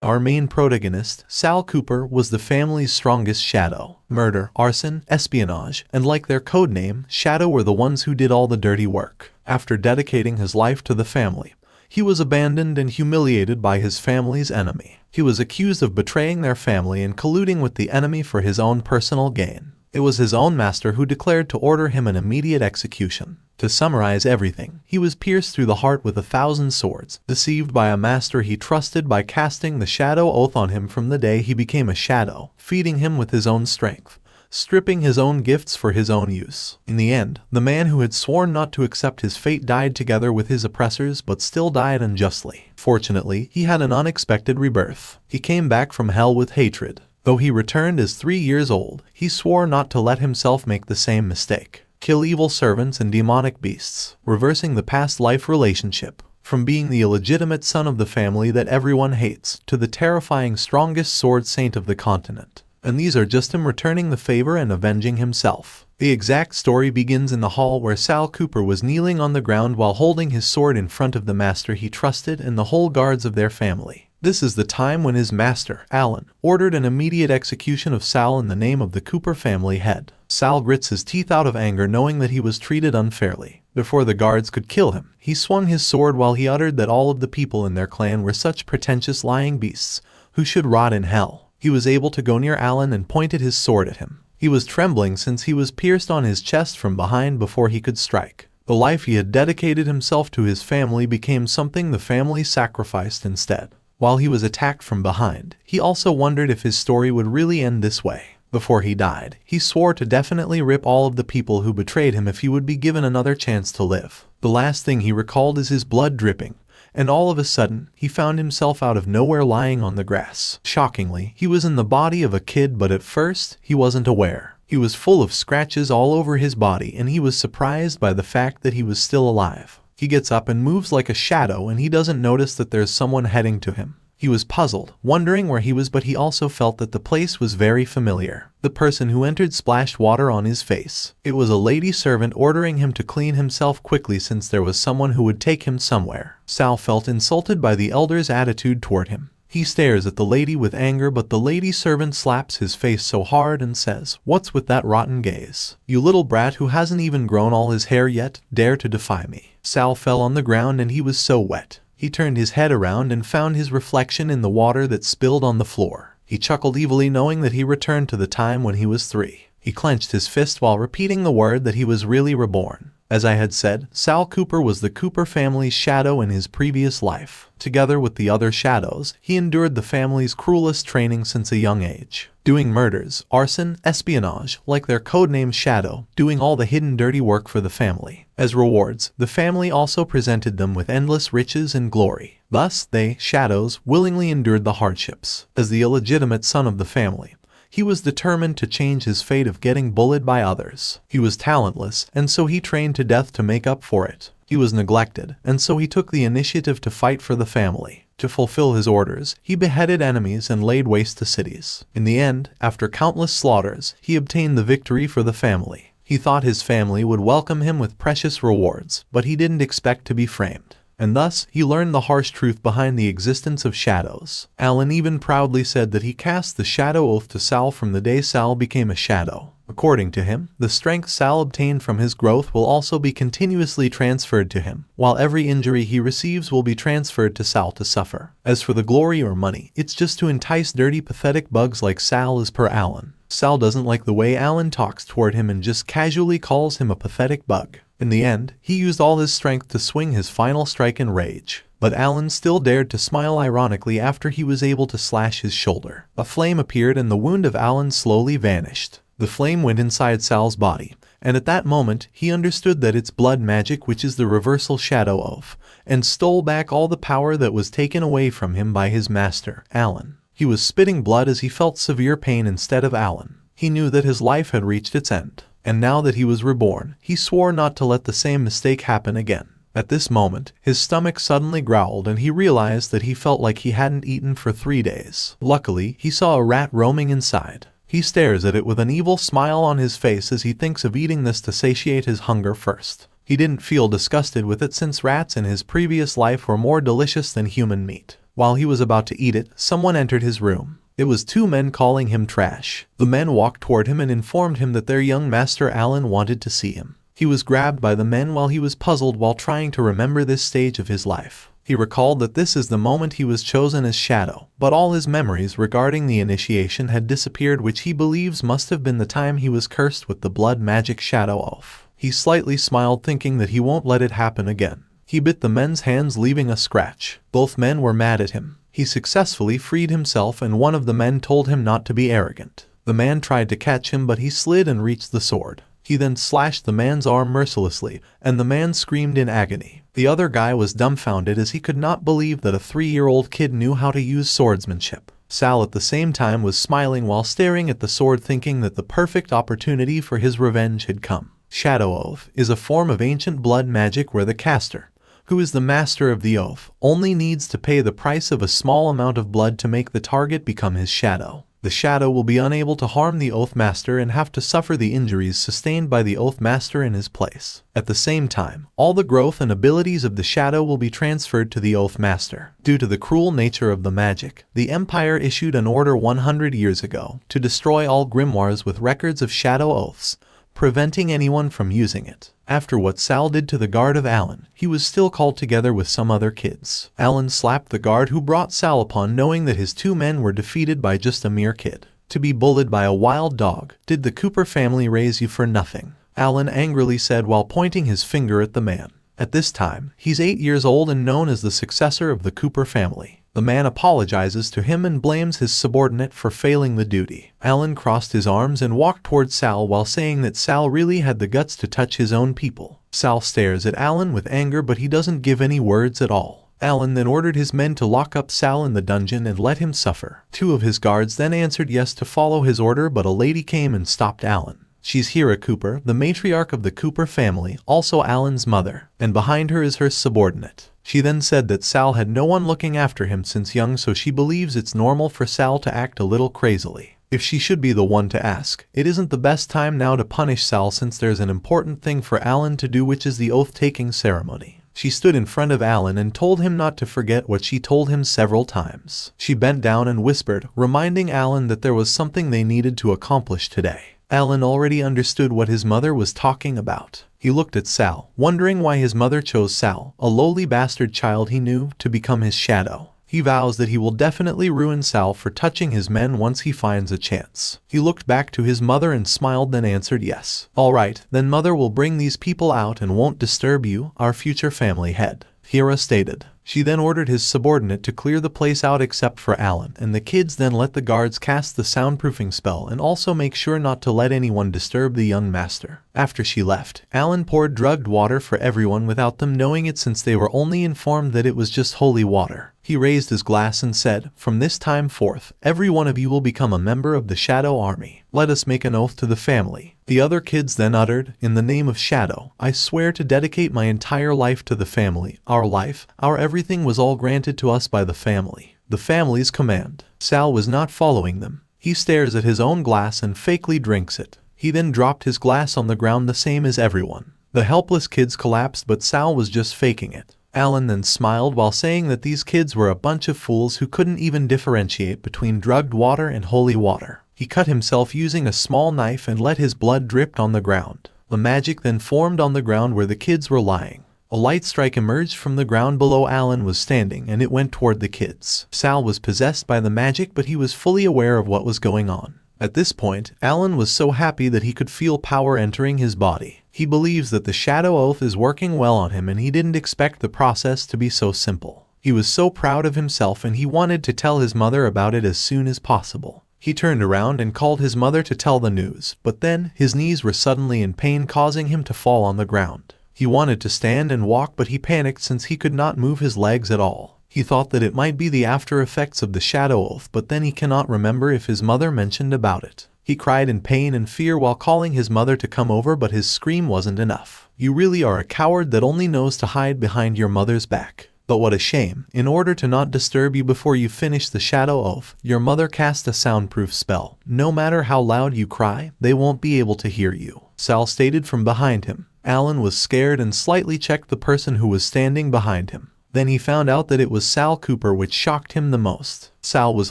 Our main protagonist, Sal Cooper, was the family's strongest shadow. Murder, arson, espionage, and like their codename, Shadow were the ones who did all the dirty work. After dedicating his life to the family, he was abandoned and humiliated by his family's enemy. He was accused of betraying their family and colluding with the enemy for his own personal gain. It was his own master who declared to order him an immediate execution. To summarize everything, he was pierced through the heart with 1,000 swords, deceived by a master he trusted by casting the shadow oath on him from the day he became a shadow, feeding him with his own strength, stripping his own gifts for his own use. In the end, the man who had sworn not to accept his fate died together with his oppressors but still died unjustly. Fortunately, he had an unexpected rebirth. He came back from hell with hatred. Though he returned as 3 years old, he swore not to let himself make the same mistake. Kill evil servants and demonic beasts, reversing the past life relationship. From being the illegitimate son of the family that everyone hates, to the terrifying strongest sword saint of the continent. And these are just him returning the favor and avenging himself. The exact story begins in the hall where Sal Cooper was kneeling on the ground while holding his sword in front of the master he trusted and the whole guards of their family. This is the time when his master, Alan, ordered an immediate execution of Sal in the name of the Cooper family head. Sal grits his teeth out of anger knowing that he was treated unfairly. Before the guards could kill him, he swung his sword while he uttered that all of the people in their clan were such pretentious lying beasts who should rot in hell. He was able to go near Alan and pointed his sword at him. He was trembling since he was pierced on his chest from behind before he could strike. The life he had dedicated himself to his family became something the family sacrificed instead. While he was attacked from behind, he also wondered if his story would really end this way. Before he died, he swore to definitely rip all of the people who betrayed him if he would be given another chance to live. The last thing he recalled is his blood dripping, and all of a sudden, he found himself out of nowhere lying on the grass. Shockingly, he was in the body of a kid, but at first, he wasn't aware. He was full of scratches all over his body, and he was surprised by the fact that he was still alive. He gets up and moves like a shadow, and he doesn't notice that there's someone heading to him. He was puzzled, wondering where he was, but he also felt that the place was very familiar. The person who entered splashed water on his face. It was a lady servant ordering him to clean himself quickly since there was someone who would take him somewhere. Sal felt insulted by the elder's attitude toward him. He stares at the lady with anger, but the lady servant slaps his face so hard and says, "What's with that rotten gaze? You little brat who hasn't even grown all his hair yet, dare to defy me." Sal fell on the ground and he was so wet. He turned his head around and found his reflection in the water that spilled on the floor. He chuckled evilly knowing that he returned to the time when he was 3. He clenched his fist while repeating the word that he was really reborn. As I had said, Sal Cooper was the Cooper family's shadow in his previous life. Together with the other shadows, he endured the family's cruelest training since a young age. Doing murders, arson, espionage, like their codename Shadow, doing all the hidden dirty work for the family. As rewards, the family also presented them with endless riches and glory. Thus, they, shadows, willingly endured the hardships. As the illegitimate son of the family, he was determined to change his fate of getting bullied by others. He was talentless, and so he trained to death to make up for it. He was neglected, and so he took the initiative to fight for the family. To fulfill his orders, he beheaded enemies and laid waste to cities. In the end, after countless slaughters, he obtained the victory for the family. He thought his family would welcome him with precious rewards, but he didn't expect to be framed. And thus, he learned the harsh truth behind the existence of shadows. Alan even proudly said that he cast the shadow oath to Sal from the day Sal became a shadow. According to him, the strength Sal obtained from his growth will also be continuously transferred to him, while every injury he receives will be transferred to Sal to suffer. As for the glory or money, it's just to entice dirty, pathetic bugs like Sal as per Alan. Sal doesn't like the way Alan talks toward him and just casually calls him a pathetic bug. In the end, he used all his strength to swing his final strike in rage. But Alan still dared to smile ironically after he was able to slash his shoulder. A flame appeared and the wound of Alan slowly vanished. The flame went inside Sal's body, and at that moment, he understood that it's blood magic, which is the reversal shadow oath, and stole back all the power that was taken away from him by his master, Alan. He was spitting blood as he felt severe pain instead of Alan. He knew that his life had reached its end. And now that he was reborn, he swore not to let the same mistake happen again. At this moment, his stomach suddenly growled and he realized that he felt like he hadn't eaten for 3 days. Luckily, he saw a rat roaming inside. He stares at it with an evil smile on his face as he thinks of eating this to satiate his hunger first. He didn't feel disgusted with it since rats in his previous life were more delicious than human meat. While he was about to eat it, someone entered his room. It was two men calling him trash. The men walked toward him and informed him that their young master Alan wanted to see him. He was grabbed by the men while he was puzzled while trying to remember this stage of his life. He recalled that this is the moment he was chosen as Shadow, but all his memories regarding the initiation had disappeared, which he believes must have been the time he was cursed with the blood magic Shadow Oath. He slightly smiled, thinking that he won't let it happen again. He bit the men's hands, leaving a scratch. Both men were mad at him. He successfully freed himself, and one of the men told him not to be arrogant. The man tried to catch him, but he slid and reached the sword. He then slashed the man's arm mercilessly, and the man screamed in agony. The other guy was dumbfounded as he could not believe that a 3-year-old kid knew how to use swordsmanship. Sal at the same time was smiling while staring at the sword, thinking that the perfect opportunity for his revenge had come. Shadow Oath is a form of ancient blood magic where the caster, who is the master of the oath, only needs to pay the price of a small amount of blood to make the target become his shadow. The shadow will be unable to harm the Oath Master and have to suffer the injuries sustained by the Oath Master in his place. At the same time, all the growth and abilities of the shadow will be transferred to the Oath Master. Due to the cruel nature of the magic, the Empire issued an order 100 years ago to destroy all grimoires with records of shadow oaths, preventing anyone from using it. After what Sal did to the guard of Alan, he was still called together with some other kids. Alan slapped the guard who brought Sal upon knowing that his two men were defeated by just a mere kid. To be bullied by a wild dog, did the Cooper family raise you for nothing? Alan angrily said while pointing his finger at the man. At this time, he's 8 years old and known as the successor of the Cooper family. The man apologizes to him and blames his subordinate for failing the duty. Alan crossed his arms and walked towards Sal while saying that Sal really had the guts to touch his own people. Sal stares at Alan with anger, but he doesn't give any words at all. Alan then ordered his men to lock up Sal in the dungeon and let him suffer. 2 of his guards then answered yes to follow his order, but a lady came and stopped Alan. She's Hira Cooper, the matriarch of the Cooper family, also Alan's mother, and behind her is her subordinate. She then said that Sal had no one looking after him since young, so she believes it's normal for Sal to act a little crazily. If she should be the one to ask, it isn't the best time now to punish Sal since there's an important thing for Alan to do, which is the oath-taking ceremony. She stood in front of Alan and told him not to forget what she told him several times. She bent down and whispered, reminding Alan that there was something they needed to accomplish today. Alan already understood what his mother was talking about. He looked at Sal, wondering why his mother chose Sal, a lowly bastard child he knew, to become his shadow. He vows that he will definitely ruin Sal for touching his men once he finds a chance. He looked back to his mother and smiled, then answered yes. All right, then mother will bring these people out and won't disturb you, our future family head, Hira stated. She then ordered his subordinate to clear the place out except for Alan, and the kids then let the guards cast the soundproofing spell and also make sure not to let anyone disturb the young master. After she left, Alan poured drugged water for everyone without them knowing it, since they were only informed that it was just holy water. He raised his glass and said, from this time forth, every one of you will become a member of the Shadow Army. Let us make an oath to the family. The other kids then uttered, in the name of Shadow, I swear to dedicate my entire life to the family. Our life, our everything was all granted to us by the family. The family's command. Sal was not following them. He stares at his own glass and fakely drinks it. He then dropped his glass on the ground the same as everyone. The helpless kids collapsed, but Sal was just faking it. Alan then smiled while saying that these kids were a bunch of fools who couldn't even differentiate between drugged water and holy water. He cut himself using a small knife and let his blood drip on the ground. The magic then formed on the ground where the kids were lying. A light strike emerged from the ground below Alan was standing, and it went toward the kids. Sal was possessed by the magic, but he was fully aware of what was going on. At this point, Alan was so happy that he could feel power entering his body. He believes that the Shadow Oath is working well on him, and he didn't expect the process to be so simple. He was so proud of himself and he wanted to tell his mother about it as soon as possible. He turned around and called his mother to tell the news, but then his knees were suddenly in pain, causing him to fall on the ground. He wanted to stand and walk, but he panicked since he could not move his legs at all. He thought that it might be the after effects of the Shadow Oath, but then he cannot remember if his mother mentioned about it. He cried in pain and fear while calling his mother to come over, but his scream wasn't enough. You really are a coward that only knows to hide behind your mother's back. But what a shame. In order to not disturb you before you finish the Shadow Oath, your mother cast a soundproof spell. No matter how loud you cry, they won't be able to hear you, Sal stated from behind him. Alan was scared and slightly checked the person who was standing behind him. Then he found out that it was Sal Cooper, which shocked him the most. Sal was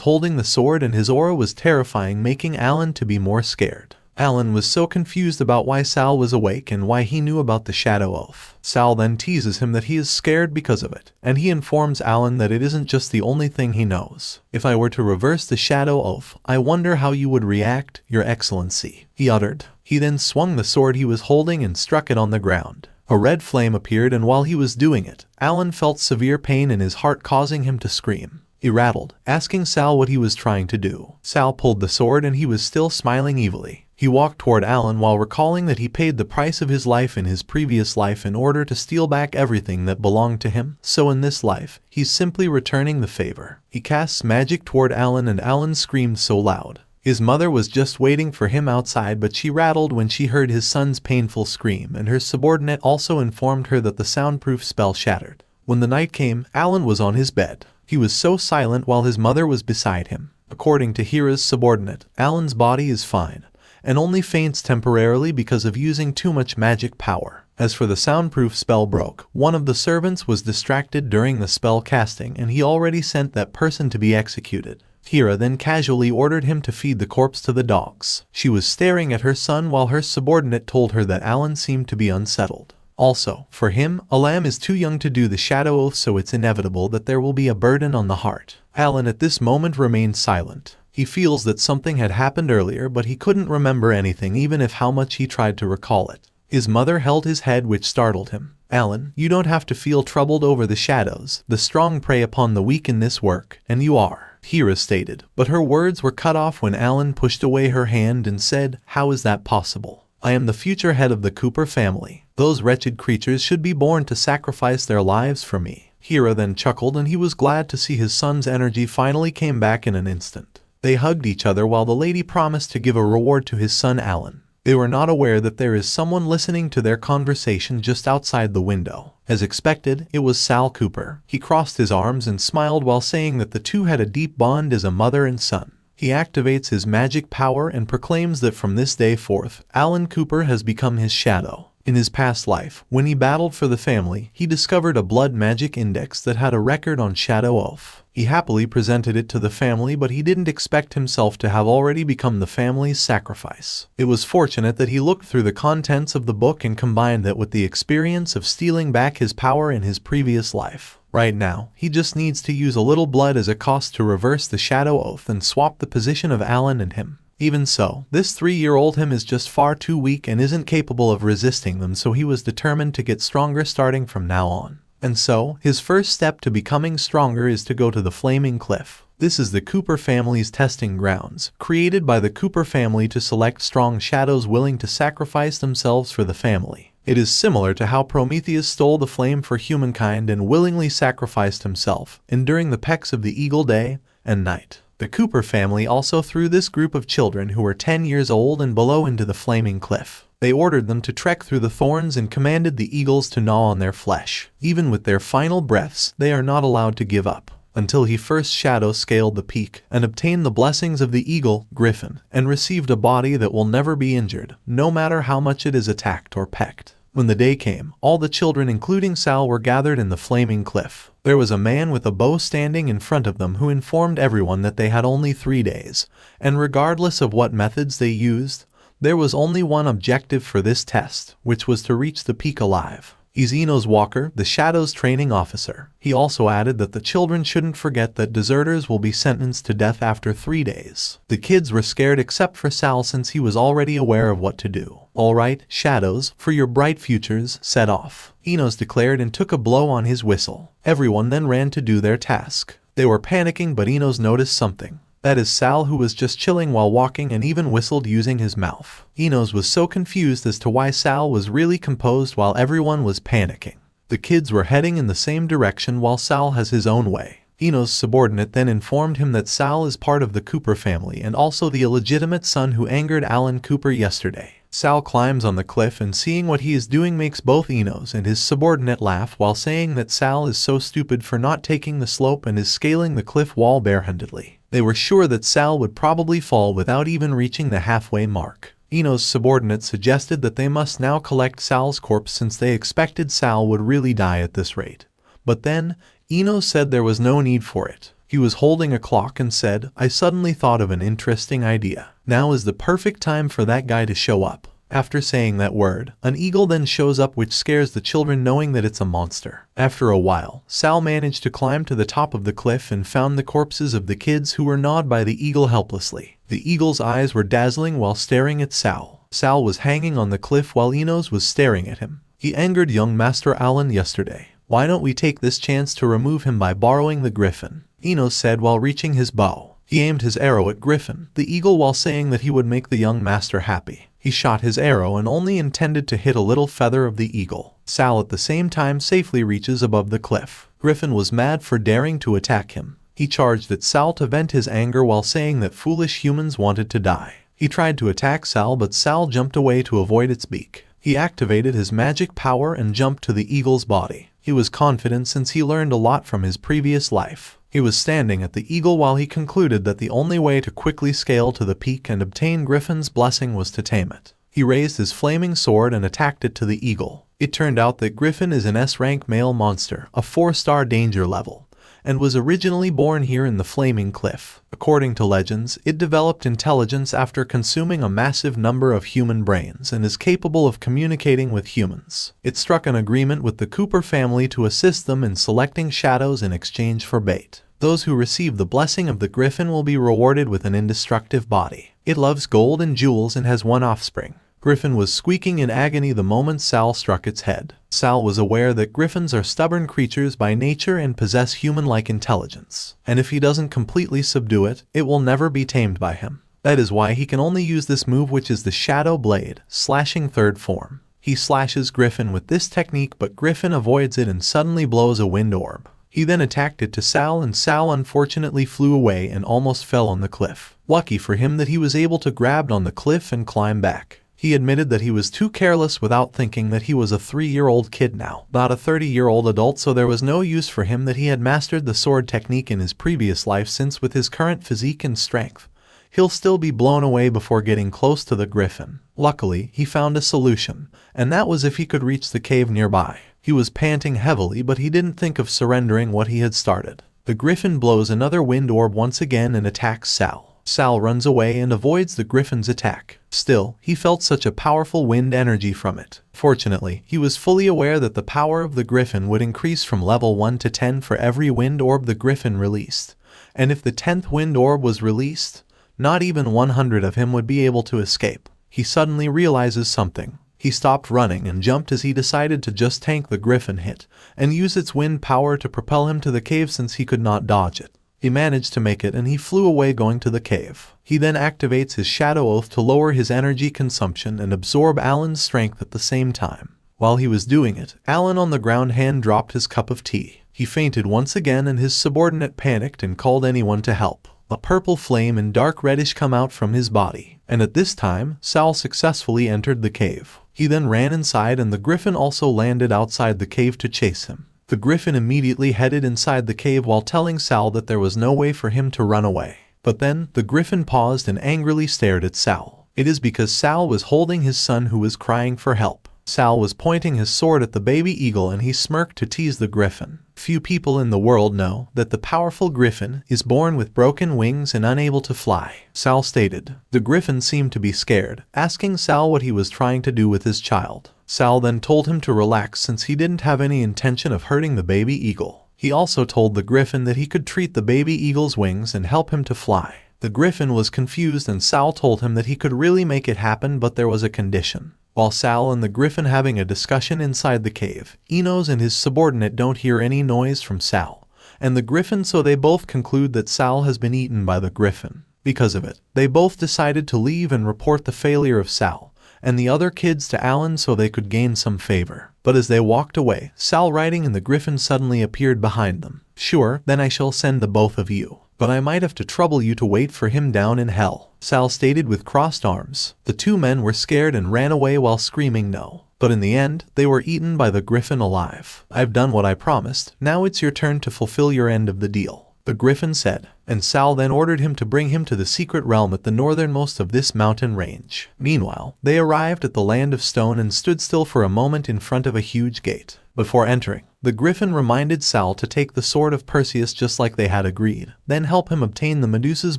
holding the sword and his aura was terrifying, making Alan to be more scared. Alan was so confused about why Sal was awake and why he knew about the shadow oath. Sal then teases him that he is scared because of it, and he informs Alan that it isn't just the only thing he knows. "If I were to reverse the shadow oath, I wonder how you would react, Your Excellency," he uttered. He then swung the sword he was holding and struck it on the ground. A red flame appeared, and while he was doing it, Alan felt severe pain in his heart, causing him to scream. He rattled, asking Sal what he was trying to do. Sal pulled the sword and he was still smiling evilly. He walked toward Alan while recalling that he paid the price of his life in his previous life in order to steal back everything that belonged to him. So in this life, he's simply returning the favor. He casts magic toward Alan and Alan screamed so loud. His mother was just waiting for him outside, but she rattled when she heard his son's painful scream, and her subordinate also informed her that the soundproof spell shattered. When the night came, Alan was on his bed. He was so silent while his mother was beside him. According to Hira's subordinate, Alan's body is fine, and only faints temporarily because of using too much magic power. As for the soundproof spell broke, one of the servants was distracted during the spell casting and he already sent that person to be executed. Hira then casually ordered him to feed the corpse to the dogs. She was staring at her son while her subordinate told her that Alan seemed to be unsettled. Also, for him, a lamb is too young to do the shadow oath, so it's inevitable that there will be a burden on the heart. Alan at this moment remained silent. He feels that something had happened earlier, but he couldn't remember anything even if how much he tried to recall it. His mother held his head, which startled him. "Alan, you don't have to feel troubled over the shadows. The strong prey upon the weak in this work, and you are," Hira stated. But her words were cut off when Alan pushed away her hand and said, "How is that possible? I am the future head of the Cooper family. Those wretched creatures should be born to sacrifice their lives for me." Hira then chuckled and he was glad to see his son's energy finally came back in an instant. They hugged each other while the lady promised to give a reward to his son Alan. They were not aware that there is someone listening to their conversation just outside the window. As expected, it was Sal Cooper. He crossed his arms and smiled while saying that the two had a deep bond as a mother and son. He activates his magic power and proclaims that from this day forth, Alan Cooper has become his shadow. In his past life, when he battled for the family, he discovered a blood magic index that had a record on shadow oath. He happily presented it to the family, but he didn't expect himself to have already become the family's sacrifice. It was fortunate that he looked through the contents of the book and combined that with the experience of stealing back his power in his previous life. Right now, he just needs to use a little blood as a cost to reverse the shadow oath and swap the position of Alan and him. Even so, this 3-year-old him is just far too weak and isn't capable of resisting them, so he was determined to get stronger starting from now on. And so, his first step to becoming stronger is to go to the Flaming Cliff. This is the Cooper family's testing grounds, created by the Cooper family to select strong shadows willing to sacrifice themselves for the family. It is similar to how Prometheus stole the flame for humankind and willingly sacrificed himself, enduring the pecks of the eagle day and night. The Cooper family also threw this group of children who were 10 years old and below into the Flaming Cliff. They ordered them to trek through the thorns and commanded the eagles to gnaw on their flesh. Even with their final breaths, they are not allowed to give up until he first shadow scaled the peak and obtained the blessings of the eagle, Griffin, and received a body that will never be injured, no matter how much it is attacked or pecked. When the day came, all the children including Sal were gathered in the Flaming Cliff. There was a man with a bow standing in front of them who informed everyone that they had only 3 days, and regardless of what methods they used, there was only one objective for this test, which was to reach the peak alive. He's Eno's Walker, the Shadow's training officer. He also added that the children shouldn't forget that deserters will be sentenced to death after 3 days. The kids were scared except for Sal, since he was already aware of what to do. "Alright, shadows, for your bright futures, set off," Enos declared and took a blow on his whistle. Everyone then ran to do their task. They were panicking, but Enos noticed something. That is Sal, who was just chilling while walking and even whistled using his mouth. Enos was so confused as to why Sal was really composed while everyone was panicking. The kids were heading in the same direction while Sal has his own way. Enos' subordinate then informed him that Sal is part of the Cooper family and also the illegitimate son who angered Alan Cooper yesterday. Sal climbs on the cliff and seeing what he is doing makes both Enos and his subordinate laugh while saying that Sal is so stupid for not taking the slope and is scaling the cliff wall barehandedly. They were sure that Sal would probably fall without even reaching the halfway mark. Enos' subordinate suggested that they must now collect Sal's corpse since they expected Sal would really die at this rate. But then, Ino said there was no need for it. He was holding a clock and said, "I suddenly thought of an interesting idea. Now is the perfect time for that guy to show up." After saying that word, an eagle then shows up which scares the children knowing that it's a monster. After a while, Sal managed to climb to the top of the cliff and found the corpses of the kids who were gnawed by the eagle helplessly. The eagle's eyes were dazzling while staring at Sal. Sal was hanging on the cliff while Ino's was staring at him. He angered young Master Alan yesterday. "Why don't we take this chance to remove him by borrowing the griffin?" Ino said while reaching his bow. He aimed his arrow at Griffin, the eagle, while saying that he would make the young master happy. He shot his arrow and only intended to hit a little feather of the eagle. Sal at the same time safely reaches above the cliff. Griffin was mad for daring to attack him. He charged at Sal to vent his anger while saying that foolish humans wanted to die. He tried to attack Sal, but Sal jumped away to avoid its beak. He activated his magic power and jumped to the eagle's body. He was confident since he learned a lot from his previous life. He was standing at the eagle while he concluded that the only way to quickly scale to the peak and obtain Griffin's blessing was to tame it. He raised his flaming sword and attacked it to the eagle. It turned out that Griffin is an S-rank male monster, a 4-star danger level, and was originally born here in the Flaming Cliff. According to legends, it developed intelligence after consuming a massive number of human brains and is capable of communicating with humans. It struck an agreement with the Cooper family to assist them in selecting shadows in exchange for bait. Those who receive the blessing of the griffin will be rewarded with an indestructible body. It loves gold and jewels and has one offspring. Griffin was squeaking in agony the moment Sal struck its head. Sal was aware that griffins are stubborn creatures by nature and possess human-like intelligence, and if he doesn't completely subdue it, it will never be tamed by him. That is why he can only use this move, which is the Shadow Blade, slashing third form. He slashes Griffin with this technique, but Griffin avoids it and suddenly blows a wind orb. He then attacked it to Sal, and Sal unfortunately flew away and almost fell on the cliff. Lucky for him that he was able to grab on the cliff and climb back. He admitted that he was too careless without thinking that he was a 3-year-old kid now, not a 30-year-old adult, so there was no use for him that he had mastered the sword technique in his previous life, since with his current physique and strength, he'll still be blown away before getting close to the griffin. Luckily, he found a solution, and that was if he could reach the cave nearby. He was panting heavily, but he didn't think of surrendering what he had started. The griffin blows another wind orb once again and attacks Sal. Sal runs away and avoids the griffin's attack. Still, he felt such a powerful wind energy from it. Fortunately, he was fully aware that the power of the griffin would increase from level 1 to 10 for every wind orb the griffin released. And if the 10th wind orb was released, not even 100 of him would be able to escape. He suddenly realizes something. He stopped running and jumped as he decided to just tank the griffin hit and use its wind power to propel him to the cave since he could not dodge it. He managed to make it and he flew away going to the cave. He then activates his Shadow Oath to lower his energy consumption and absorb Alan's strength at the same time. While he was doing it, Alan on the ground hand dropped his cup of tea. He fainted once again and his subordinate panicked and called anyone to help. A purple flame and dark reddish come out from his body, and at this time, Sal successfully entered the cave. He then ran inside and the griffin also landed outside the cave to chase him. The griffin immediately headed inside the cave while telling Sal that there was no way for him to run away. But then, the griffin paused and angrily stared at Sal. It is because Sal was holding his son who was crying for help. Sal was pointing his sword at the baby eagle and he smirked to tease the griffin. Few people in the world know that the powerful griffin is born with broken wings and unable to fly, Sal stated. The griffin seemed to be scared, asking Sal what he was trying to do with his child. Sal then told him to relax since he didn't have any intention of hurting the baby eagle. He also told the griffin that he could treat the baby eagle's wings and help him to fly. The griffin was confused and Sal told him that he could really make it happen, but there was a condition. While Sal and the griffin having a discussion inside the cave, Enos and his subordinate don't hear any noise from Sal and the griffin, so they both conclude that Sal has been eaten by the griffin. Because of it, they both decided to leave and report the failure of Sal and the other kids to Alan so they could gain some favor. But as they walked away, Sal riding in the griffin suddenly appeared behind them. "Sure, then I shall send the both of you. But I might have to trouble you to wait for him down in hell," Sal stated with crossed arms. The two men were scared and ran away while screaming no. But in the end, they were eaten by the griffin alive. "I've done what I promised. Now it's your turn to fulfill your end of the deal." the griffin said, and Sal then ordered him to bring him to the secret realm at the northernmost of this mountain range. Meanwhile, they arrived at the land of stone and stood still for a moment in front of a huge gate. Before entering, the griffin reminded Sal to take the sword of Perseus just like they had agreed, then help him obtain the Medusa's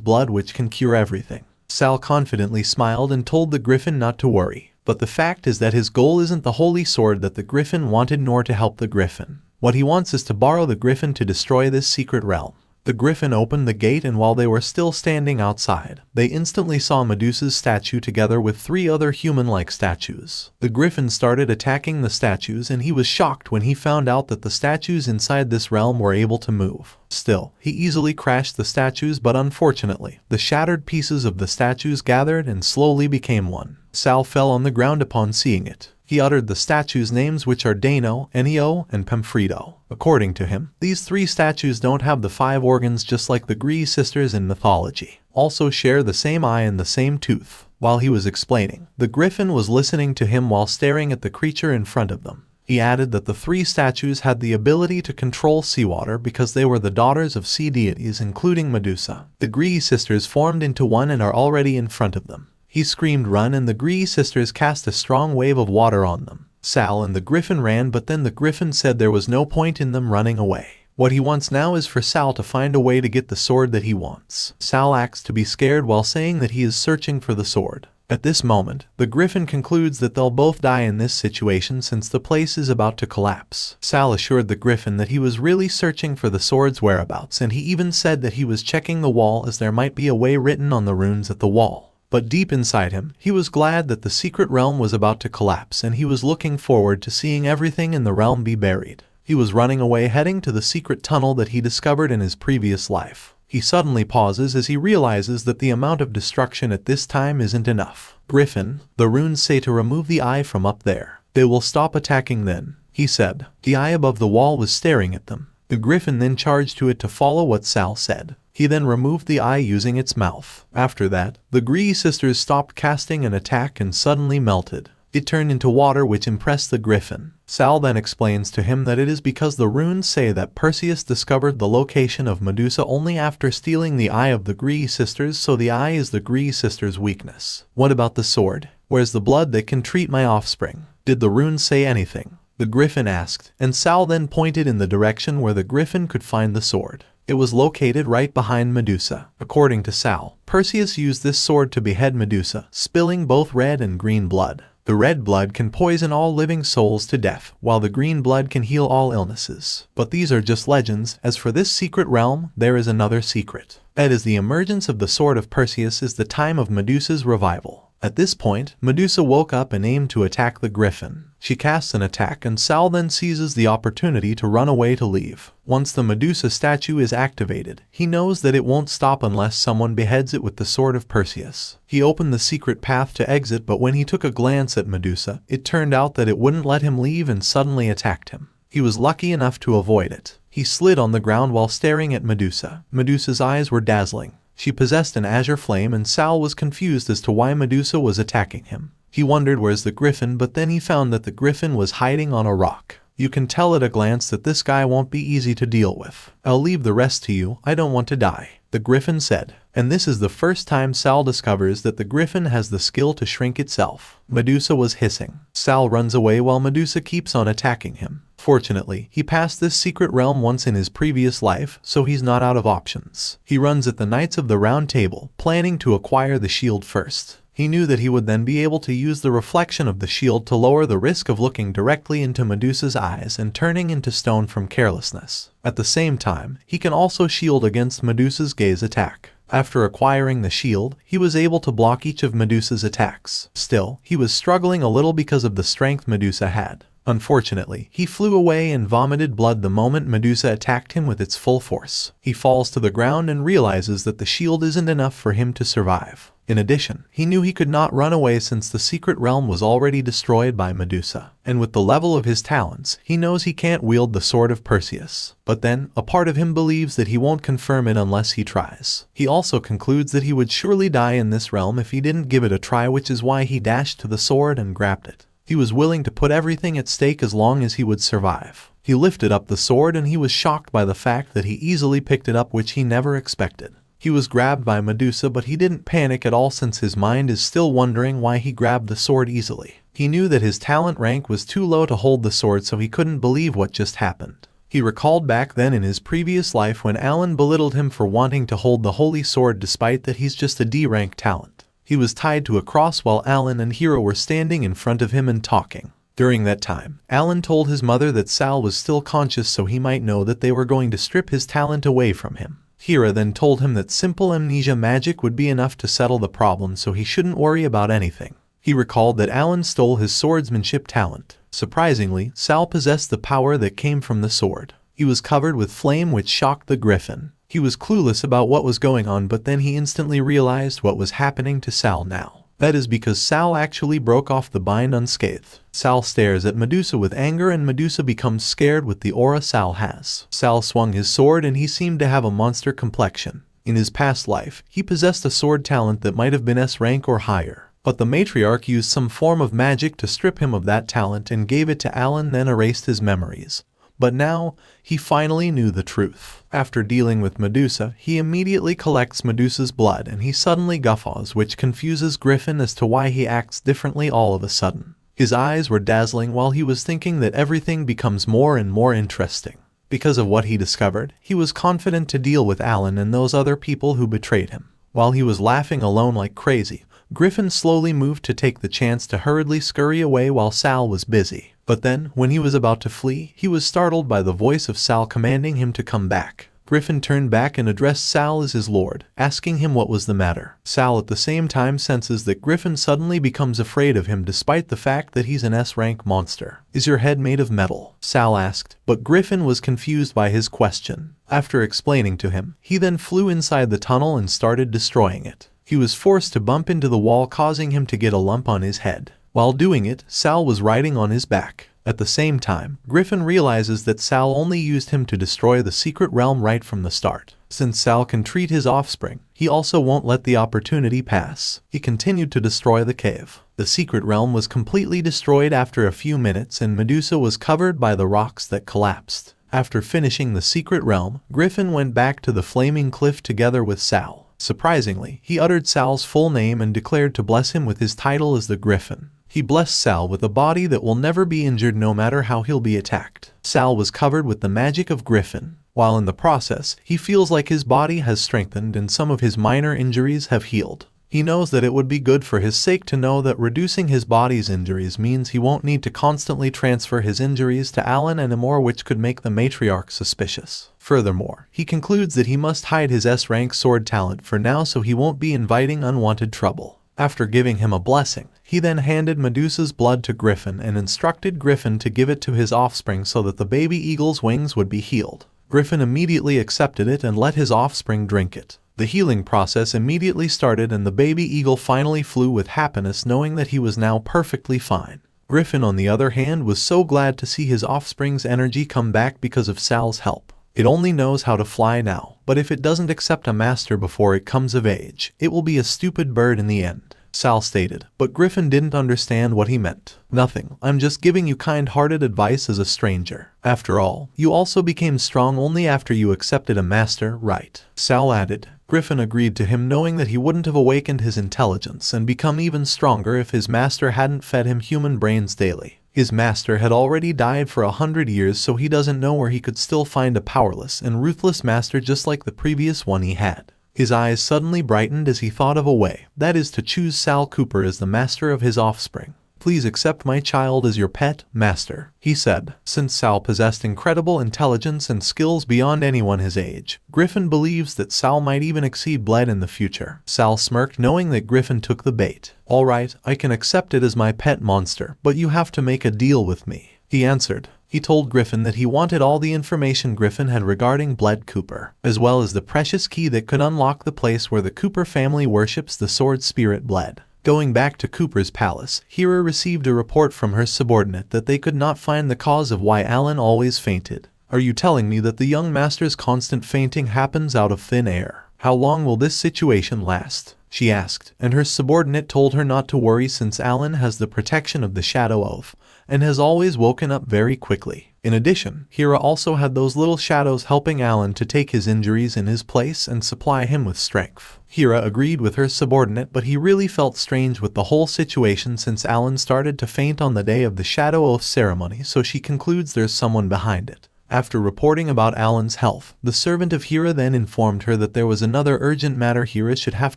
blood which can cure everything. Sal confidently smiled and told the griffin not to worry, but the fact is that his goal isn't the holy sword that the griffin wanted nor to help the griffin. What he wants is to borrow the griffin to destroy this secret realm. The griffin opened the gate, and while they were still standing outside, they instantly saw Medusa's statue together with 3 other human-like statues. The griffin started attacking the statues, and he was shocked when he found out that the statues inside this realm were able to move. Still, he easily crashed the statues, but unfortunately, the shattered pieces of the statues gathered and slowly became one. Sal fell on the ground upon seeing it. He uttered the statues' names, which are Dano, Enio, and Pamphredo. According to him, these 3 statues don't have the 5 organs just like the Gree sisters in mythology, also share the same eye and the same tooth. While he was explaining, the griffin was listening to him while staring at the creature in front of them. He added that the 3 statues had the ability to control seawater because they were the daughters of sea deities, including Medusa. The Gree sisters formed into one and are already in front of them. He screamed run, and the Gree sisters cast a strong wave of water on them. Sal and the griffin ran, but then the griffin said there was no point in them running away. What he wants now is for Sal to find a way to get the sword that he wants. Sal acts to be scared while saying that he is searching for the sword. At this moment, the griffin concludes that they'll both die in this situation since the place is about to collapse. Sal assured the griffin that he was really searching for the sword's whereabouts, and he even said that he was checking the wall as there might be a way written on the runes at the wall. But deep inside him, he was glad that the secret realm was about to collapse, and he was looking forward to seeing everything in the realm be buried. He was running away, heading to the secret tunnel that he discovered in his previous life. He suddenly pauses as he realizes that the amount of destruction at this time isn't enough. Griffin, the runes say to remove the eye from up there. They will stop attacking then, he said. The eye above the wall was staring at them. The griffin then charged to it to follow what Sal said. He then removed the eye using its mouth. After that, the Gree sisters stopped casting an attack and suddenly melted. It turned into water, which impressed the griffin. Sal then explains to him that it is because the runes say that Perseus discovered the location of Medusa only after stealing the eye of the Gree sisters, so the eye is the Gree sisters' weakness. What about the sword? Where's the blood that can treat my offspring? Did the runes say anything? The griffin asked, and Sal then pointed in the direction where the griffin could find the sword. It was located right behind Medusa. According to Sal, Perseus used this sword to behead Medusa, spilling both red and green blood. The red blood can poison all living souls to death, while the green blood can heal all illnesses. But these are just legends. As for this secret realm, there is another secret. That is, the emergence of the sword of Perseus is the time of Medusa's revival. At this point, Medusa woke up and aimed to attack the griffin. She casts an attack, and Sal then seizes the opportunity to run away to leave. Once the Medusa statue is activated, he knows that it won't stop unless someone beheads it with the sword of Perseus. He opened the secret path to exit, but when he took a glance at Medusa, it turned out that it wouldn't let him leave and suddenly attacked him. He was lucky enough to avoid it. He slid on the ground while staring at Medusa. Medusa's eyes were dazzling. She possessed an azure flame, and Sal was confused as to why Medusa was attacking him. He wondered where's the griffin, but then he found that the griffin was hiding on a rock. You can tell at a glance that this guy won't be easy to deal with. I'll leave the rest to you, I don't want to die, the griffin said. And this is the first time Sal discovers that the griffin has the skill to shrink itself. Medusa was hissing. Sal runs away while Medusa keeps on attacking him. Fortunately, he passed this secret realm once in his previous life, so he's not out of options. He runs at the Knights of the Round Table, planning to acquire the shield first. He knew that he would then be able to use the reflection of the shield to lower the risk of looking directly into Medusa's eyes and turning into stone from carelessness. At the same time, he can also shield against Medusa's gaze attack. After acquiring the shield, he was able to block each of Medusa's attacks. Still, he was struggling a little because of the strength Medusa had. Unfortunately, he flew away and vomited blood the moment Medusa attacked him with its full force. He falls to the ground and realizes that the shield isn't enough for him to survive. In addition, he knew he could not run away since the secret realm was already destroyed by Medusa. And with the level of his talents, he knows he can't wield the sword of Perseus. But then, a part of him believes that he won't confirm it unless he tries. He also concludes that he would surely die in this realm if he didn't give it a try, which is why he dashed to the sword and grabbed it. He was willing to put everything at stake as long as he would survive. He lifted up the sword and he was shocked by the fact that he easily picked it up, which he never expected. He was grabbed by Medusa, but he didn't panic at all since his mind is still wondering why he grabbed the sword easily. He knew that his talent rank was too low to hold the sword, so he couldn't believe what just happened. He recalled back then in his previous life when Alan belittled him for wanting to hold the holy sword despite that he's just a D-rank talent. He was tied to a cross while Alan and Hero were standing in front of him and talking. During that time, Alan told his mother that Sal was still conscious so he might know that they were going to strip his talent away from him. Hera then told him that simple amnesia magic would be enough to settle the problem, so he shouldn't worry about anything. He recalled that Alan stole his swordsmanship talent. Surprisingly, Sal possessed the power that came from the sword. He was covered with flame, which shocked the griffin. He was clueless about what was going on, but then he instantly realized what was happening to Sal now. That is because Sal actually broke off the bind unscathed. Sal stares at Medusa with anger and Medusa becomes scared with the aura Sal has. Sal swung his sword and he seemed to have a monster complexion. In his past life, he possessed a sword talent that might have been S rank or higher. But the matriarch used some form of magic to strip him of that talent and gave it to Alan, then erased his memories. But now, he finally knew the truth. After dealing with Medusa, he immediately collects Medusa's blood and he suddenly guffaws, which confuses Griffin as to why he acts differently all of a sudden. His eyes were dazzling while he was thinking that everything becomes more and more interesting. Because of what he discovered, he was confident to deal with Alan and those other people who betrayed him. While he was laughing alone like crazy, Griffin slowly moved to take the chance to hurriedly scurry away while Sal was busy. But then, when he was about to flee, he was startled by the voice of Sal commanding him to come back. Griffin turned back and addressed Sal as his lord, asking him what was the matter. Sal at the same time senses that Griffin suddenly becomes afraid of him despite the fact that he's an S-rank monster. "Is your head made of metal?" Sal asked, but Griffin was confused by his question. After explaining to him, he then flew inside the tunnel and started destroying it. He was forced to bump into the wall, causing him to get a lump on his head. While doing it, Sal was riding on his back. At the same time, Griffin realizes that Sal only used him to destroy the secret realm right from the start. Since Sal can treat his offspring, he also won't let the opportunity pass. He continued to destroy the cave. The secret realm was completely destroyed after a few minutes and Medusa was covered by the rocks that collapsed. After finishing the secret realm, Griffin went back to the flaming cliff together with Sal. Surprisingly, he uttered Sal's full name and declared to bless him with his title as the Griffin. He blessed Sal with a body that will never be injured no matter how he'll be attacked. Sal was covered with the magic of Griffin. While in the process, he feels like his body has strengthened and some of his minor injuries have healed. He knows that it would be good for his sake to know that reducing his body's injuries means he won't need to constantly transfer his injuries to Alan anymore, which could make the matriarch suspicious. Furthermore, he concludes that he must hide his S-rank sword talent for now so he won't be inviting unwanted trouble. After giving him a blessing, he then handed Medusa's blood to Griffin and instructed Griffin to give it to his offspring so that the baby eagle's wings would be healed. Griffin immediately accepted it and let his offspring drink it. The healing process immediately started and the baby eagle finally flew with happiness knowing that he was now perfectly fine. Griffin, on the other hand, was so glad to see his offspring's energy come back because of Sal's help. It only knows how to fly now, but if it doesn't accept a master before it comes of age, it will be a stupid bird in the end, Sal stated, but Griffin didn't understand what he meant. "Nothing, I'm just giving you kind-hearted advice as a stranger. After all, you also became strong only after you accepted a master, right?" Sal added. Griffin agreed to him, knowing that he wouldn't have awakened his intelligence and become even stronger if his master hadn't fed him human brains daily. His master had already died for 100 years, so he doesn't know where he could still find a powerless and ruthless master just like the previous one he had. His eyes suddenly brightened as he thought of a way, that is to choose Sal Cooper as the master of his offspring. "Please accept my child as your pet, master," he said. Since Sal possessed incredible intelligence and skills beyond anyone his age, Griffin believes that Sal might even exceed Bled in the future. Sal smirked, knowing that Griffin took the bait. "All right, I can accept it as my pet monster, but you have to make a deal with me," he answered. He told Griffin that he wanted all the information Griffin had regarding Bled Cooper, as well as the precious key that could unlock the place where the Cooper family worships the sword spirit Bled. Going back to Cooper's palace, Hera received a report from her subordinate that they could not find the cause of why Alan always fainted. "Are you telling me that the young master's constant fainting happens out of thin air? How long will this situation last?" she asked, and her subordinate told her not to worry since Alan has the protection of the Shadow Oath and has always woken up very quickly. In addition, Hira also had those little shadows helping Alan to take his injuries in his place and supply him with strength. Hira agreed with her subordinate, but he really felt strange with the whole situation since Alan started to faint on the day of the Shadow Oath ceremony, so she concludes there's someone behind it. After reporting about Alan's health, the servant of Hira then informed her that there was another urgent matter Hira should have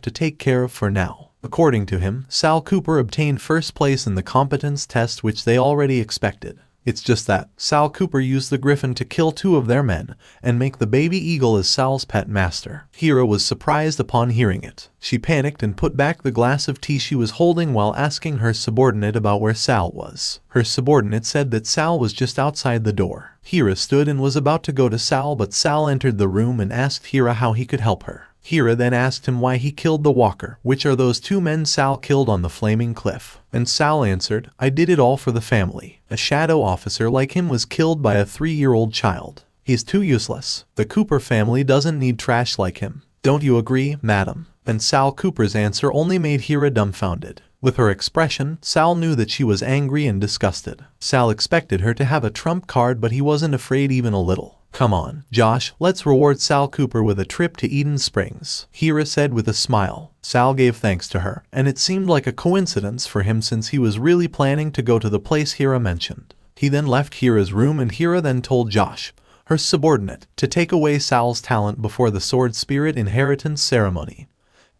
to take care of for now. According to him, Sal Cooper obtained first place in the competence test, which they already expected. It's just that Sal Cooper used the griffin to kill 2 of their men and make the baby eagle as Sal's pet master. Hira was surprised upon hearing it. She panicked and put back the glass of tea she was holding while asking her subordinate about where Sal was. Her subordinate said that Sal was just outside the door. Hira stood and was about to go to Sal, but Sal entered the room and asked Hira how he could help her. Hira then asked him why he killed the walker, which are those 2 men Sal killed on the flaming cliff. And Sal answered, "I did it all for the family. A shadow officer like him was killed by a 3-year-old child. He's too useless. The Cooper family doesn't need trash like him. Don't you agree, madam?" And Sal Cooper's answer only made Hira dumbfounded. With her expression, Sal knew that she was angry and disgusted. Sal expected her to have a trump card, but he wasn't afraid even a little. "Come on, Josh, let's reward Sal Cooper with a trip to Eden Springs," Hira said with a smile. Sal gave thanks to her, and it seemed like a coincidence for him since he was really planning to go to the place Hira mentioned. He then left Hira's room, and Hira then told Josh, her subordinate, to take away Sal's talent before the sword spirit inheritance ceremony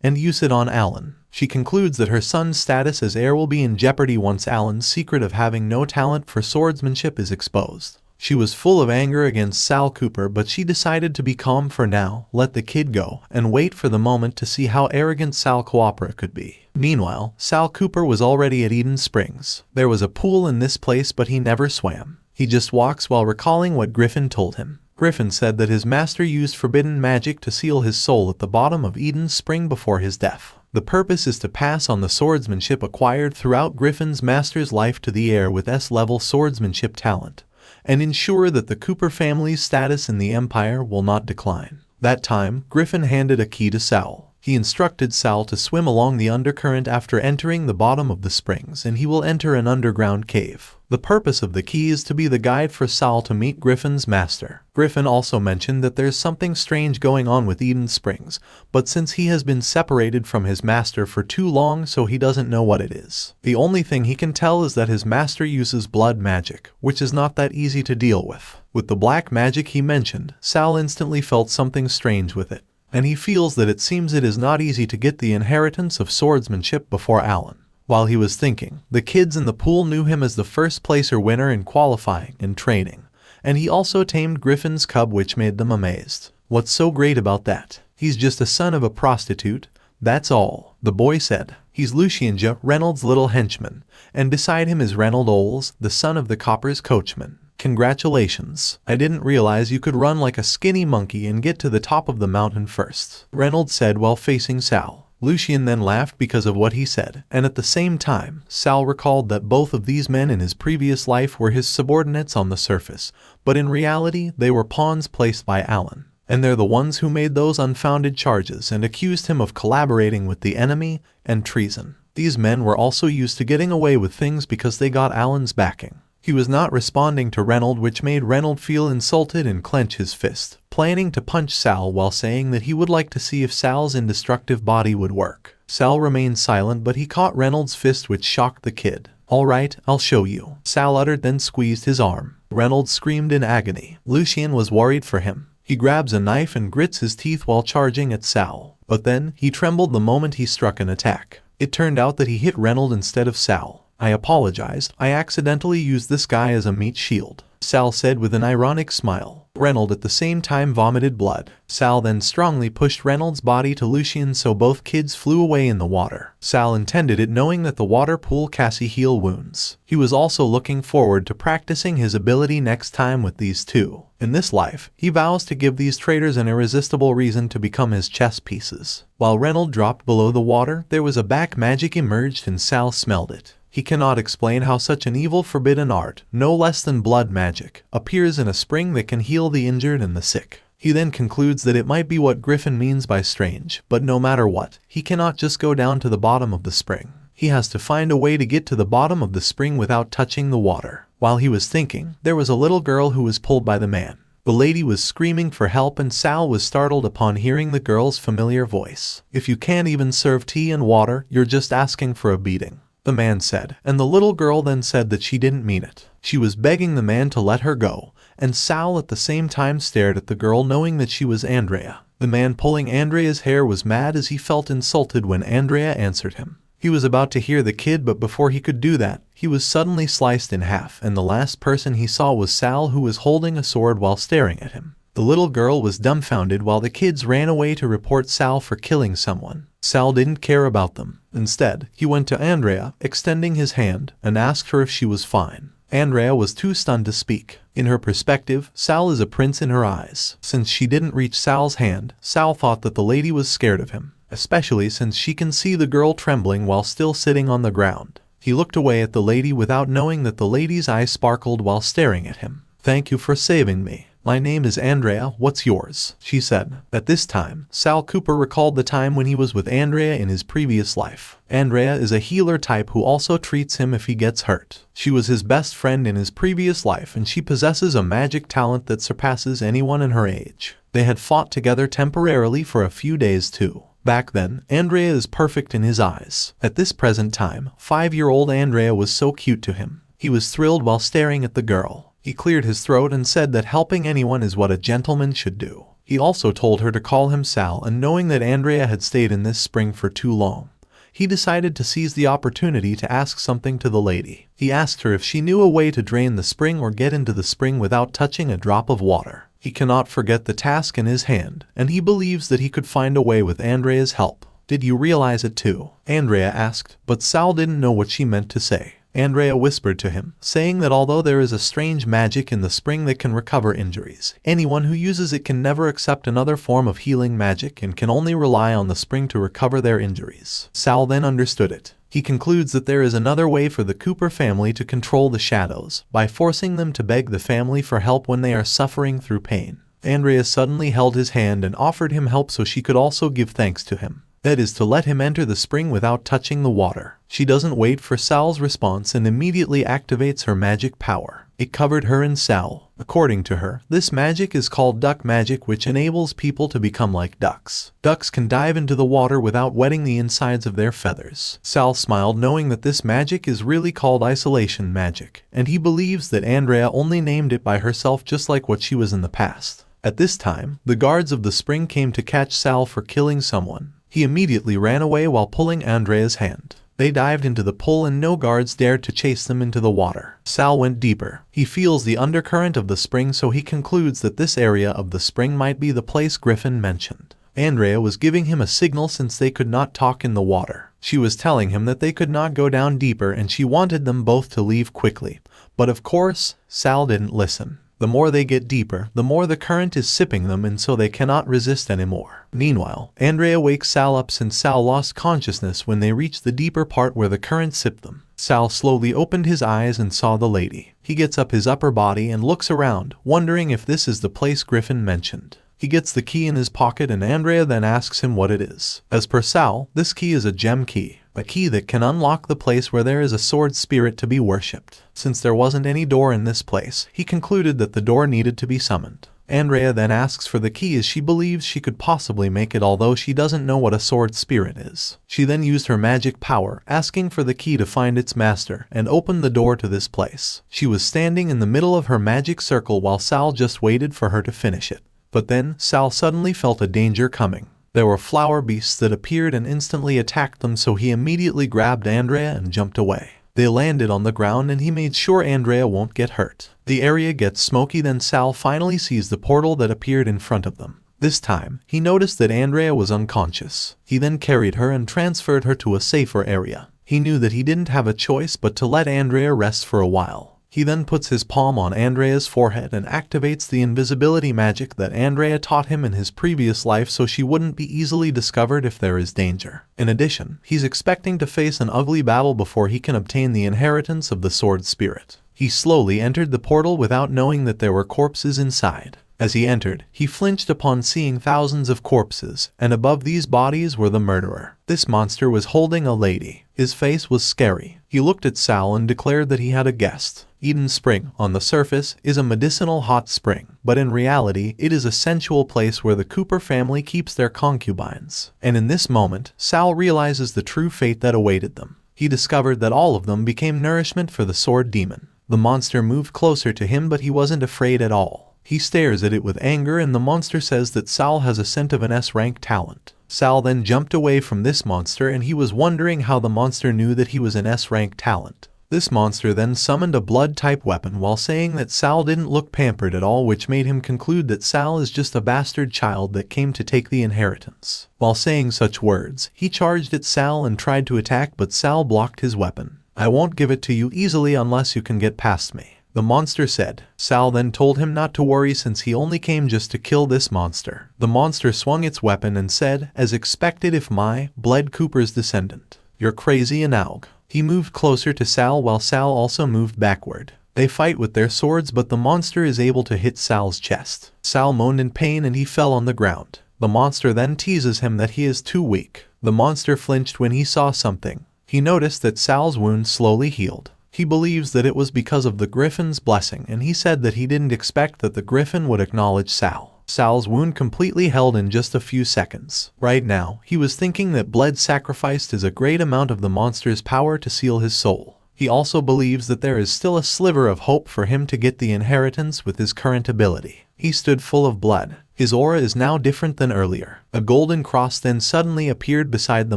and use it on Alan. She concludes that her son's status as heir will be in jeopardy once Alan's secret of having no talent for swordsmanship is exposed. She was full of anger against Sal Cooper, but she decided to be calm for now, let the kid go, and wait for the moment to see how arrogant Sal Cooper could be. Meanwhile, Sal Cooper was already at Eden Springs. There was a pool in this place, but he never swam. He just walks while recalling what Griffin told him. Griffin said that his master used forbidden magic to seal his soul at the bottom of Eden Spring before his death. The purpose is to pass on the swordsmanship acquired throughout Griffin's master's life to the heir with S-level swordsmanship talent, and ensure that the Cooper family's status in the Empire will not decline. That time, Griffin handed a key to Sal. He instructed Sal to swim along the undercurrent after entering the bottom of the springs, and he will enter an underground cave. The purpose of the key is to be the guide for Sal to meet Griffin's master. Griffin also mentioned that there's something strange going on with Eden Springs, but since he has been separated from his master for too long, so he doesn't know what it is. The only thing he can tell is that his master uses blood magic, which is not that easy to deal with. With the black magic he mentioned, Sal instantly felt something strange with it, and he feels that it seems it is not easy to get the inheritance of swordsmanship before Alan. While he was thinking, the kids in the pool knew him as the first placer winner in qualifying and training, and he also tamed Griffin's cub, which made them amazed. "What's so great about that? He's just a son of a prostitute, that's all," the boy said. "He's Lucianja, Reynolds' little henchman, and beside him is Reynold Oles, the son of the Copper's coachman. Congratulations. I didn't realize you could run like a skinny monkey and get to the top of the mountain first," Reynolds said while facing Sal. Lucian then laughed because of what he said, and at the same time, Sal recalled that both of these men in his previous life were his subordinates on the surface, but in reality they were pawns placed by Alan, and they're the ones who made those unfounded charges and accused him of collaborating with the enemy and treason. These men were also used to getting away with things because they got Alan's backing. He was not responding to Reynold, which made Reynold feel insulted and clench his fist, planning to punch Sal while saying that he would like to see if Sal's indestructible body would work. Sal remained silent, but he caught Reynolds' fist, which shocked the kid. "All right, I'll show you," Sal uttered, then squeezed his arm. Reynolds screamed in agony. Lucian was worried for him. He grabs a knife and grits his teeth while charging at Sal, but then he trembled the moment he struck an attack. It turned out that he hit Reynolds instead of Sal. "I apologized. I accidentally used this guy as a meat shield," Sal said with an ironic smile. Reynolds at the same time vomited blood. Sal then strongly pushed Reynolds' body to Lucian, so both kids flew away in the water. Sal intended it, knowing that the water pool Cassie heal wounds. He was also looking forward to practicing his ability next time with these two. In this life, he vows to give these traitors an irresistible reason to become his chess pieces. While Reynolds dropped below the water, there was a back magic emerged and Sal smelled it. He cannot explain how such an evil forbidden art, no less than blood magic, appears in a spring that can heal the injured and the sick. He then concludes that it might be what Griffin means by strange, but no matter what, he cannot just go down to the bottom of the spring. He has to find a way to get to the bottom of the spring without touching the water. While he was thinking, there was a little girl who was pulled by the man. The lady was screaming for help and Sal was startled upon hearing the girl's familiar voice. "If you can't even serve tea and water, you're just asking for a beating," the man said, and the little girl then said that she didn't mean it. She was begging the man to let her go, and Sal at the same time stared at the girl knowing that she was Andrea. The man pulling Andrea's hair was mad as he felt insulted when Andrea answered him. He was about to hear the kid, but before he could do that, he was suddenly sliced in half, and the last person he saw was Sal, who was holding a sword while staring at him. The little girl was dumbfounded while the kids ran away to report Sal for killing someone. Sal didn't care about them. Instead, he went to Andrea, extending his hand, and asked her if she was fine. Andrea was too stunned to speak. In her perspective, Sal is a prince in her eyes. Since she didn't reach Sal's hand, Sal thought that the lady was scared of him, especially since she can see the girl trembling while still sitting on the ground. He looked away at the lady without knowing that the lady's eyes sparkled while staring at him. "Thank you for saving me. My name is Andrea, what's yours?" she said. At this time, Sal Cooper recalled the time when he was with Andrea in his previous life. Andrea is a healer type who also treats him if he gets hurt. She was his best friend in his previous life and she possesses a magic talent that surpasses anyone in her age. They had fought together temporarily for a few days too. Back then, Andrea is perfect in his eyes. At this present time, 5-year-old Andrea was so cute to him. He was thrilled while staring at the girl. He cleared his throat and said that helping anyone is what a gentleman should do. He also told her to call him Sal, and knowing that Andrea had stayed in this spring for too long, he decided to seize the opportunity to ask something to the lady. He asked her if she knew a way to drain the spring or get into the spring without touching a drop of water. He cannot forget the task in his hand, and he believes that he could find a way with Andrea's help. "Did you realize it too?" Andrea asked, but Sal didn't know what she meant to say. Andrea whispered to him, saying that although there is a strange magic in the spring that can recover injuries, anyone who uses it can never accept another form of healing magic and can only rely on the spring to recover their injuries. Sal then understood it. He concludes that there is another way for the Cooper family to control the shadows, by forcing them to beg the family for help when they are suffering through pain. Andrea suddenly held his hand and offered him help so she could also give thanks to him. That is to let him enter the spring without touching the water. She doesn't wait for Sal's response and immediately activates her magic power. It covered her and Sal. According to her, this magic is called duck magic, which enables people to become like ducks. Ducks can dive into the water without wetting the insides of their feathers. Sal smiled knowing that this magic is really called isolation magic, and he believes that Andrea only named it by herself just like what she was in the past. At this time, the guards of the spring came to catch Sal for killing someone. He immediately ran away while pulling Andrea's hand. They dived into the pool and no guards dared to chase them into the water. Sal went deeper. He feels the undercurrent of the spring, so he concludes that this area of the spring might be the place Griffin mentioned. Andrea was giving him a signal since they could not talk in the water. She was telling him that they could not go down deeper and she wanted them both to leave quickly. But of course, Sal didn't listen. The more they get deeper, the more the current is sipping them and so they cannot resist anymore. Meanwhile, Andrea wakes Sal up since Sal lost consciousness when they reached the deeper part where the current sipped them. Sal slowly opened his eyes and saw the lady. He gets up his upper body and looks around, wondering if this is the place Griffin mentioned. He gets the key in his pocket and Andrea then asks him what it is. As per Sal, this key is a gem key, a key that can unlock the place where there is a sword spirit to be worshipped. Since there wasn't any door in this place, he concluded that the door needed to be summoned. Andrea then asks for the key as she believes she could possibly make it, although she doesn't know what a sword spirit is. She then used her magic power, asking for the key to find its master, and opened the door to this place. She was standing in the middle of her magic circle while Sal just waited for her to finish it. But then, Sal suddenly felt a danger coming. There were flower beasts that appeared and instantly attacked them, so he immediately grabbed Andrea and jumped away. They landed on the ground and he made sure Andrea won't get hurt. The area gets smoky, then Sal finally sees the portal that appeared in front of them. This time, he noticed that Andrea was unconscious. He then carried her and transferred her to a safer area. He knew that he didn't have a choice but to let Andrea rest for a while. He then puts his palm on Andrea's forehead and activates the invisibility magic that Andrea taught him in his previous life so she wouldn't be easily discovered if there is danger. In addition, he's expecting to face an ugly battle before he can obtain the inheritance of the sword spirit. He slowly entered the portal without knowing that there were corpses inside. As he entered, he flinched upon seeing thousands of corpses, and above these bodies were the murderer. This monster was holding a lady. His face was scary. He looked at Sal and declared that he had a guest. Eden Spring, on the surface, is a medicinal hot spring, but in reality, it is a sensual place where the Cooper family keeps their concubines. And in this moment, Sal realizes the true fate that awaited them. He discovered that all of them became nourishment for the sword demon. The monster moved closer to him, but he wasn't afraid at all. He stares at it with anger, and the monster says that Sal has a scent of an S-rank talent. Sal then jumped away from this monster, and he was wondering how the monster knew that he was an S-rank talent. This monster then summoned a blood-type weapon while saying that Sal didn't look pampered at all, which made him conclude that Sal is just a bastard child that came to take the inheritance. While saying such words, he charged at Sal and tried to attack, but Sal blocked his weapon. "I won't give it to you easily unless you can get past me," the monster said. Sal then told him not to worry since he only came just to kill this monster. The monster swung its weapon and said, "As expected, if my bled Cooper's descendant. You're crazy, Anaug." He moved closer to Sal while Sal also moved backward. They fight with their swords, but the monster is able to hit Sal's chest. Sal moaned in pain and he fell on the ground. The monster then teases him that he is too weak. The monster flinched when he saw something. He noticed that Sal's wound slowly healed. He believes that it was because of the Griffin's blessing, and he said that he didn't expect that the Griffin would acknowledge Sal. Sal's wound completely held in just a few seconds. Right now, he was thinking that blood sacrificed is a great amount of the monster's power to seal his soul. He also believes that there is still a sliver of hope for him to get the inheritance with his current ability. He stood full of blood. His aura is now different than earlier. A golden cross then suddenly appeared beside the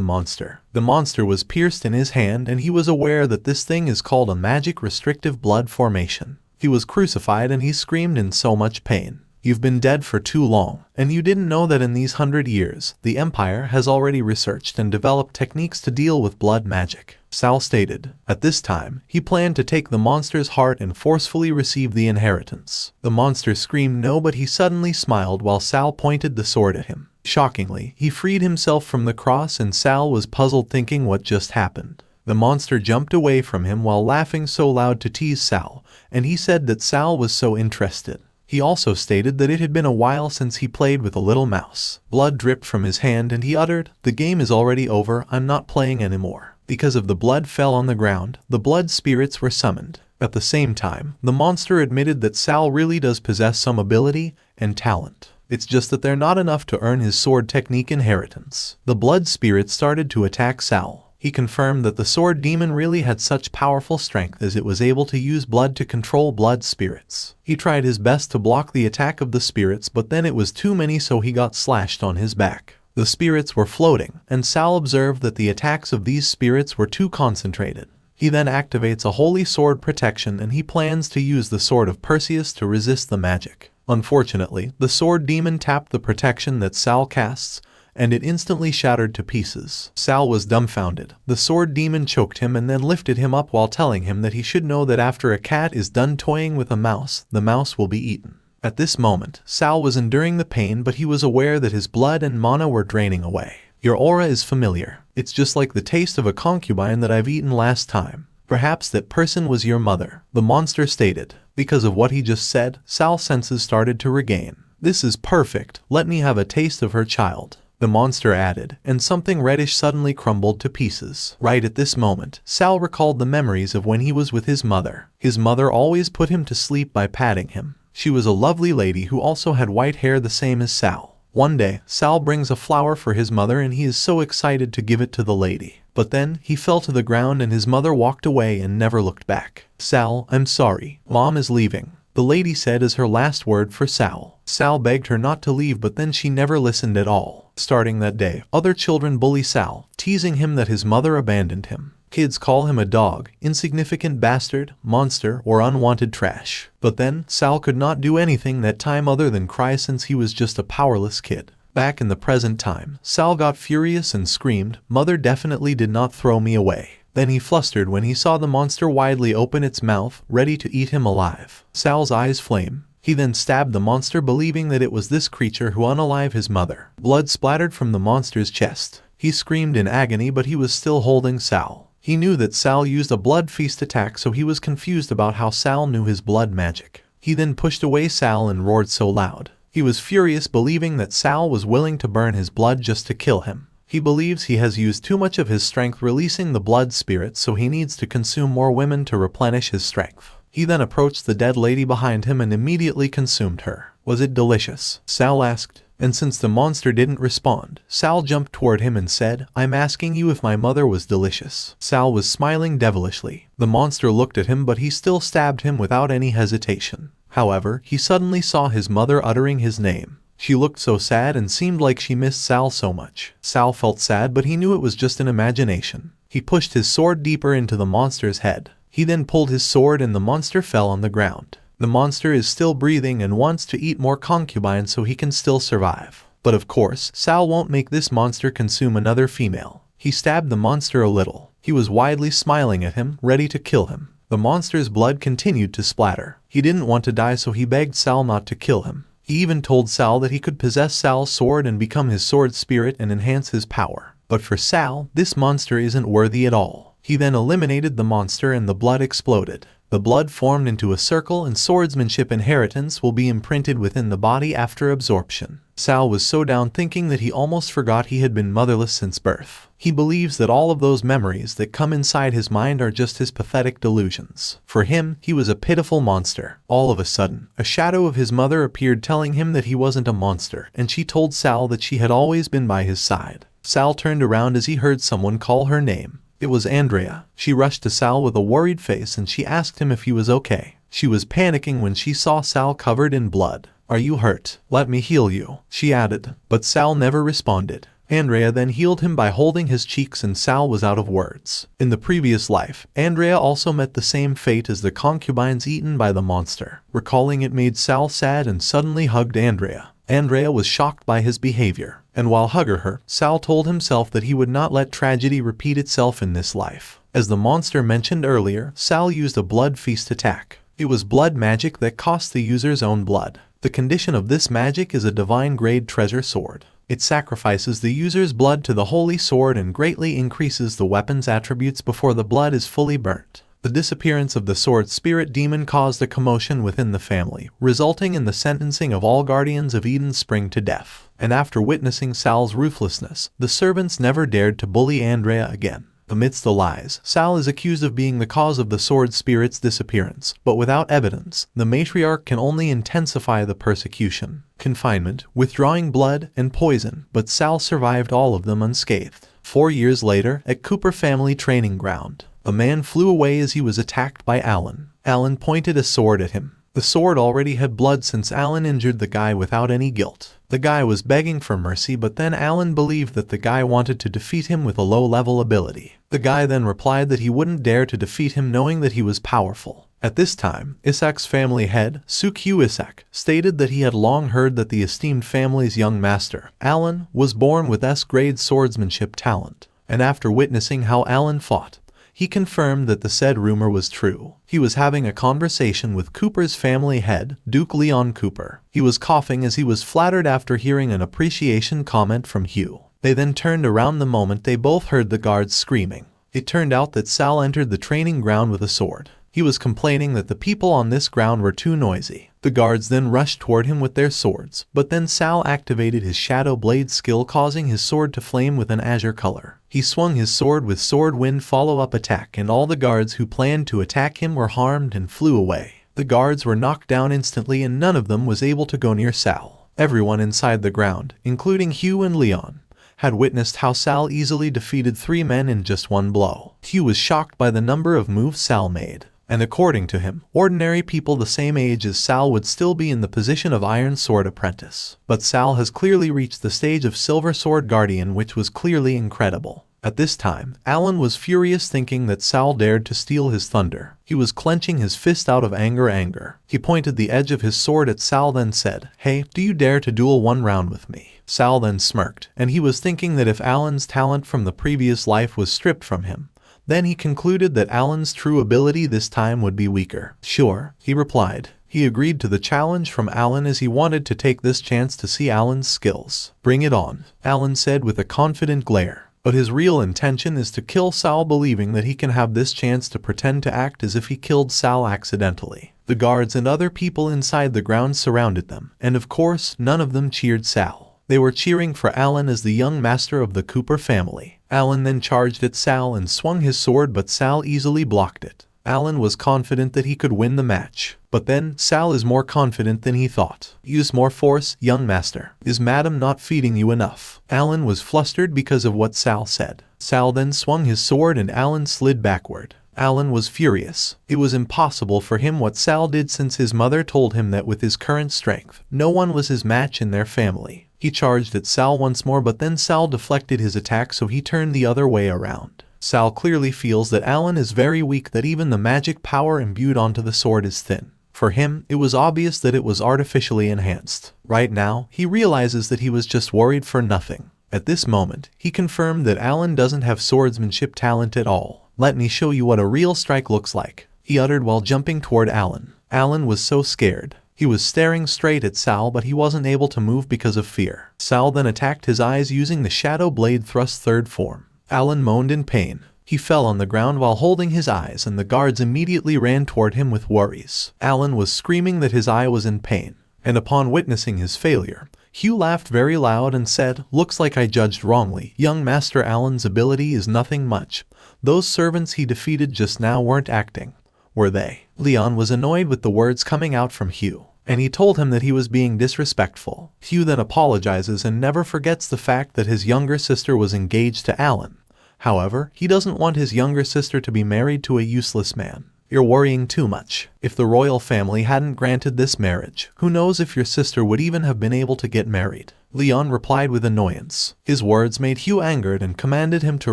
monster. The monster was pierced in his hand, and he was aware that this thing is called a magic restrictive blood formation. He was crucified and he screamed in so much pain. "You've been dead for too long, and you didn't know that in these 100 years, the Empire has already researched and developed techniques to deal with blood magic," Sal stated. At this time, he planned to take the monster's heart and forcefully receive the inheritance. The monster screamed no, but he suddenly smiled while Sal pointed the sword at him. Shockingly, he freed himself from the cross, and Sal was puzzled thinking what just happened. The monster jumped away from him while laughing so loud to tease Sal, and he said that Sal was so interested. He also stated that it had been a while since he played with a little mouse. Blood dripped from his hand and he uttered, "The game is already over, I'm not playing anymore." Because of the blood fell on the ground, the blood spirits were summoned. At the same time, the monster admitted that Sal really does possess some ability and talent. It's just that they're not enough to earn his sword technique inheritance. The blood spirits started to attack Sal. He confirmed that the sword demon really had such powerful strength as it was able to use blood to control blood spirits. He tried his best to block the attack of the spirits, but then it was too many, so he got slashed on his back. The spirits were floating, and Sal observed that the attacks of these spirits were too concentrated. He then activates a holy sword protection, and he plans to use the sword of Perseus to resist the magic. Unfortunately, the sword demon tapped the protection that Sal casts, and it instantly shattered to pieces. Sal was dumbfounded. The sword demon choked him and then lifted him up while telling him that he should know that after a cat is done toying with a mouse, the mouse will be eaten. At this moment, Sal was enduring the pain, but he was aware that his blood and mana were draining away. "Your aura is familiar. It's just like the taste of a concubine that I've eaten last time. Perhaps that person was your mother," the monster stated. Because of what he just said, Sal's senses started to regain. "This is perfect. Let me have a taste of her child," the monster added, and something reddish suddenly crumbled to pieces. Right at this moment, Sal recalled the memories of when he was with his mother. His mother always put him to sleep by patting him. She was a lovely lady who also had white hair the same as Sal. One day, Sal brings a flower for his mother and he is so excited to give it to the lady. But then, he fell to the ground and his mother walked away and never looked back. "Sal, I'm sorry. Mom is leaving," the lady said as her last word for Sal. Sal begged her not to leave, but then she never listened at all. Starting that day, other children bully Sal, teasing him that his mother abandoned him. Kids call him a dog, insignificant bastard, monster, or unwanted trash. But then, Sal could not do anything that time other than cry since he was just a powerless kid. Back in the present time, Sal got furious and screamed, "Mother definitely did not throw me away." Then he flustered when he saw the monster widely open its mouth, ready to eat him alive. Sal's eyes flamed. He then stabbed the monster, believing that it was this creature who unalived his mother. Blood splattered from the monster's chest. He screamed in agony, but he was still holding Sal. He knew that Sal used a blood feast attack, so he was confused about how Sal knew his blood magic. He then pushed away Sal and roared so loud. He was furious, believing that Sal was willing to burn his blood just to kill him. He believes he has used too much of his strength releasing the blood spirit, so he needs to consume more women to replenish his strength. He then approached the dead lady behind him and immediately consumed her. Was it delicious? Sal asked. And since the monster didn't respond, Sal jumped toward him and said, I'm asking you if my mother was delicious. Sal was smiling devilishly. The monster looked at him, but he still stabbed him without any hesitation. However, he suddenly saw his mother uttering his name. She looked so sad and seemed like she missed Sal so much. Sal felt sad, but he knew it was just an imagination. He pushed his sword deeper into the monster's head. He then pulled his sword and the monster fell on the ground. The monster is still breathing and wants to eat more concubines so he can still survive. But of course, Sal won't make this monster consume another female. He stabbed the monster a little. He was widely smiling at him, ready to kill him. The monster's blood continued to splatter. He didn't want to die, so he begged Sal not to kill him. He even told Sal that he could possess Sal's sword and become his sword spirit and enhance his power. But for Sal, this monster isn't worthy at all. He then eliminated the monster and the blood exploded. The blood formed into a circle and swordsmanship inheritance will be imprinted within the body after absorption. Sal was so down, thinking that he almost forgot he had been motherless since birth. He believes that all of those memories that come inside his mind are just his pathetic delusions. For him, he was a pitiful monster. All of a sudden, a shadow of his mother appeared, telling him that he wasn't a monster, and she told Sal that she had always been by his side. Sal turned around as he heard someone call her name. It was Andrea. She rushed to Sal with a worried face and she asked him if he was okay. She was panicking when she saw Sal covered in blood. Are you hurt? Let me heal you, she added. But Sal never responded. Andrea then healed him by holding his cheeks and Sal was out of words. In the previous life, Andrea also met the same fate as the concubines eaten by the monster. Recalling it made Sal sad and suddenly hugged Andrea. Andrea was shocked by his behavior, and while hugging her, Sal told himself that he would not let tragedy repeat itself in this life. As the monster mentioned earlier, Sal used a blood feast attack. It was blood magic that cost the user's own blood. The condition of this magic is a divine grade treasure sword. It sacrifices the user's blood to the holy sword and greatly increases the weapon's attributes before the blood is fully burnt. The disappearance of the sword spirit demon caused a commotion within the family, resulting in the sentencing of all guardians of Eden Spring to death. And after witnessing Sal's ruthlessness, the servants never dared to bully Andrea again. Amidst the lies, Sal is accused of being the cause of the sword spirit's disappearance, but without evidence, the matriarch can only intensify the persecution. Confinement, withdrawing blood, and poison, but Sal survived all of them unscathed. 4 years later, at Cooper family training ground, a man flew away as he was attacked by Alan. Alan pointed a sword at him. The sword already had blood since Alan injured the guy without any guilt. The guy was begging for mercy, but then Alan believed that the guy wanted to defeat him with a low-level ability. The guy then replied that he wouldn't dare to defeat him knowing that he was powerful. At this time, Isak's family head, Sukyu Isak, stated that he had long heard that the esteemed family's young master, Alan, was born with S-grade swordsmanship talent. And after witnessing how Alan fought, he confirmed that the said rumor was true. He was having a conversation with Cooper's family head, Duke Leon Cooper. He was coughing as he was flattered after hearing an appreciation comment from Hugh. They then turned around the moment they both heard the guards screaming. It turned out that Sal entered the training ground with a sword. He was complaining that the people on this ground were too noisy. The guards then rushed toward him with their swords, but then Sal activated his Shadow Blade skill, causing his sword to flame with an azure color. He swung his sword with Sword Wind follow-up attack, and all the guards who planned to attack him were harmed and flew away. The guards were knocked down instantly and none of them was able to go near Sal. Everyone inside the ground, including Hugh and Leon, had witnessed how Sal easily defeated 3 men in just 1 blow. Hugh was shocked by the number of moves Sal made. And according to him, ordinary people the same age as Sal would still be in the position of Iron Sword Apprentice. But Sal has clearly reached the stage of Silver Sword Guardian, which was clearly incredible. At this time, Alan was furious, thinking that Sal dared to steal his thunder. He was clenching his fist out of anger. He pointed the edge of his sword at Sal, then said, "Hey, do you dare to duel 1 round with me?" Sal then smirked, and he was thinking that if Alan's talent from the previous life was stripped from him, then he concluded that Alan's true ability this time would be weaker. "Sure," he replied. He agreed to the challenge from Alan as he wanted to take this chance to see Alan's skills. "Bring it on," Alan said with a confident glare. But his real intention is to kill Sal, believing that he can have this chance to pretend to act as if he killed Sal accidentally. The guards and other people inside the grounds surrounded them, and of course, none of them cheered Sal. They were cheering for Alan as the young master of the Cooper family. Alan then charged at Sal and swung his sword, but Sal easily blocked it. Alan was confident that he could win the match. But then, Sal is more confident than he thought. Use more force, young master. Is madam not feeding you enough? Alan was flustered because of what Sal said. Sal then swung his sword and Alan slid backward. Alan was furious. It was impossible for him what Sal did, since his mother told him that with his current strength, no one was his match in their family. He charged at Sal once more, but then Sal deflected his attack, so he turned the other way around. Sal clearly feels that Alan is very weak, that even the magic power imbued onto the sword is thin. For him, it was obvious that it was artificially enhanced. Right now, he realizes that he was just worried for nothing. At this moment, he confirmed that Alan doesn't have swordsmanship talent at all. "Let me show you what a real strike looks like," he uttered while jumping toward Alan. Alan was so scared. He was staring straight at Sal, but he wasn't able to move because of fear. Sal then attacked his eyes using the Shadow Blade Thrust third form. Alan moaned in pain. He fell on the ground while holding his eyes, and the guards immediately ran toward him with worries. Alan was screaming that his eye was in pain, and upon witnessing his failure, Hugh laughed very loud and said, "Looks like I judged wrongly. Young Master Alan's ability is nothing much. Those servants he defeated just now weren't acting, were they?" Leon was annoyed with the words coming out from Hugh, and he told him that he was being disrespectful. Hugh then apologizes and never forgets the fact that his younger sister was engaged to Alan. However, he doesn't want his younger sister to be married to a useless man. "You're worrying too much. If the royal family hadn't granted this marriage, who knows if your sister would even have been able to get married?" Leon replied with annoyance. His words made Hugh angered and commanded him to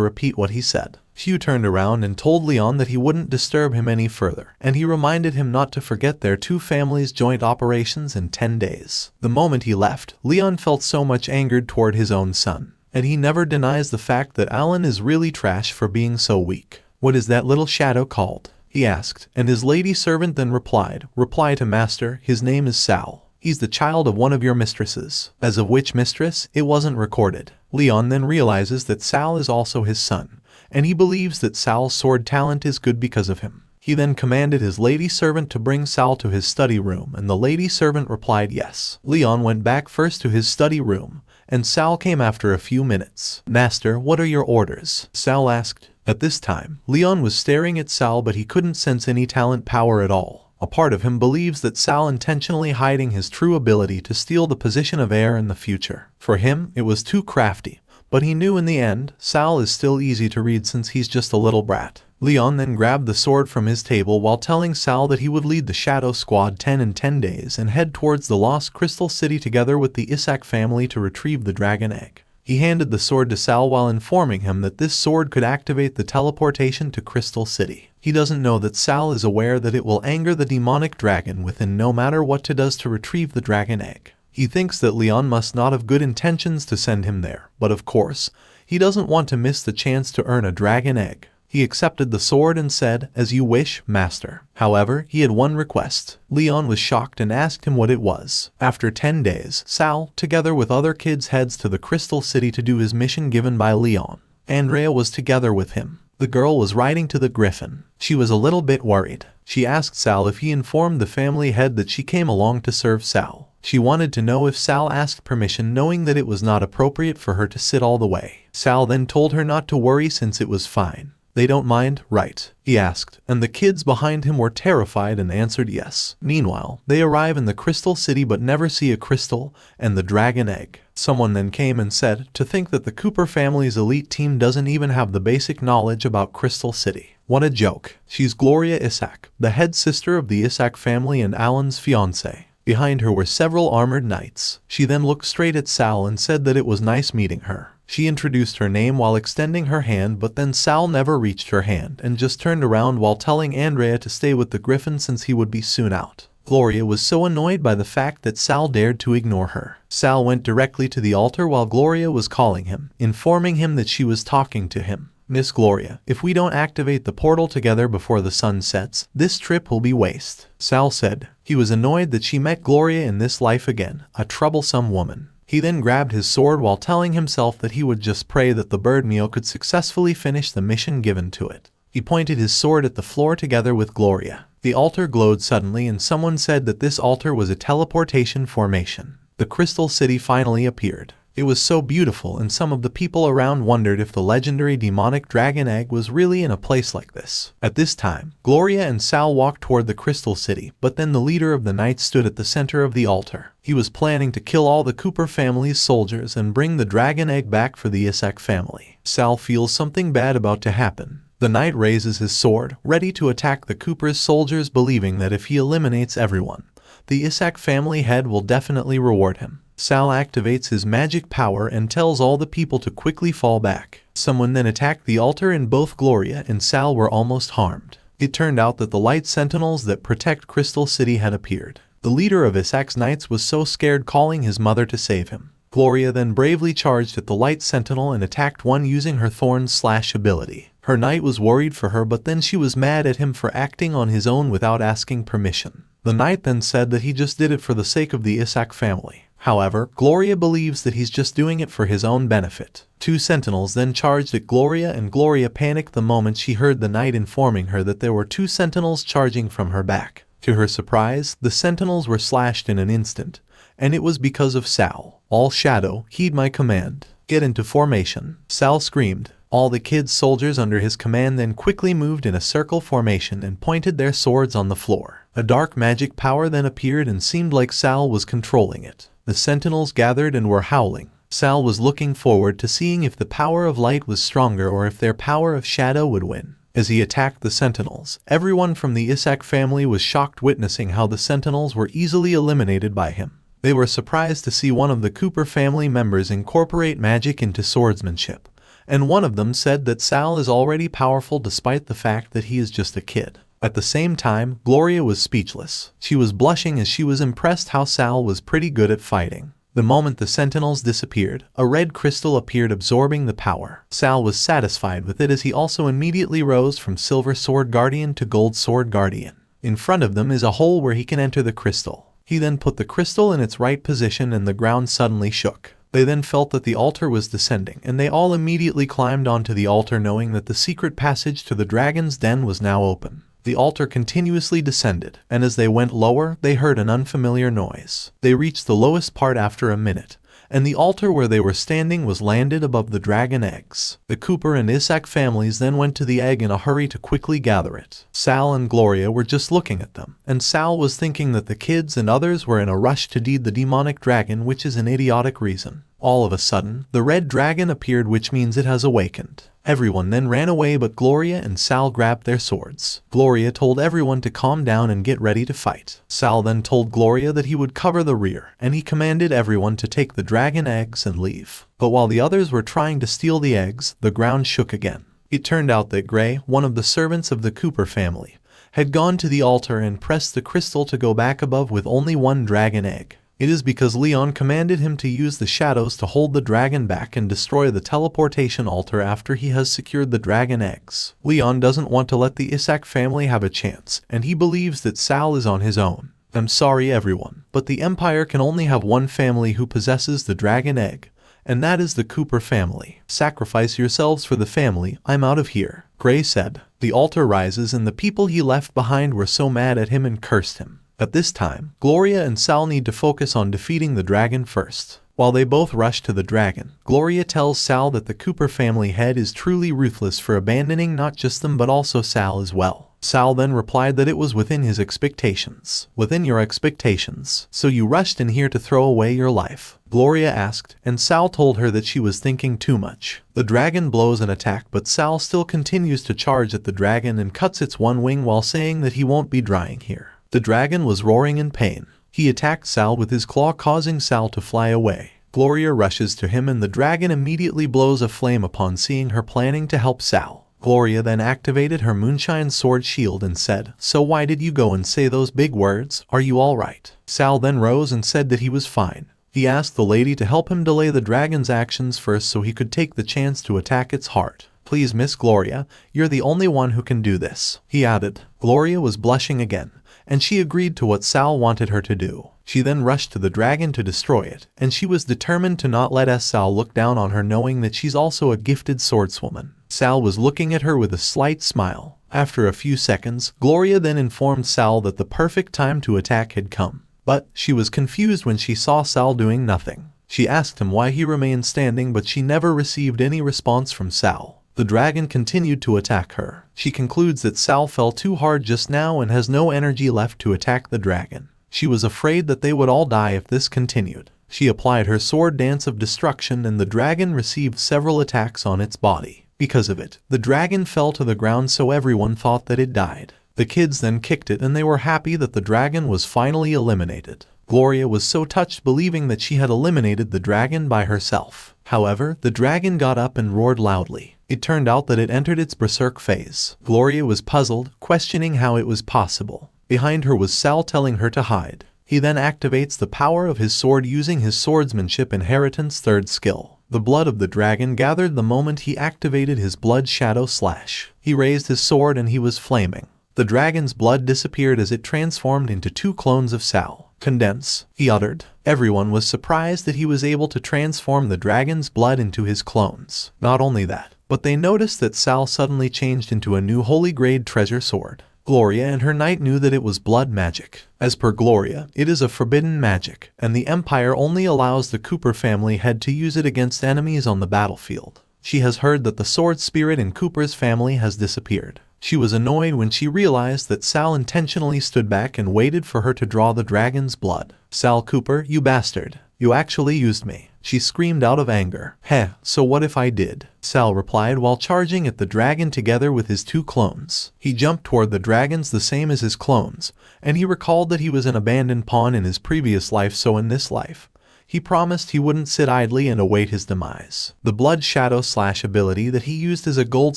repeat what he said. Hugh turned around and told Leon that he wouldn't disturb him any further, and he reminded him not to forget their two families' joint operations in 10 days. The moment he left, Leon felt so much angered toward his own son. And he never denies the fact that Alan is really trash for being so weak. "What is that little shadow called?" he asked, and his lady servant then replied, "Reply to master, his name is Sal. He's the child of one of your mistresses." As of which mistress, it wasn't recorded. Leon then realizes that Sal is also his son, and he believes that Sal's sword talent is good because of him. He then commanded his lady servant to bring Sal to his study room, and the lady servant replied yes. Leon went back first to his study room, and Sal came after a few minutes. "Master, what are your orders?" Sal asked. At this time, Leon was staring at Sal, but he couldn't sense any talent power at all. A part of him believes that Sal intentionally hiding his true ability to steal the position of heir in the future. For him, it was too crafty, but he knew in the end, Sal is still easy to read since he's just a little brat. Leon then grabbed the sword from his table while telling Sal that he would lead the Shadow Squad 10 in 10 days and head towards the Lost Crystal City together with the Isak family to retrieve the dragon egg. He handed the sword to Sal while informing him that this sword could activate the teleportation to Crystal City. He doesn't know that Sal is aware that it will anger the demonic dragon within no matter what it does to retrieve the dragon egg. He thinks that Leon must not have good intentions to send him there, but of course, he doesn't want to miss the chance to earn a dragon egg. He accepted the sword and said, "As you wish, master." However, he had one request. Leon was shocked and asked him what it was. After 10 days, Sal, together with other kids, heads to the Crystal City to do his mission given by Leon. Andrea was together with him. The girl was riding to the griffin. She was a little bit worried. She asked Sal if he informed the family head that she came along to serve Sal. She wanted to know if Sal asked permission, knowing that it was not appropriate for her to sit all the way. Sal then told her not to worry since it was fine. "They don't mind, right?" he asked, and the kids behind him were terrified and answered yes. Meanwhile, they arrive in the Crystal City but never see a crystal and the dragon egg. Someone then came and said, "To think that the Cooper family's elite team doesn't even have the basic knowledge about Crystal City. What a joke." She's Gloria Isak, the head sister of the Isak family and Alan's fiancé. Behind her were several armored knights. She then looked straight at Sal and said that it was nice meeting her. She introduced her name while extending her hand, but then Sal never reached her hand and just turned around while telling Andrea to stay with the griffin since he would be soon out. Gloria was so annoyed by the fact that Sal dared to ignore her. Sal went directly to the altar while Gloria was calling him, informing him that she was talking to him. "Miss Gloria, if we don't activate the portal together before the sun sets, this trip will be waste," Sal said. He was annoyed that she met Gloria in this life again, a troublesome woman. He then grabbed his sword while telling himself that he would just pray that the bird meal could successfully finish the mission given to it. He pointed his sword at the floor together with Gloria. The altar glowed suddenly and someone said that this altar was a teleportation formation. The crystal city finally appeared. It was so beautiful and some of the people around wondered if the legendary demonic dragon egg was really in a place like this. At this time, Gloria and Sal walked toward the crystal city, but then the leader of the knights stood at the center of the altar. He was planning to kill all the Cooper family's soldiers and bring the dragon egg back for the Isaac family. Sal feels something bad about to happen. The knight raises his sword, ready to attack the Cooper's soldiers, believing that if he eliminates everyone, the Isaac family head will definitely reward him. Sal activates his magic power and tells all the people to quickly fall back. Someone then attacked the altar and both Gloria and Sal were almost harmed. It turned out that the light sentinels that protect Crystal City had appeared. The leader of Isaac's knights was so scared, calling his mother to save him. Gloria then bravely charged at the light sentinel and attacked one using her thorn/slash ability. Her knight was worried for her, but then she was mad at him for acting on his own without asking permission. The knight then said that he just did it for the sake of the Isaac family. However, Gloria believes that he's just doing it for his own benefit. Two sentinels then charged at Gloria and Gloria panicked the moment she heard the knight informing her that there were two sentinels charging from her back. To her surprise, the sentinels were slashed in an instant, and it was because of Sal. "All shadow, heed my command. Get into formation," Sal screamed. All the kids' soldiers under his command then quickly moved in a circle formation and pointed their swords on the floor. A dark magic power then appeared and seemed like Sal was controlling it. The sentinels gathered and were howling. Sal was looking forward to seeing if the power of light was stronger or if their power of shadow would win. As he attacked the sentinels, everyone from the Isaac family was shocked, witnessing how the sentinels were easily eliminated by him. They were surprised to see one of the Cooper family members incorporate magic into swordsmanship, and one of them said that Sal is already powerful despite the fact that he is just a kid. At the same time, Gloria was speechless. She was blushing as she was impressed how Sal was pretty good at fighting. The moment the sentinels disappeared, a red crystal appeared, absorbing the power. Sal was satisfied with it as he also immediately rose from Silver Sword Guardian to Gold Sword Guardian. In front of them is a hole where he can enter the crystal. He then put the crystal in its right position and the ground suddenly shook. They then felt that the altar was descending and they all immediately climbed onto the altar, knowing that the secret passage to the dragon's den was now open. The altar continuously descended, and as they went lower, they heard an unfamiliar noise. They reached the lowest part after a minute, and the altar where they were standing was landed above the dragon eggs. The Cooper and Isaac families then went to the egg in a hurry to quickly gather it. Sal and Gloria were just looking at them, and Sal was thinking that the kids and others were in a rush to deed the demonic dragon, which is an idiotic reason. All of a sudden, the red dragon appeared, which means it has awakened. Everyone then ran away, but Gloria and Sal grabbed their swords. Gloria told everyone to calm down and get ready to fight. Sal then told Gloria that he would cover the rear, and he commanded everyone to take the dragon eggs and leave. But while the others were trying to steal the eggs, the ground shook again. It turned out that Gray, one of the servants of the Cooper family, had gone to the altar and pressed the crystal to go back above with only one dragon egg. It is because Leon commanded him to use the shadows to hold the dragon back and destroy the teleportation altar after he has secured the dragon eggs. Leon doesn't want to let the Isaac family have a chance, and he believes that Sal is on his own. "I'm sorry everyone, but the Empire can only have one family who possesses the dragon egg, and that is the Cooper family. Sacrifice yourselves for the family, I'm out of here," Gray said. The altar rises and the people he left behind were so mad at him and cursed him. At this time, Gloria and Sal need to focus on defeating the dragon first. While they both rush to the dragon, Gloria tells Sal that the Cooper family head is truly ruthless for abandoning not just them but also Sal as well. Sal then replied that it was within his expectations. "Within your expectations? So you rushed in here to throw away your life?" Gloria asked, and Sal told her that she was thinking too much. The dragon blows an attack, but Sal still continues to charge at the dragon and cuts its one wing while saying that he won't be drying here. The dragon was roaring in pain. He attacked Sal with his claw, causing Sal to fly away. Gloria rushes to him and the dragon immediately blows a flame upon seeing her planning to help Sal. Gloria then activated her moonshine sword shield and said, "So why did you go and say those big words? Are you all right?" Sal then rose and said that he was fine. He asked the lady to help him delay the dragon's actions first so he could take the chance to attack its heart. "Please, Miss Gloria, you're the only one who can do this," he added. Gloria was blushing again, and she agreed to what Sal wanted her to do. She then rushed to the dragon to destroy it, and she was determined to not let Sal look down on her, knowing that she's also a gifted swordswoman. Sal was looking at her with a slight smile. After a few seconds, Gloria then informed Sal that the perfect time to attack had come. But she was confused when she saw Sal doing nothing. She asked him why he remained standing, but she never received any response from Sal. The dragon continued to attack her. She concludes that Sal fell too hard just now and has no energy left to attack the dragon. She was afraid that they would all die if this continued. She applied her sword dance of destruction, and the dragon received several attacks on its body. Because of it, the dragon fell to the ground, so everyone thought that it died. The kids then kicked it, and they were happy that the dragon was finally eliminated. Gloria was so touched, believing that she had eliminated the dragon by herself. However, the dragon got up and roared loudly. It turned out that it entered its berserk phase. Gloria was puzzled, questioning how it was possible. Behind her was Sal telling her to hide. He then activates the power of his sword using his swordsmanship inheritance third skill. The blood of the dragon gathered the moment he activated his blood shadow slash. He raised his sword and he was flaming. The dragon's blood disappeared as it transformed into two clones of Sal. "Condense," he uttered. Everyone was surprised that he was able to transform the dragon's blood into his clones. Not only that, but they noticed that Sal suddenly changed into a new holy grade treasure sword. Gloria and her knight knew that it was blood magic. As per Gloria, it is a forbidden magic, and the Empire only allows the Cooper family head to use it against enemies on the battlefield. She has heard that the sword spirit in Cooper's family has disappeared. She was annoyed when she realized that Sal intentionally stood back and waited for her to draw the dragon's blood. "Sal Cooper, you bastard. You actually used me," she screamed out of anger. "Heh, so what if I did?" Sal replied while charging at the dragon together with his two clones. He jumped toward the dragons the same as his clones, and he recalled that he was an abandoned pawn in his previous life, so in this life, he promised he wouldn't sit idly and await his demise. The blood shadow slash ability that he used is a gold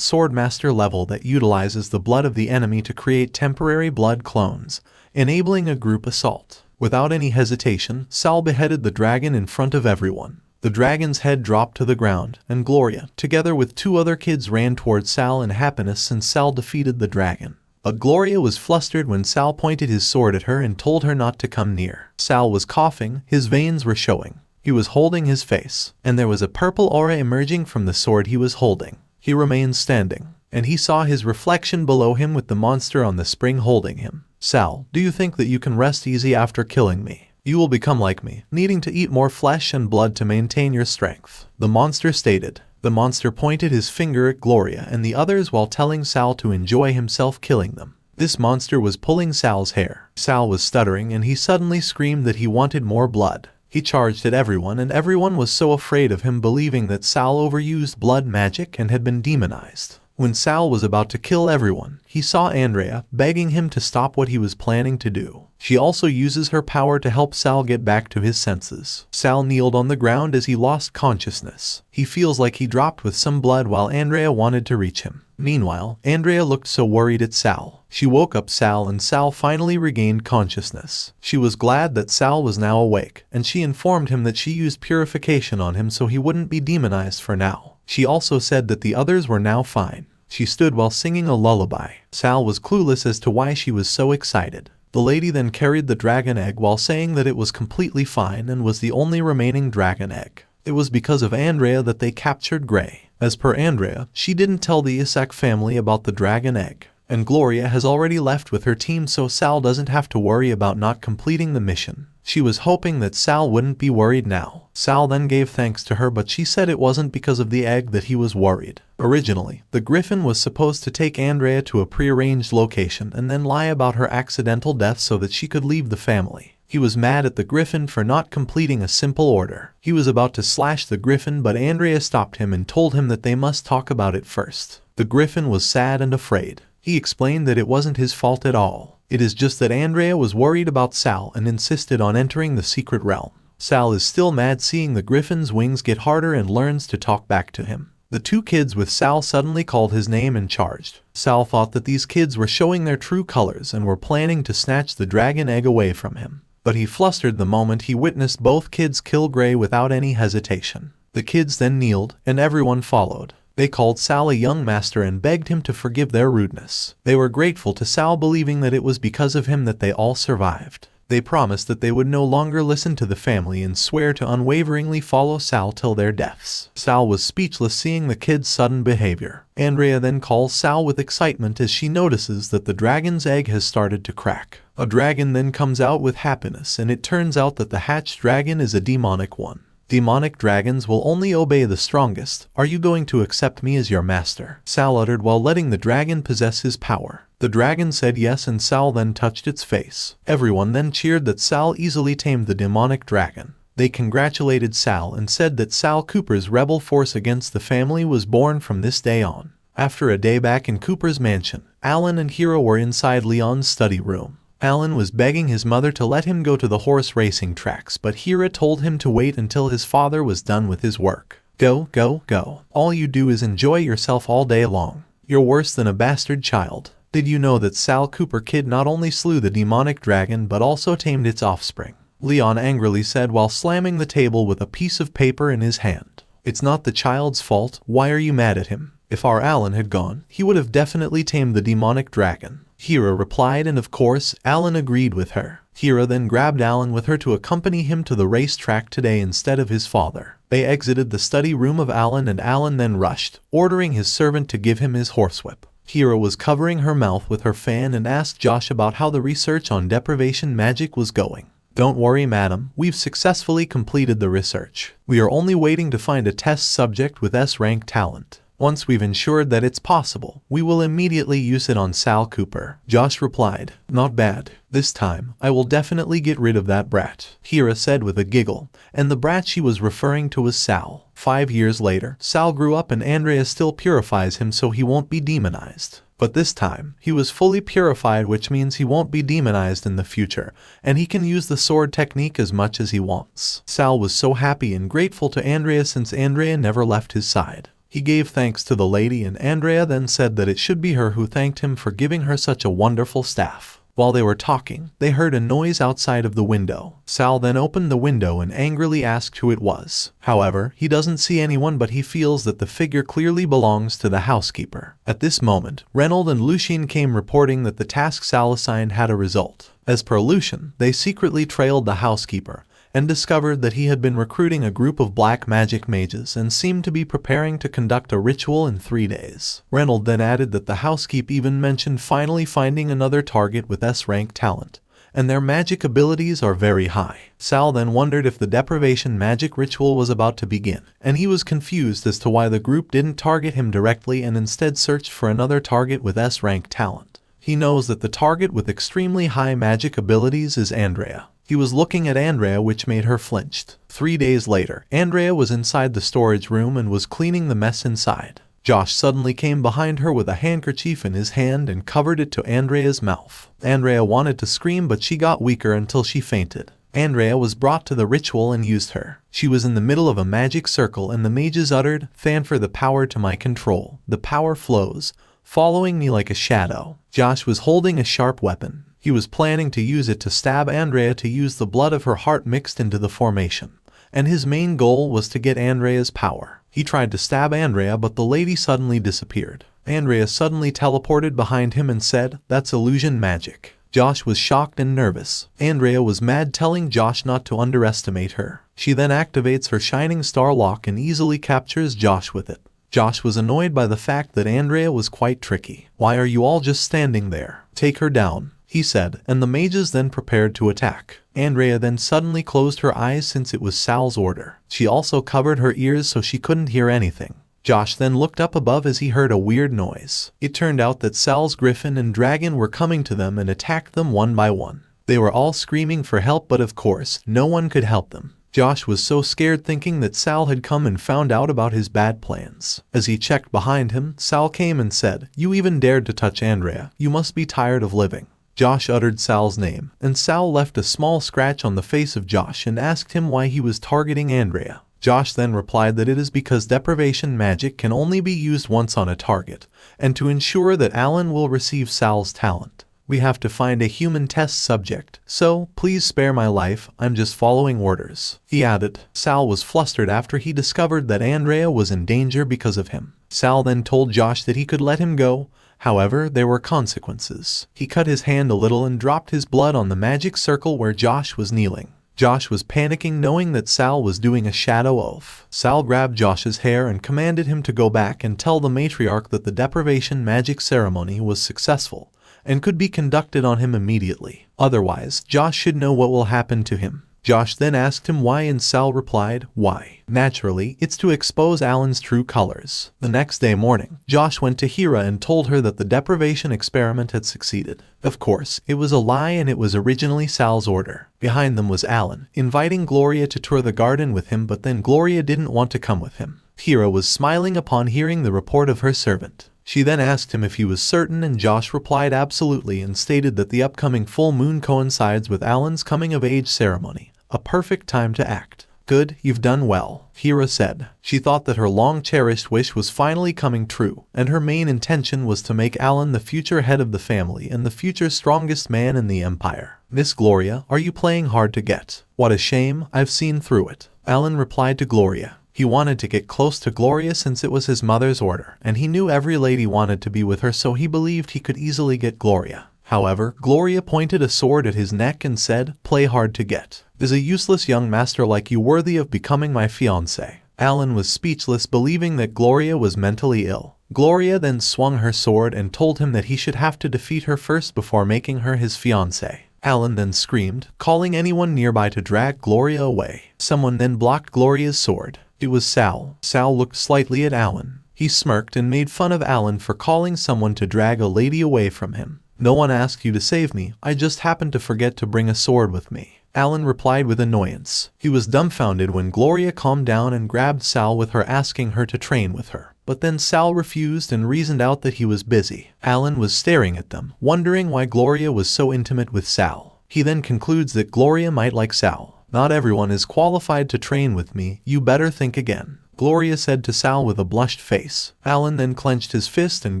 swordmaster level that utilizes the blood of the enemy to create temporary blood clones, enabling a group assault. Without any hesitation, Sal beheaded the dragon in front of everyone. The dragon's head dropped to the ground, and Gloria, together with two other kids, ran towards Sal in happiness since Sal defeated the dragon. But Gloria was flustered when Sal pointed his sword at her and told her not to come near. Sal was coughing, his veins were showing. He was holding his face, and there was a purple aura emerging from the sword he was holding. He remained standing, and he saw his reflection below him with the monster on the spring holding him. "Sal, do you think that you can rest easy after killing me? You will become like me, needing to eat more flesh and blood to maintain your strength," the monster stated. The monster pointed his finger at Gloria and the others while telling Sal to enjoy himself killing them. This monster was pulling Sal's hair. Sal was stuttering and he suddenly screamed that he wanted more blood. He charged at everyone, and everyone was so afraid of him, believing that Sal overused blood magic and had been demonized. When Sal was about to kill everyone, he saw Andrea, begging him to stop what he was planning to do. She also uses her power to help Sal get back to his senses. Sal kneeled on the ground as he lost consciousness. He feels like he dropped with some blood while Andrea wanted to reach him. Meanwhile, Andrea looked so worried at Sal. She woke up Sal and Sal finally regained consciousness. She was glad that Sal was now awake, and she informed him that she used purification on him so he wouldn't be demonized for now. She also said that the others were now fine. She stood while singing a lullaby. Sal was clueless as to why she was so excited. The lady then carried the dragon egg while saying that it was completely fine and was the only remaining dragon egg. It was because of Andrea that they captured Gray. As per Andrea, she didn't tell the Isak family about the dragon egg. And Gloria has already left with her team, so Sal doesn't have to worry about not completing the mission. She was hoping that Sal wouldn't be worried now. Sal then gave thanks to her, but she said it wasn't because of the egg that he was worried. Originally, the Griffin was supposed to take Andrea to a prearranged location and then lie about her accidental death so that she could leave the family. He was mad at the Griffin for not completing a simple order. He was about to slash the Griffin, but Andrea stopped him and told him that they must talk about it first. The Griffin was sad and afraid. He explained that it wasn't his fault at all. It is just that Andrea was worried about Sal and insisted on entering the secret realm. Sal is still mad seeing the Griffin's wings get harder and learns to talk back to him. The two kids with Sal suddenly called his name and charged. Sal thought that these kids were showing their true colors and were planning to snatch the dragon egg away from him. But he flustered the moment he witnessed both kids kill Gray without any hesitation. The kids then kneeled, and everyone followed. They called Sal a young master and begged him to forgive their rudeness. They were grateful to Sal, believing that it was because of him that they all survived. They promised that they would no longer listen to the family and swear to unwaveringly follow Sal till their deaths. Sal was speechless seeing the kid's sudden behavior. Andrea then calls Sal with excitement as she notices that the dragon's egg has started to crack. A dragon then comes out with happiness, and it turns out that the hatched dragon is a demonic one. Demonic dragons will only obey the strongest. Are you going to accept me as your master? Sal uttered while letting the dragon possess his power. The dragon said yes, and Sal then touched its face. Everyone then cheered that Sal easily tamed the demonic dragon. They congratulated Sal and said that Sal Cooper's rebel force against the family was born from this day on. After a day back in Cooper's mansion, Alan and Hiro were inside Leon's study room. Alan was begging his mother to let him go to the horse racing tracks, but Hira told him to wait until his father was done with his work. Go, go, go. All you do is enjoy yourself all day long. You're worse than a bastard child. Did you know that Sal Cooper kid not only slew the demonic dragon but also tamed its offspring? Leon angrily said while slamming the table with a piece of paper in his hand. It's not the child's fault. Why are you mad at him? If our Alan had gone, he would have definitely tamed the demonic dragon. Hira replied, and of course, Alan agreed with her. Hira then grabbed Alan with her to accompany him to the racetrack today instead of his father. They exited the study room of Alan, and Alan then rushed, ordering his servant to give him his horsewhip. Hira was covering her mouth with her fan and asked Josh about how the research on deprivation magic was going. Don't worry, madam, we've successfully completed the research. We are only waiting to find a test subject with S-rank talent. Once we've ensured that it's possible, we will immediately use it on Sal Cooper. Josh replied, not bad. This time, I will definitely get rid of that brat, Hira said with a giggle, and the brat she was referring to was Sal. 5 years later, Sal grew up and Andrea still purifies him so he won't be demonized. But this time, he was fully purified, which means he won't be demonized in the future, and he can use the sword technique as much as he wants. Sal was so happy and grateful to Andrea since Andrea never left his side. He gave thanks to the lady, and Andrea then said that it should be her who thanked him for giving her such a wonderful staff. While they were talking, they heard a noise outside of the window. Sal then opened the window and angrily asked who it was. However, he doesn't see anyone, but he feels that the figure clearly belongs to the housekeeper. At this moment, Reynold and Lucien came reporting that the task Sal assigned had a result. As per Lucien, they secretly trailed the housekeeper and discovered that he had been recruiting a group of black magic mages and seemed to be preparing to conduct a ritual in 3 days. Reynold then added that the housekeeper even mentioned finally finding another target with S-rank talent, and their magic abilities are very high. Sal then wondered if the deprivation magic ritual was about to begin, and he was confused as to why the group didn't target him directly and instead searched for another target with S-rank talent. He knows that the target with extremely high magic abilities is Andrea. He was looking at Andrea, which made her flinched. 3 days later, Andrea was inside the storage room and was cleaning the mess inside. Josh suddenly came behind her with a handkerchief in his hand and covered it to Andrea's mouth. Andrea wanted to scream, but she got weaker until she fainted. Andrea was brought to the ritual and used her. She was in the middle of a magic circle, and the mages uttered, "Thank for the power to my control. The power flows, following me like a shadow." Josh was holding a sharp weapon. He was planning to use it to stab Andrea to use the blood of her heart mixed into the formation, and his main goal was to get Andrea's power. He tried to stab Andrea, but the lady suddenly disappeared. Andrea suddenly teleported behind him and said, "That's illusion magic." Josh was shocked and nervous. Andrea was mad, telling Josh not to underestimate her. She then activates her shining star lock and easily captures Josh with it. Josh was annoyed by the fact that Andrea was quite tricky. "Why are you all just standing there? Take her down," he said, and the mages then prepared to attack. Andrea then suddenly closed her eyes since it was Sal's order. She also covered her ears so she couldn't hear anything. Josh then looked up above as he heard a weird noise. It turned out that Sal's griffin and dragon were coming to them and attacked them one by one. They were all screaming for help, but of course, no one could help them. Josh was so scared, thinking that Sal had come and found out about his bad plans. As he checked behind him, Sal came and said, "You even dared to touch Andrea. You must be tired of living." Josh uttered Sal's name, and Sal left a small scratch on the face of Josh and asked him why he was targeting Andrea. Josh then replied that it is because deprivation magic can only be used once on a target, and to ensure that Alan will receive Sal's talent, we have to find a human test subject, so please spare my life, I'm just following orders. He added. Sal was flustered after he discovered that Andrea was in danger because of him. Sal then told Josh that he could let him go, however, there were consequences. He cut his hand a little and dropped his blood on the magic circle where Josh was kneeling. Josh was panicking knowing that Sal was doing a shadow oath. Sal grabbed Josh's hair and commanded him to go back and tell the matriarch that the deprivation magic ceremony was successful and could be conducted on him immediately. Otherwise, Josh should know what will happen to him. Josh then asked him why and Sal replied, "Why? Naturally, it's to expose Alan's true colors." The next day morning, Josh went to Hira and told her that the deprivation experiment had succeeded. Of course, it was a lie and it was originally Sal's order. Behind them was Alan, inviting Gloria to tour the garden with him, but then Gloria didn't want to come with him. Hira was smiling upon hearing the report of her servant. She then asked him if he was certain and Josh replied absolutely and stated that the upcoming full moon coincides with Alan's coming-of-age ceremony. A perfect time to act. "Good, you've done well," Hira said. She thought that her long-cherished wish was finally coming true, and her main intention was to make Alan the future head of the family and the future strongest man in the empire. "Miss Gloria, are you playing hard to get?" "What a shame, I've seen through it," Alan replied to Gloria. He wanted to get close to Gloria since it was his mother's order, and he knew every lady wanted to be with her, so he believed he could easily get Gloria. However, Gloria pointed a sword at his neck and said, "Play hard to get. Is a useless young master like you worthy of becoming my fiancé?" Alan was speechless, believing that Gloria was mentally ill. Gloria then swung her sword and told him that he should have to defeat her first before making her his fiancé. Alan then screamed, calling anyone nearby to drag Gloria away. Someone then blocked Gloria's sword. It was Sal. Sal looked slightly at Alan. He smirked and made fun of Alan for calling someone to drag a lady away from him. "No one asked you to save me, I just happened to forget to bring a sword with me," Alan replied with annoyance. He was dumbfounded when Gloria calmed down and grabbed Sal with her, asking her to train with her. But then Sal refused and reasoned out that he was busy. Alan was staring at them, wondering why Gloria was so intimate with Sal. He then concludes that Gloria might like Sal. "Not everyone is qualified to train with me, you better think again," Gloria said to Sal with a blushed face. Alan then clenched his fist and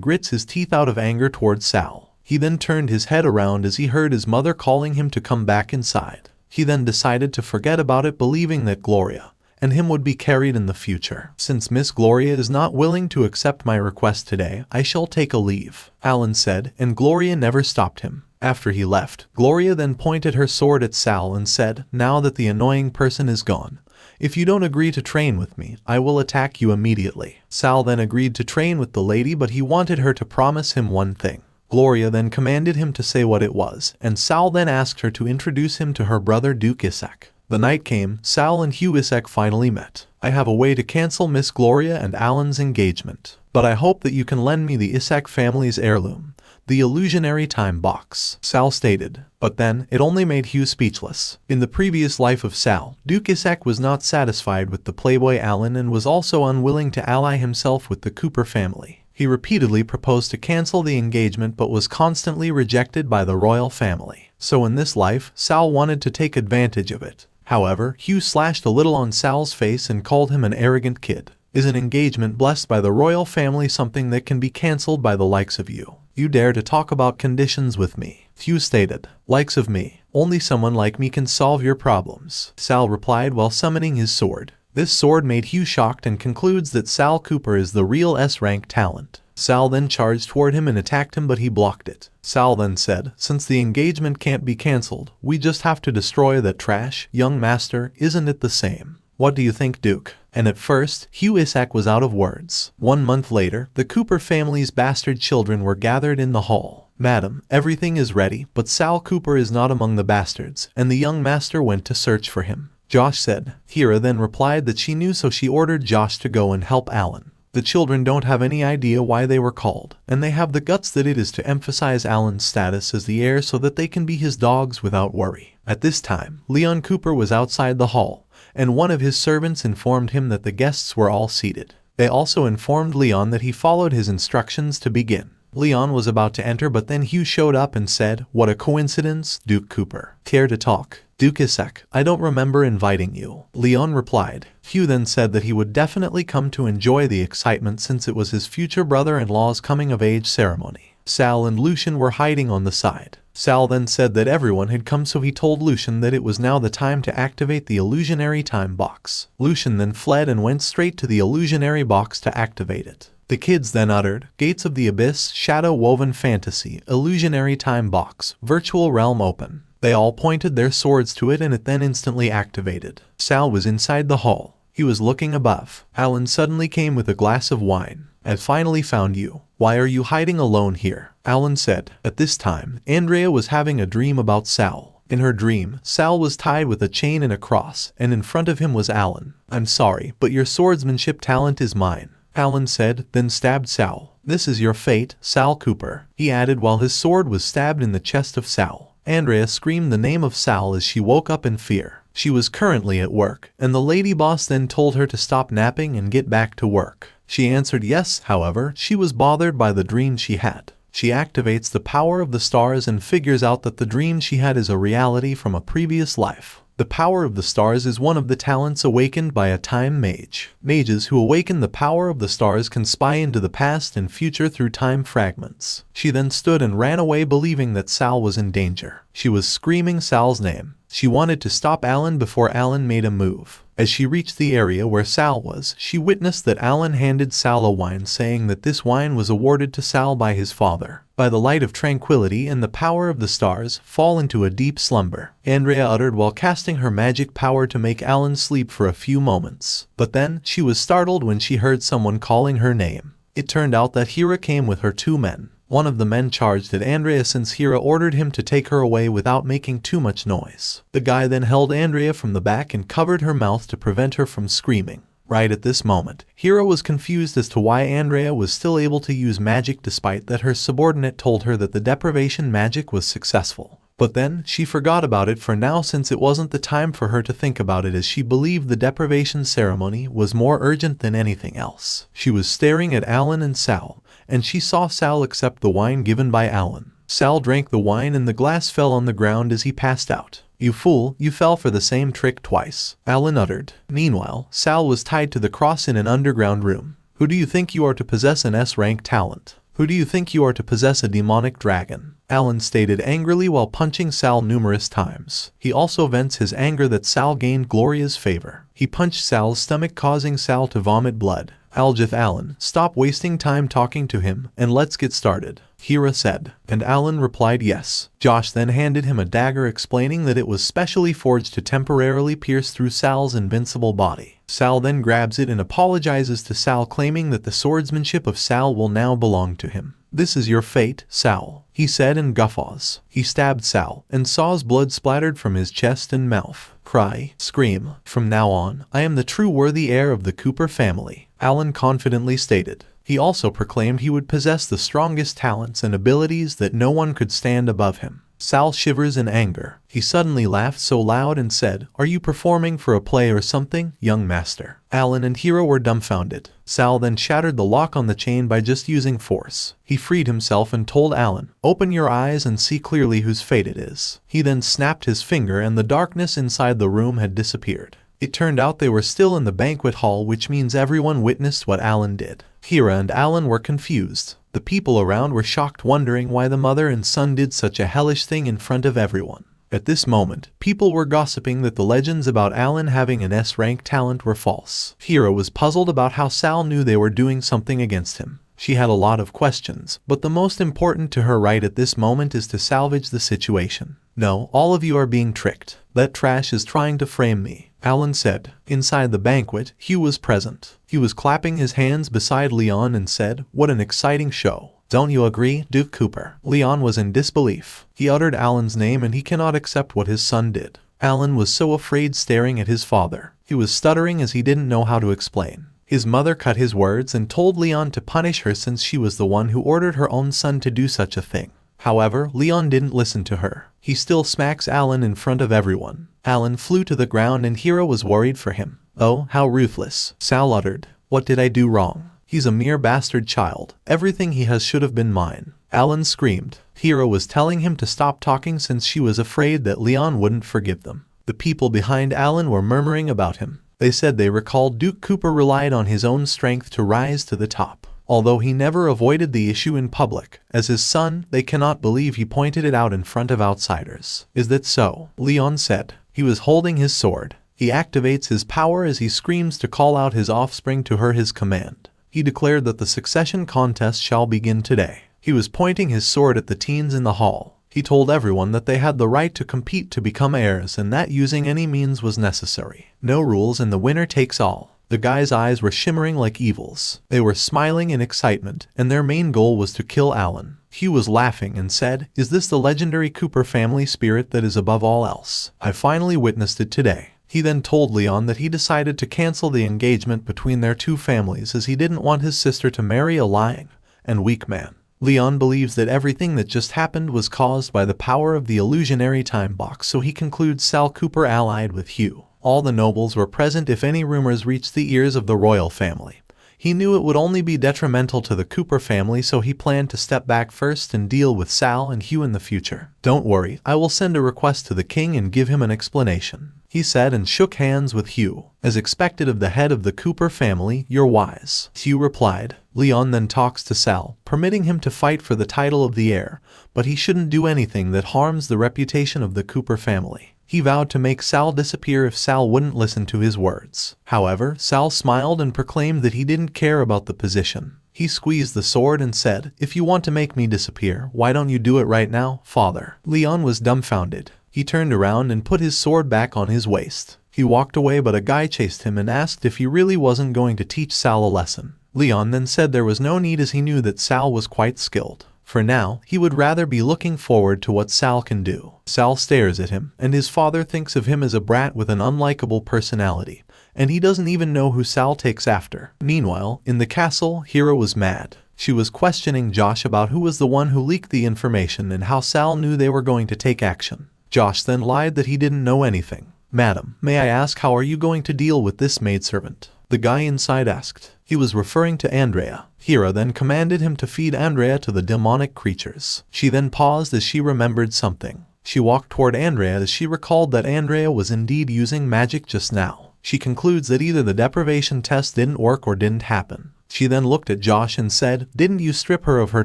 grits his teeth out of anger towards Sal. He then turned his head around as he heard his mother calling him to come back inside. He then decided to forget about it, believing that Gloria and him would be carried in the future. "Since Miss Gloria is not willing to accept my request today, I shall take a leave," Alan said, and Gloria never stopped him. After he left, Gloria then pointed her sword at Sal and said, "Now that the annoying person is gone, if you don't agree to train with me, I will attack you immediately." Sal then agreed to train with the lady, but he wanted her to promise him one thing. Gloria then commanded him to say what it was, and Sal then asked her to introduce him to her brother Duke Isaac. The night came, Sal and Hugh Isaac finally met. "I have a way to cancel Miss Gloria and Alan's engagement, but I hope that you can lend me the Isaac family's heirloom, the illusionary time box," Sal stated. But then, it only made Hugh speechless. In the previous life of Sal, Duke Isaac was not satisfied with the playboy Alan and was also unwilling to ally himself with the Cooper family. He repeatedly proposed to cancel the engagement but was constantly rejected by the royal family. So in this life, Sal wanted to take advantage of it. However, Hugh slashed a little on Sal's face and called him an arrogant kid. "Is an engagement blessed by the royal family something that can be cancelled by the likes of you? You dare to talk about conditions with me?" Hugh stated. "Likes of me? Only someone like me can solve your problems," Sal replied while summoning his sword. This sword made Hugh shocked and concludes that Sal Cooper is the real S-rank talent. Sal then charged toward him and attacked him, but he blocked it. Sal then said, "Since the engagement can't be cancelled, we just have to destroy that trash, young master, isn't it the same? What do you think, Duke?" And at first, Hugh Isaac was out of words. 1 month later, the Cooper family's bastard children were gathered in the hall. "Madam, everything is ready, but Sal Cooper is not among the bastards, and the young master went to search for him," Josh said. Hira then replied that she knew, so she ordered Josh to go and help Alan. The children don't have any idea why they were called, and they have the guts that it is to emphasize Alan's status as the heir so that they can be his dogs without worry. At this time, Leon Cooper was outside the hall, and one of his servants informed him that the guests were all seated. They also informed Leon that he followed his instructions to begin. Leon was about to enter, but then Hugh showed up and said, "What a coincidence, Duke Cooper. Care to talk?" "Duke Isaac, I don't remember inviting you," Leon replied. Hugh then said that he would definitely come to enjoy the excitement since it was his future brother-in-law's coming-of-age ceremony. Sal and Lucian were hiding on the side. Sal then said that everyone had come, so he told Lucian that it was now the time to activate the illusionary time box. Lucian then fled and went straight to the illusionary box to activate it. The kids then uttered, "Gates of the Abyss, shadow-woven fantasy, illusionary time box, virtual realm open." They all pointed their swords to it and it then instantly activated. Sal was inside the hall. He was looking above. Alan suddenly came with a glass of wine. "I've finally found you. Why are you hiding alone here?" Alan said. At this time, Andrea was having a dream about Sal. In her dream, Sal was tied with a chain and a cross, and in front of him was Alan. "I'm sorry, but your swordsmanship talent is mine," Alan said, then stabbed Sal. "This is your fate, Sal Cooper," he added while his sword was stabbed in the chest of Sal. Andrea screamed the name of Sal as she woke up in fear. She was currently at work, and the lady boss then told her to stop napping and get back to work. She answered yes, however, she was bothered by the dream she had. She activates the power of the stars and figures out that the dream she had is a reality from a previous life. The power of the stars is one of the talents awakened by a time mage. Mages who awaken the power of the stars can spy into the past and future through time fragments. She then stood and ran away believing that Sal was in danger. She was screaming Sal's name. She wanted to stop Alan before Alan made a move. As she reached the area where Sal was, she witnessed that Alan handed Sal a wine saying that this wine was awarded to Sal by his father. By the light of tranquility and the power of the stars, fall into a deep slumber, Andrea uttered while casting her magic power to make Alan sleep for a few moments. But then, she was startled when she heard someone calling her name. It turned out that Hira came with her 2 men. One of the men charged at Andrea since Hira ordered him to take her away without making too much noise. The guy then held Andrea from the back and covered her mouth to prevent her from screaming. Right at this moment, Hira was confused as to why Andrea was still able to use magic despite that her subordinate told her that the deprivation magic was successful. But then, she forgot about it for now since it wasn't the time for her to think about it as she believed the deprivation ceremony was more urgent than anything else. She was staring at Alan and Sal, and she saw Sal accept the wine given by Alan. Sal drank the wine and the glass fell on the ground as he passed out. "You fool, you fell for the same trick twice," Alan uttered. Meanwhile, Sal was tied to the cross in an underground room. "Who do you think you are to possess an S-rank talent? Who do you think you are to possess a demonic dragon?" Alan stated angrily while punching Sal numerous times. He also vents his anger that Sal gained Gloria's favor. He punched Sal's stomach causing Sal to vomit blood. Alan, stop wasting time talking to him, and let's get started," Hira said. And Alan replied yes. Josh then handed him a dagger explaining that it was specially forged to temporarily pierce through Sal's invincible body. Sal then grabs it and apologizes to Sal claiming that the swordsmanship of Sal will now belong to him. "This is your fate, Sal," he said in guffaws. He stabbed Sal, and Saw's blood splattered from his chest and mouth. "Cry, scream. From now on, I am the true worthy heir of the Cooper family," Alan confidently stated. He also proclaimed he would possess the strongest talents and abilities that no one could stand above him. Sal shivers in anger. He suddenly laughed so loud and said, "Are you performing for a play or something, young master?" Alan and Hira were dumbfounded. Sal then shattered the lock on the chain by just using force. He freed himself and told Alan, "Open your eyes and see clearly whose fate it is." He then snapped his finger and the darkness inside the room had disappeared. It turned out they were still in the banquet hall, which means everyone witnessed what Alan did. Hira and Alan were confused. The people around were shocked, wondering why the mother and son did such a hellish thing in front of everyone. At this moment, people were gossiping that the legends about Alan having an S-rank talent were false. Hira was puzzled about how Sal knew they were doing something against him. She had a lot of questions, but the most important to her right at this moment is to salvage the situation. "No, all of you are being tricked. That trash is trying to frame me," Alan said. Inside the banquet, Hugh was present. He was clapping his hands beside Leon and said, "What an exciting show. Don't you agree, Duke Cooper?" Leon was in disbelief. He uttered Alan's name and he cannot accept what his son did. Alan was so afraid, staring at his father. He was stuttering as he didn't know how to explain. His mother cut his words and told Leon to punish her since she was the one who ordered her own son to do such a thing. However, Leon didn't listen to her. He still smacks Alan in front of everyone. Alan flew to the ground and Hira was worried for him. "Oh, how ruthless," Sal uttered. "What did I do wrong? He's a mere bastard child. Everything he has should have been mine," Alan screamed. Hira was telling him to stop talking since she was afraid that Leon wouldn't forgive them. The people behind Alan were murmuring about him. They said they recalled Duke Cooper relied on his own strength to rise to the top. Although he never avoided the issue in public, as his son, they cannot believe he pointed it out in front of outsiders. "Is that so?" Leon said. He was holding his sword. He activates his power as he screams to call out his offspring to his command. He declared that the succession contest shall begin today. He was pointing his sword at the teens in the hall. He told everyone that they had the right to compete to become heirs and that using any means was necessary. No rules and the winner takes all. The guys' eyes were shimmering like evils. They were smiling in excitement, and their main goal was to kill Alan. Hugh was laughing and said, "Is this the legendary Cooper family spirit that is above all else? I finally witnessed it today." He then told Leon that he decided to cancel the engagement between their two families as he didn't want his sister to marry a lying and weak man. Leon believes that everything that just happened was caused by the power of the illusionary time box, so he concludes Sal Cooper allied with Hugh. All the nobles were present if any rumors reached the ears of the royal family. He knew it would only be detrimental to the Cooper family, so he planned to step back first and deal with Sal and Hugh in the future. "Don't worry, I will send a request to the king and give him an explanation," he said and shook hands with Hugh. "As expected of the head of the Cooper family, you're wise," Hugh replied. Leon then talks to Sal, permitting him to fight for the title of the heir, but he shouldn't do anything that harms the reputation of the Cooper family. He vowed to make Sal disappear if Sal wouldn't listen to his words. However, Sal smiled and proclaimed that he didn't care about the position. He squeezed the sword and said, "If you want to make me disappear, why don't you do it right now, father?" Leon was dumbfounded. He turned around and put his sword back on his waist. He walked away, but a guy chased him and asked if he really wasn't going to teach Sal a lesson. Leon then said there was no need as he knew that Sal was quite skilled. For now, he would rather be looking forward to what Sal can do. Sal stares at him, and his father thinks of him as a brat with an unlikable personality, and he doesn't even know who Sal takes after. Meanwhile, in the castle, Hera was mad. She was questioning Josh about who was the one who leaked the information and how Sal knew they were going to take action. Josh then lied that he didn't know anything. "Madam, may I ask how are you going to deal with this maidservant?" the guy inside asked. He was referring to Andrea. Hera then commanded him to feed Andrea to the demonic creatures. She then paused as she remembered something. She walked toward Andrea as she recalled that Andrea was indeed using magic just now. She concludes that either the deprivation test didn't work or didn't happen. She then looked at Josh and said, "Didn't you strip her of her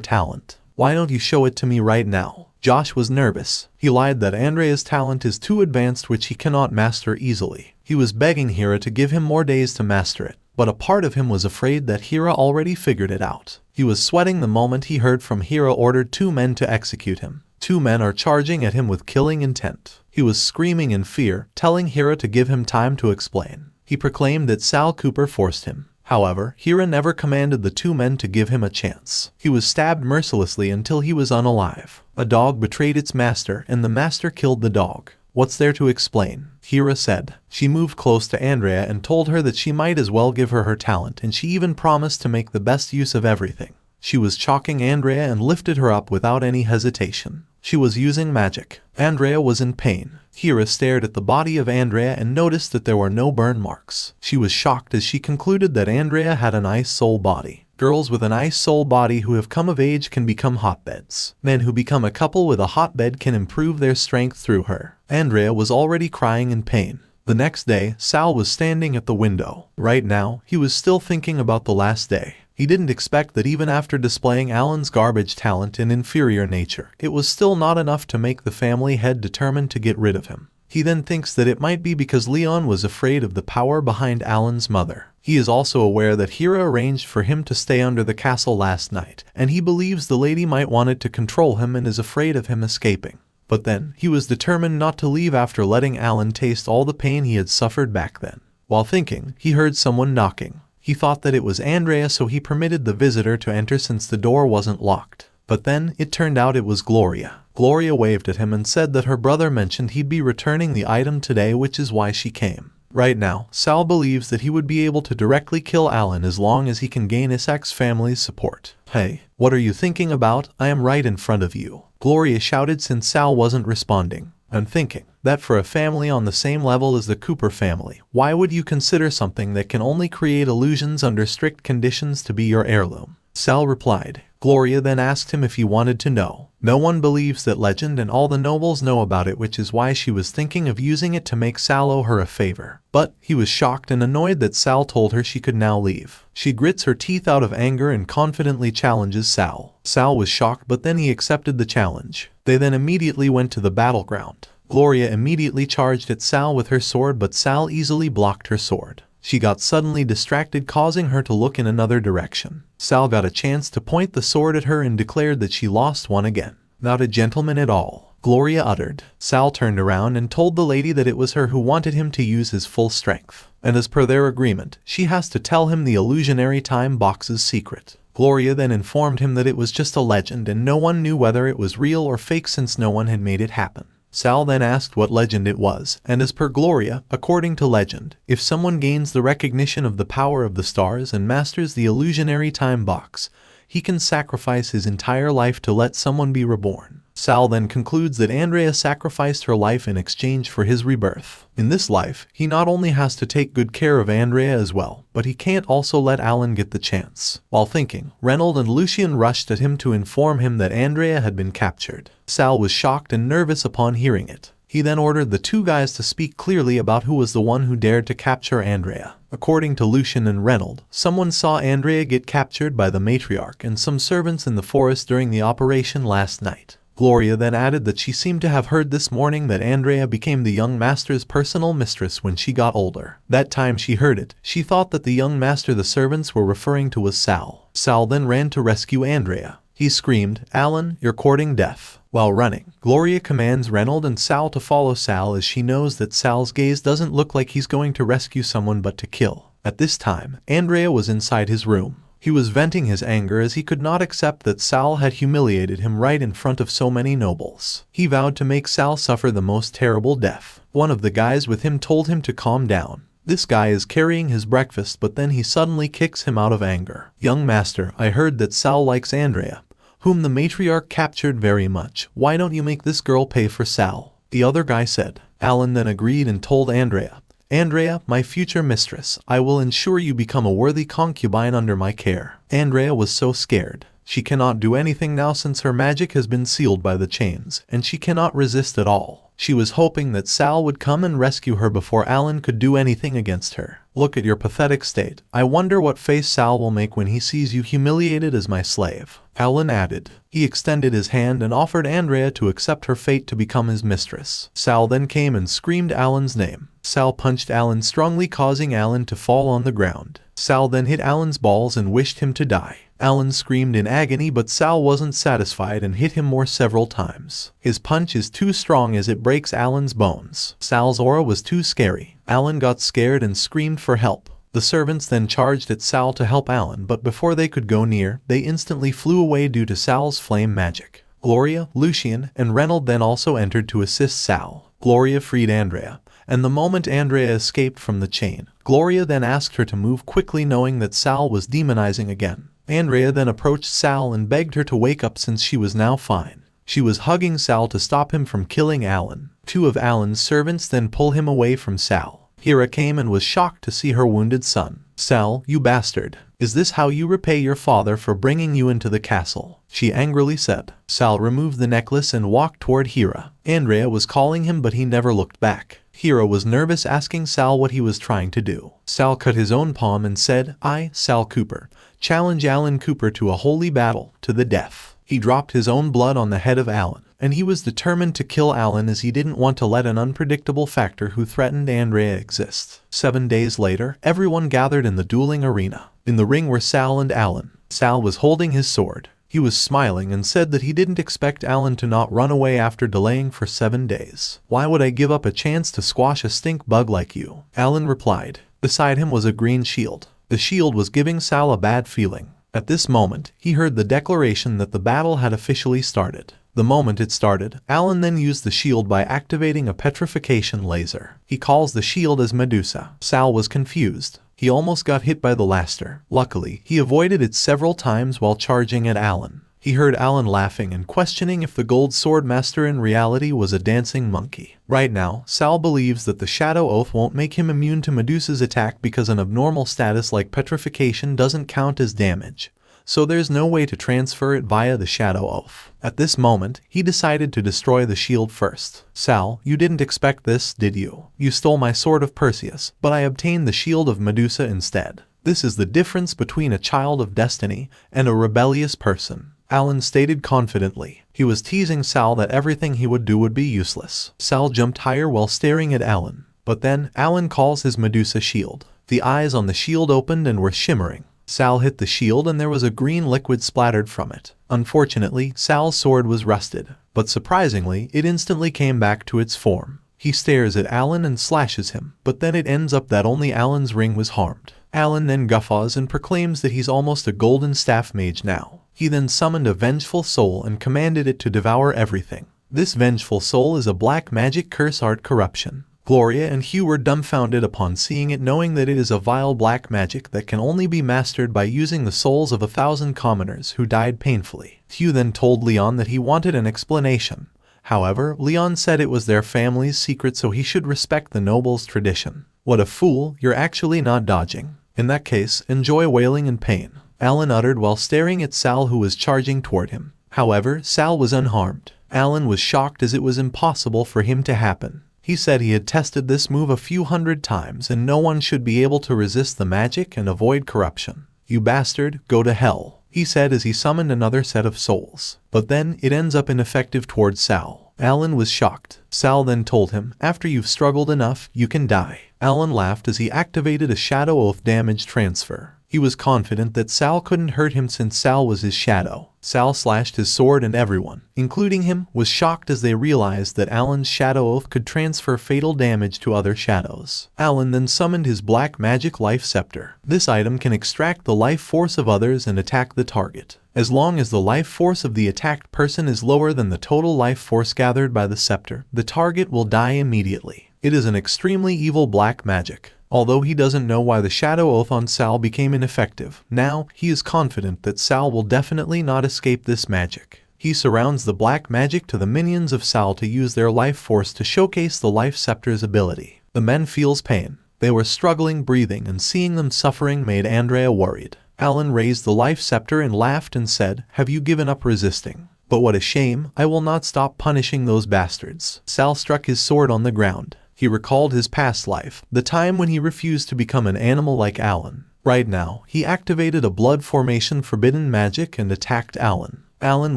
talent? Why don't you show it to me right now?" Josh was nervous. He lied that Andrea's talent is too advanced, which he cannot master easily. He was begging Hera to give him more days to master it, but a part of him was afraid that Hera already figured it out. He was sweating the moment he heard from Hera ordered 2 men to execute him. 2 men are charging at him with killing intent. He was screaming in fear, telling Hera to give him time to explain. He proclaimed that Sal Cooper forced him. However, Hera never commanded the 2 men to give him a chance. He was stabbed mercilessly until he was unalive. A dog betrayed its master, and the master killed the dog. "What's there to explain?" Hera said. She moved close to Andrea and told her that she might as well give her her talent, and she even promised to make the best use of everything. She was choking Andrea and lifted her up without any hesitation. She was using magic. Andrea was in pain. Hera stared at the body of Andrea and noticed that there were no burn marks. She was shocked as she concluded that Andrea had an ice soul body. Girls with an ice soul body who have come of age can become hotbeds. Men who become a couple with a hotbed can improve their strength through her. Andrea was already crying in pain. The next day, Sal was standing at the window. Right now, he was still thinking about the last day. He didn't expect that even after displaying Alan's garbage talent and inferior nature, it was still not enough to make the family head determined to get rid of him. He then thinks that it might be because Leon was afraid of the power behind Alan's mother. He is also aware that Hera arranged for him to stay under the castle last night, and he believes the lady might want it to control him and is afraid of him escaping. But then, he was determined not to leave after letting Alan taste all the pain he had suffered back then. While thinking, he heard someone knocking. He thought that it was Andrea, so he permitted the visitor to enter since the door wasn't locked. But then, it turned out it was Gloria. Gloria waved at him and said that her brother mentioned he'd be returning the item today, which is why she came. Right now, Sal believes that he would be able to directly kill Alan as long as he can gain his ex-family's support. "Hey, what are you thinking about? I am right in front of you," Gloria shouted since Sal wasn't responding. "I'm thinking that for a family on the same level as the Cooper family, why would you consider something that can only create illusions under strict conditions to be your heirloom?" Sal replied. Gloria then asked him if he wanted to know. No one believes that legend and all the nobles know about it, which is why she was thinking of using it to make Sal owe her a favor. But he was shocked and annoyed that Sal told her she could now leave. She grits her teeth out of anger and confidently challenges Sal. Sal was shocked, but then he accepted the challenge. They then immediately went to the battleground. Gloria immediately charged at Sal with her sword, but Sal easily blocked her sword. She got suddenly distracted, causing her to look in another direction. Sal got a chance to point the sword at her and declared that she lost one again. "Not a gentleman at all," Gloria uttered. Sal turned around and told the lady that it was her who wanted him to use his full strength, and as per their agreement, she has to tell him the illusionary time box's secret. Gloria then informed him that it was just a legend and no one knew whether it was real or fake since no one had made it happen. Sal then asked what legend it was, and as per Gloria, according to legend, if someone gains the recognition of the power of the stars and masters the illusionary time box, he can sacrifice his entire life to let someone be reborn. Sal then concludes that Andrea sacrificed her life in exchange for his rebirth. In this life, he not only has to take good care of Andrea as well, but he can't also let Alan get the chance. While thinking, Reynold and Lucien rushed at him to inform him that Andrea had been captured. Sal was shocked and nervous upon hearing it. He then ordered the two guys to speak clearly about who was the one who dared to capture Andrea. According to Lucien and Reynold, someone saw Andrea get captured by the matriarch and some servants in the forest during the operation last night. Gloria then added that she seemed to have heard this morning that Andrea became the young master's personal mistress when she got older. That time she heard it, she thought that the young master the servants were referring to was Sal. Sal then ran to rescue Andrea. He screamed, "Alan, you're courting death." While running, Gloria commands Reynold and Sal to follow Sal as she knows that Sal's gaze doesn't look like he's going to rescue someone but to kill. At this time, Andrea was inside his room. He was venting his anger as he could not accept that Sal had humiliated him right in front of so many nobles. He vowed to make Sal suffer the most terrible death. One of the guys with him told him to calm down. This guy is carrying his breakfast, but then he suddenly kicks him out of anger. "Young master, I heard that Sal likes Andrea, whom the matriarch captured very much. Why don't you make this girl pay for Sal?" The other guy said. Alan then agreed and told Andrea, "Andrea, my future mistress, I will ensure you become a worthy concubine under my care." Andrea was so scared. She cannot do anything now since her magic has been sealed by the chains, and she cannot resist at all. She was hoping that Sal would come and rescue her before Alan could do anything against her. "Look at your pathetic state. I wonder what face Sal will make when he sees you humiliated as my slave," Alan added. He extended his hand and offered Andrea to accept her fate to become his mistress. Sal then came and screamed Alan's name. Sal punched Alan strongly, causing Alan to fall on the ground. Sal then hit Alan's balls and wished him to die. Alan screamed in agony, but Sal wasn't satisfied and hit him more several times. His punch is too strong as it breaks Alan's bones. Sal's aura was too scary. Alan got scared and screamed for help. The servants then charged at Sal to help Alan, but before they could go near, they instantly flew away due to Sal's flame magic. Gloria, Lucien, and Reynold then also entered to assist Sal. Gloria freed Andrea, and the moment Andrea escaped from the chain, Gloria then asked her to move quickly, knowing that Sal was demonizing again. Andrea then approached Sal and begged her to wake up since she was now fine. She was hugging Sal to stop him from killing Alan. Two of Alan's servants then pull him away from Sal. Hera came and was shocked to see her wounded son. "Sal, you bastard. Is this how you repay your father for bringing you into the castle?" she angrily said. Sal removed the necklace and walked toward Hera. Andrea was calling him, but he never looked back. Hera was nervous, asking Sal what he was trying to do. Sal cut his own palm and said, "I, Sal Cooper, challenge Alan Cooper to a holy battle, to the death." He dropped his own blood on the head of Alan, and he was determined to kill Alan as he didn't want to let an unpredictable factor who threatened Andrea exist. 7 days later, everyone gathered in the dueling arena. In the ring were Sal and Alan. Sal was holding his sword. He was smiling and said that he didn't expect Alan to not run away after delaying for 7 days. "Why would I give up a chance to squash a stink bug like you?" Alan replied. Beside him was a green shield. The shield was giving Sal a bad feeling. At this moment, he heard the declaration that the battle had officially started. The moment it started, Alan then used the shield by activating a petrification laser. He calls the shield as Medusa. Sal was confused. He almost got hit by the laster. Luckily, he avoided it several times while charging at Alan. He heard Alan laughing and questioning if the gold sword master in reality was a dancing monkey. Right now, Sal believes that the Shadow Oath won't make him immune to Medusa's attack because an abnormal status like petrification doesn't count as damage. So there's no way to transfer it via the Shadow Oath. At this moment, he decided to destroy the shield first. "Sal, you didn't expect this, did you? You stole my sword of Perseus, but I obtained the shield of Medusa instead. This is the difference between a child of destiny and a rebellious person," Alan stated confidently. He was teasing Sal that everything he would do would be useless. Sal jumped higher while staring at Alan. But then, Alan calls his Medusa shield. The eyes on the shield opened and were shimmering. Sal hit the shield and there was a green liquid splattered from it. Unfortunately, Sal's sword was rusted, but surprisingly, it instantly came back to its form. He stares at Alan and slashes him, but then it ends up that only Alan's ring was harmed. Alan then guffaws and proclaims that he's almost a golden staff mage now. He then summoned a vengeful soul and commanded it to devour everything. This vengeful soul is a black magic curse art corruption. Gloria and Hugh were dumbfounded upon seeing it, knowing that it is a vile black magic that can only be mastered by using the souls of 1,000 commoners who died painfully. Hugh then told Leon that he wanted an explanation. However, Leon said it was their family's secret, so he should respect the noble's tradition. What a fool, you're actually not dodging. In that case, enjoy wailing in pain, Alan uttered while staring at Sal, who was charging toward him. However, Sal was unharmed. Alan was shocked as it was impossible for him to happen. He said he had tested this move a few hundred times and no one should be able to resist the magic and avoid corruption. You bastard, go to hell, he said as he summoned another set of souls. But then, it ends up ineffective towards Sal. Alan was shocked. Sal then told him, after you've struggled enough, you can die. Alan laughed as he activated a Shadow Oath damage transfer. He was confident that Sal couldn't hurt him since Sal was his shadow. Sal slashed his sword and everyone, including him, was shocked as they realized that Alan's Shadow Oath could transfer fatal damage to other shadows. Alan then summoned his black magic life scepter. This item can extract the life force of others and attack the target. As long as the life force of the attacked person is lower than the total life force gathered by the scepter, the target will die immediately. It is an extremely evil black magic. Although he doesn't know why the Shadow Oath on Sal became ineffective, now he is confident that Sal will definitely not escape this magic. He surrounds the black magic to the minions of Sal to use their life force to showcase the life scepter's ability. The men feels pain. They were struggling breathing, and seeing them suffering made Andrea worried. Alan raised the life scepter and laughed and said, "Have you given up resisting? But what a shame, I will not stop punishing those bastards." Sal struck his sword on the ground. He recalled his past life, the time when he refused to become an animal like Alan. Right now, he activated a blood formation forbidden magic and attacked Alan. Alan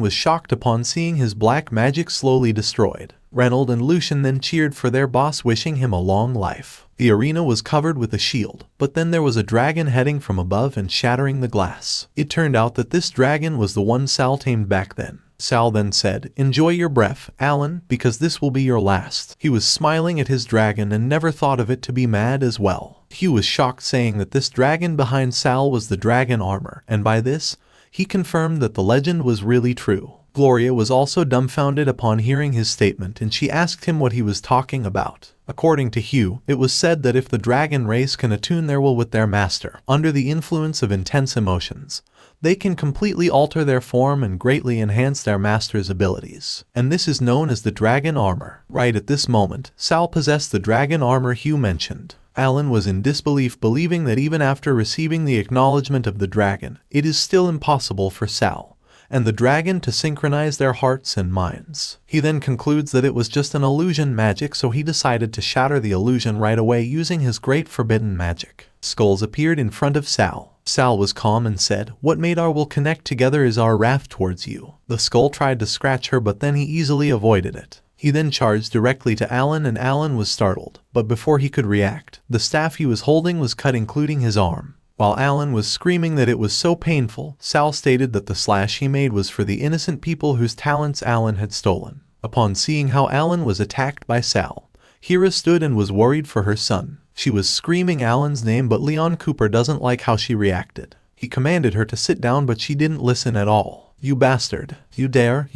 was shocked upon seeing his black magic slowly destroyed. Reynold and Lucian then cheered for their boss, wishing him a long life. The arena was covered with a shield, but then there was a dragon heading from above and shattering the glass. It turned out that this dragon was the one Sal tamed back then. Sal then said, "Enjoy your breath, Alan, because this will be your last." He was smiling at his dragon and never thought of it to be mad as well. Hugh was shocked, saying that this dragon behind Sal was the dragon armor, and by this, he confirmed that the legend was really true. Gloria was also dumbfounded upon hearing his statement, and she asked him what he was talking about. According to Hugh, it was said that if the dragon race can attune their will with their master, under the influence of intense emotions, they can completely alter their form and greatly enhance their master's abilities. And this is known as the dragon armor. Right at this moment, Sal possessed the dragon armor Hugh mentioned. Alan was in disbelief, believing that even after receiving the acknowledgement of the dragon, it is still impossible for Sal and the dragon to synchronize their hearts and minds. He then concludes that it was just an illusion magic, so he decided to shatter the illusion right away using his great forbidden magic. Skulls appeared in front of Sal. Sal was calm and said, "What made our will connect together is our wrath towards you." The skull tried to scratch her, but then he easily avoided it. He then charged directly to Alan, and Alan was startled, but before he could react, the staff he was holding was cut, including his arm. While Alan was screaming that it was so painful, Sal stated that the slash he made was for the innocent people whose talents Alan had stolen. Upon seeing how Alan was attacked by Sal, Hira stood and was worried for her son. She was screaming Alan's name, but Leon Cooper doesn't like how she reacted. He commanded her to sit down, but she didn't listen at all. "You bastard. You dare,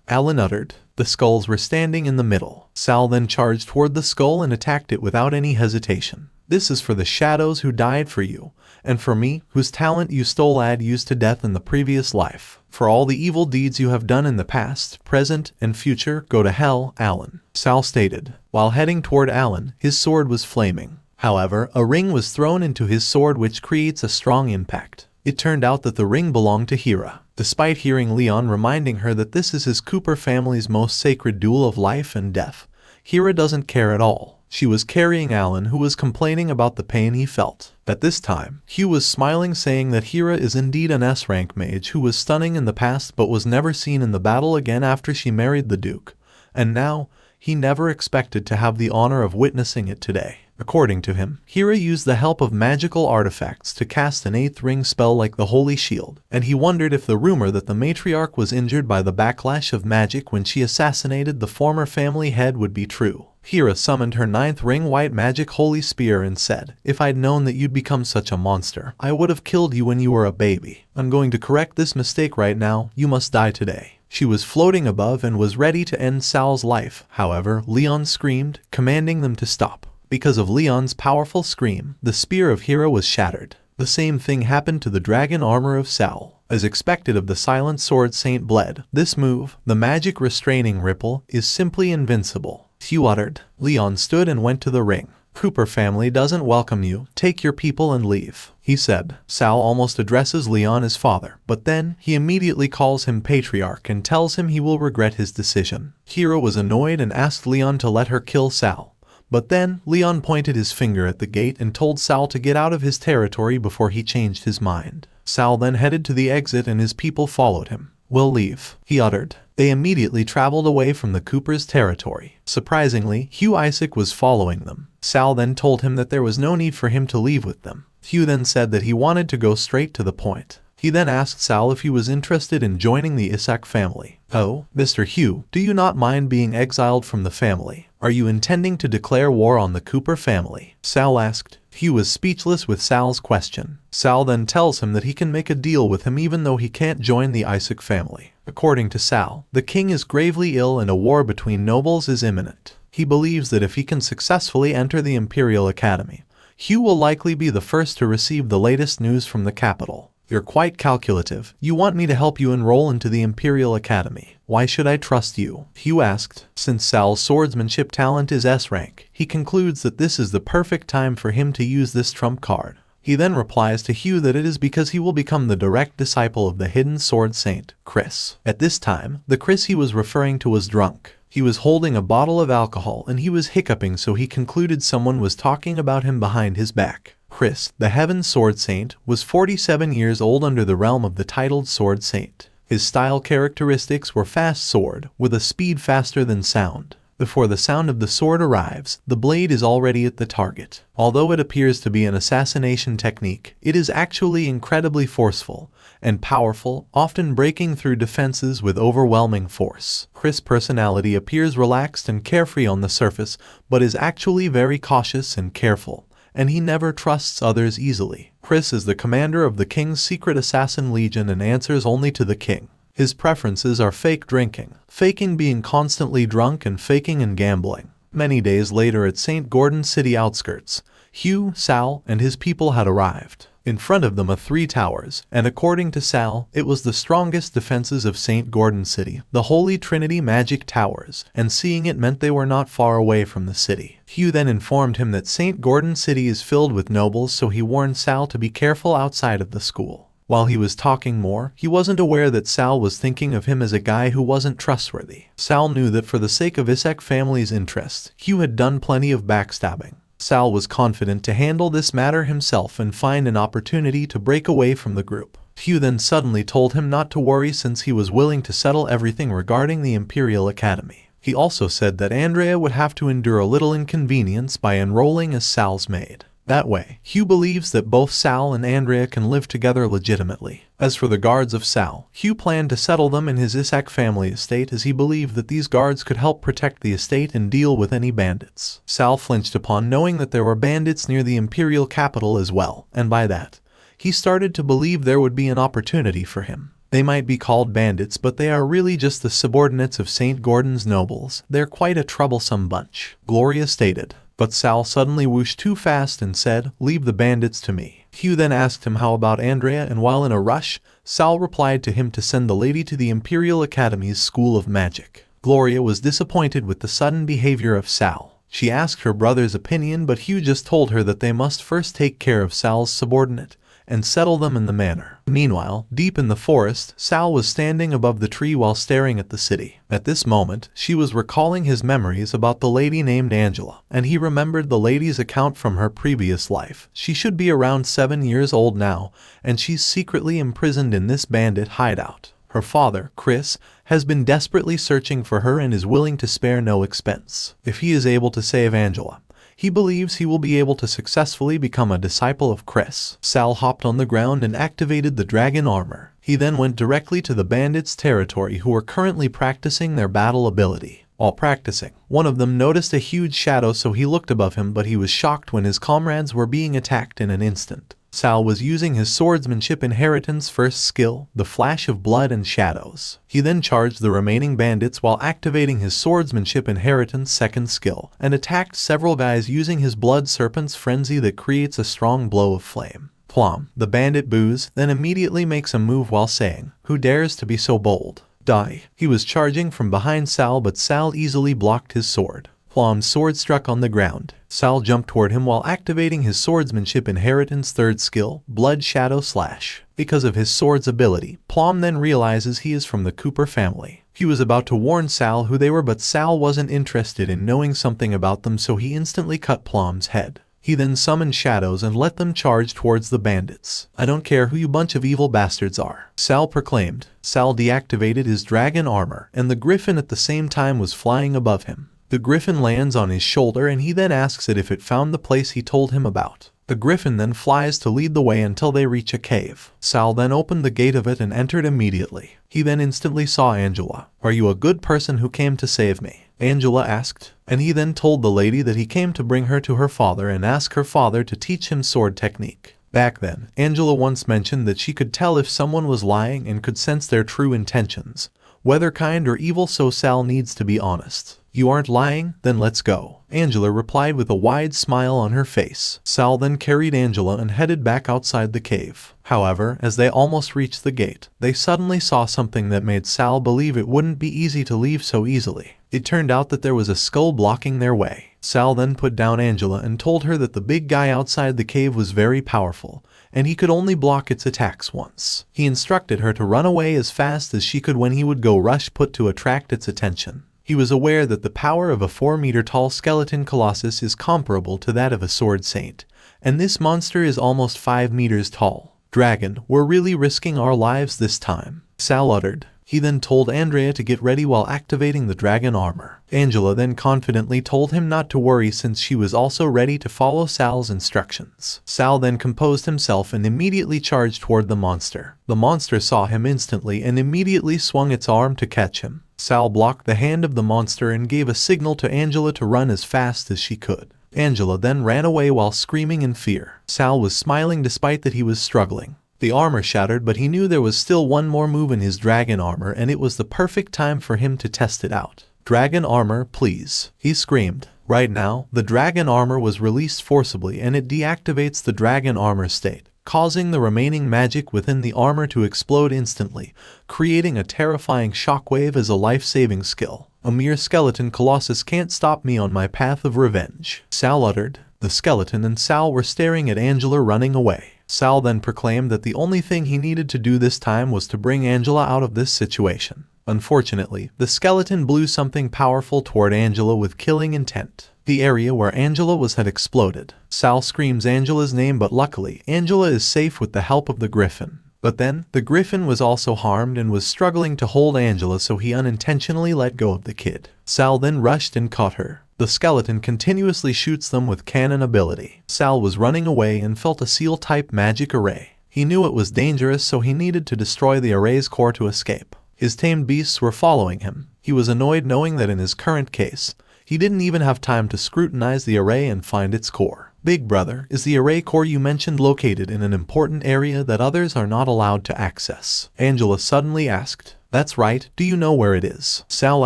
Alan uttered. The skulls were standing in the middle. Sal then charged toward the skull and attacked it without any hesitation. "This is for the shadows who died for you, and for me, whose talent you stole and used to death in the previous life. For all the evil deeds you have done in the past, present, and future, go to hell, Alan," Sal stated. While heading toward Alan, his sword was flaming. However, a ring was thrown into his sword, which creates a strong impact. It turned out that the ring belonged to Hira. Despite hearing Leon reminding her that this is his Cooper family's most sacred duel of life and death, Hira doesn't care at all. She was carrying Alan, who was complaining about the pain he felt. At this time, Hugh was smiling, saying that Hira is indeed an S-rank mage who was stunning in the past but was never seen in the battle again after she married the Duke. And now, he never expected to have the honor of witnessing it today. According to him, Hira used the help of magical artifacts to cast an 8th ring spell like the Holy Shield, and he wondered if the rumor that the matriarch was injured by the backlash of magic when she assassinated the former family head would be true. Hira summoned her 9th ring white magic holy spear and said, "If I'd known that you'd become such a monster, I would have killed you when you were a baby. I'm going to correct this mistake right now. You must die today." She was floating above and was ready to end Sal's life. However, Leon screamed, commanding them to stop. Because of Leon's powerful scream, the spear of Hira was shattered. The same thing happened to the dragon armor of Sal. As expected of the silent sword Saint bled. This move, the magic restraining ripple, is simply invincible. Hugh uttered. Leon stood and went to the ring. "Cooper family doesn't welcome you. Take your people and leave," he said. Sal almost addresses Leon as father, but then he immediately calls him patriarch and tells him he will regret his decision. Hira was annoyed and asked Leon to let her kill Sal. But then, Leon pointed his finger at the gate and told Sal to get out of his territory before he changed his mind. Sal then headed to the exit and his people followed him. "We'll leave," he uttered. They immediately traveled away from the Cooper's territory. Surprisingly, Hugh Isaac was following them. Sal then told him that there was no need for him to leave with them. Hugh then said that he wanted to go straight to the point. He then asked Sal if he was interested in joining the Isaac family. "Oh, Mr. Hugh, do you not mind being exiled from the family? Are you intending to declare war on the Cooper family?" Sal asked. Hugh was speechless with Sal's question. Sal then tells him that he can make a deal with him even though he can't join the Isaac family. According to Sal, the king is gravely ill and a war between nobles is imminent. He believes that if he can successfully enter the Imperial Academy, Hugh will likely be the first to receive the latest news from the capital. "You're quite calculative. You want me to help you enroll into the Imperial Academy. Why should I trust you?" Hugh asked. Since Sal's swordsmanship talent is S rank, he concludes that this is the perfect time for him to use this trump card. He then replies to Hugh that it is because he will become the direct disciple of the hidden sword saint, Chris. At this time, the Chris he was referring to was drunk. He was holding a bottle of alcohol and he was hiccuping, so he concluded someone was talking about him behind his back. Chris, the Heaven Sword Saint, was 47 years old under the realm of the titled Sword Saint. His style characteristics were fast sword, with a speed faster than sound. Before the sound of the sword arrives, the blade is already at the target. Although it appears to be an assassination technique, it is actually incredibly forceful and powerful, often breaking through defenses with overwhelming force. Chris' personality appears relaxed and carefree on the surface, but is actually very cautious and careful, and he never trusts others easily. Chris is the commander of the King's Secret Assassin Legion and answers only to the king. His preferences are fake drinking, faking being constantly drunk, and faking and gambling. Many days later at St. Gordon City outskirts, Hugh, Sal, and his people had arrived. In front of them are 3 towers, and according to Sal, it was the strongest defenses of St. Gordon City, the Holy Trinity Magic Towers, and seeing it meant they were not far away from the city. Hugh then informed him that St. Gordon City is filled with nobles, so he warned Sal to be careful outside of the school. While he was talking more, he wasn't aware that Sal was thinking of him as a guy who wasn't trustworthy. Sal knew that for the sake of Isaac family's interests, Hugh had done plenty of backstabbing. Sal was confident to handle this matter himself and find an opportunity to break away from the group. Hugh then suddenly told him not to worry since he was willing to settle everything regarding the Imperial Academy. He also said that Andrea would have to endure a little inconvenience by enrolling as Sal's maid. That way, Hugh believes that both Sal and Andrea can live together legitimately. As for the guards of Sal, Hugh planned to settle them in his Isaac family estate as he believed that these guards could help protect the estate and deal with any bandits. Sal flinched upon knowing that there were bandits near the imperial capital as well, and by that, he started to believe there would be an opportunity for him. They might be called bandits, but they are really just the subordinates of St. Gordon's nobles. They're quite a troublesome bunch, Gloria stated. But Sal suddenly whooshed too fast and said, "Leave the bandits to me." Hugh then asked him how about Andrea, and while in a rush, Sal replied to him to send the lady to the Imperial Academy's School of Magic. Gloria was disappointed with the sudden behavior of Sal. She asked her brother's opinion, but Hugh just told her that they must first take care of Sal's subordinate and settle them in the manor. Meanwhile, deep in the forest, Sal was standing above the tree while staring at the city. At this moment, she was recalling his memories about the lady named Angela, and he remembered the lady's account from her previous life. She should be around 7 years old now, and she's secretly imprisoned in this bandit hideout. Her father, Chris, has been desperately searching for her and is willing to spare no expense. If he is able to save Angela, He believes he will be able to successfully become a disciple of Chris. Sal hopped on the ground and activated the dragon armor. He then went directly to the bandits' territory who were currently practicing their battle ability. While practicing, one of them noticed a huge shadow, so he looked above him, but he was shocked when his comrades were being attacked in an instant. Sal was using his swordsmanship inheritance first skill, the flash of blood and shadows. He then charged the remaining bandits while activating his swordsmanship inheritance second skill, and attacked several guys using his blood serpent's frenzy that creates a strong blow of flame. Plum, the bandit boos, then immediately makes a move while saying, "Who dares to be so bold? Die." He was charging from behind Sal, but Sal easily blocked his sword. Plum's sword struck on the ground. Sal jumped toward him while activating his swordsmanship inheritance third skill, Blood Shadow Slash. Because of his sword's ability, Plum then realizes he is from the Cooper family. He was about to warn Sal who they were, but Sal wasn't interested in knowing something about them, so he instantly cut Plum's head. He then summoned shadows and let them charge towards the bandits. "I don't care who you bunch of evil bastards are," Sal proclaimed. Sal deactivated his dragon armor, and the griffin at the same time was flying above him. The griffin lands on his shoulder, and he then asks it if it found the place he told him about. The griffin then flies to lead the way until they reach a cave. Sal then opened the gate of it and entered immediately. He then instantly saw Angela. "Are you a good person who came to save me?" Angela asked, and he then told the lady that he came to bring her to her father and ask her father to teach him sword technique. Back then, Angela once mentioned that she could tell if someone was lying and could sense their true intentions, whether kind or evil, so Sal needs to be honest. "You aren't lying? Then let's go," Angela replied with a wide smile on her face. Sal then carried Angela and headed back outside the cave. However, as they almost reached the gate, they suddenly saw something that made Sal believe it wouldn't be easy to leave so easily. It turned out that there was a skull blocking their way. Sal then put down Angela and told her that the big guy outside the cave was very powerful, and he could only block its attacks once. He instructed her to run away as fast as she could when he would go rush put to attract its attention. He was aware that the power of a 4-meter-tall skeleton colossus is comparable to that of a sword saint, and this monster is almost 5 meters tall. "Dragon, we're really risking our lives this time," Sal uttered. He then told Andrea to get ready while activating the dragon armor. Angela then confidently told him not to worry since she was also ready to follow Sal's instructions. Sal then composed himself and immediately charged toward the monster. The monster saw him instantly and immediately swung its arm to catch him. Sal blocked the hand of the monster and gave a signal to Angela to run as fast as she could. Angela then ran away while screaming in fear. Sal was smiling despite that he was struggling. The armor shattered, but he knew there was still one more move in his dragon armor, and it was the perfect time for him to test it out. "Dragon armor, please," he screamed. Right now, the dragon armor was released forcibly and it deactivates the dragon armor state, causing the remaining magic within the armor to explode instantly, creating a terrifying shockwave as a life-saving skill. "A mere skeleton colossus can't stop me on my path of revenge," Sal uttered. The skeleton and Sal were staring at Angela running away. Sal then proclaimed that the only thing he needed to do this time was to bring Angela out of this situation. Unfortunately, the skeleton blew something powerful toward Angela with killing intent. The area where Angela was had exploded. Sal screams Angela's name, but luckily, Angela is safe with the help of the griffin. But then, the griffin was also harmed and was struggling to hold Angela, so he unintentionally let go of the kid. Sal then rushed and caught her. The skeleton continuously shoots them with cannon ability. Sal was running away and felt a seal-type magic array. He knew it was dangerous, so he needed to destroy the array's core to escape. His tamed beasts were following him. He was annoyed knowing that in his current case, he didn't even have time to scrutinize the array and find its core. "Big brother, is the array core you mentioned located in an important area that others are not allowed to access?" Angela suddenly asked. "That's right, do you know where it is?" Sal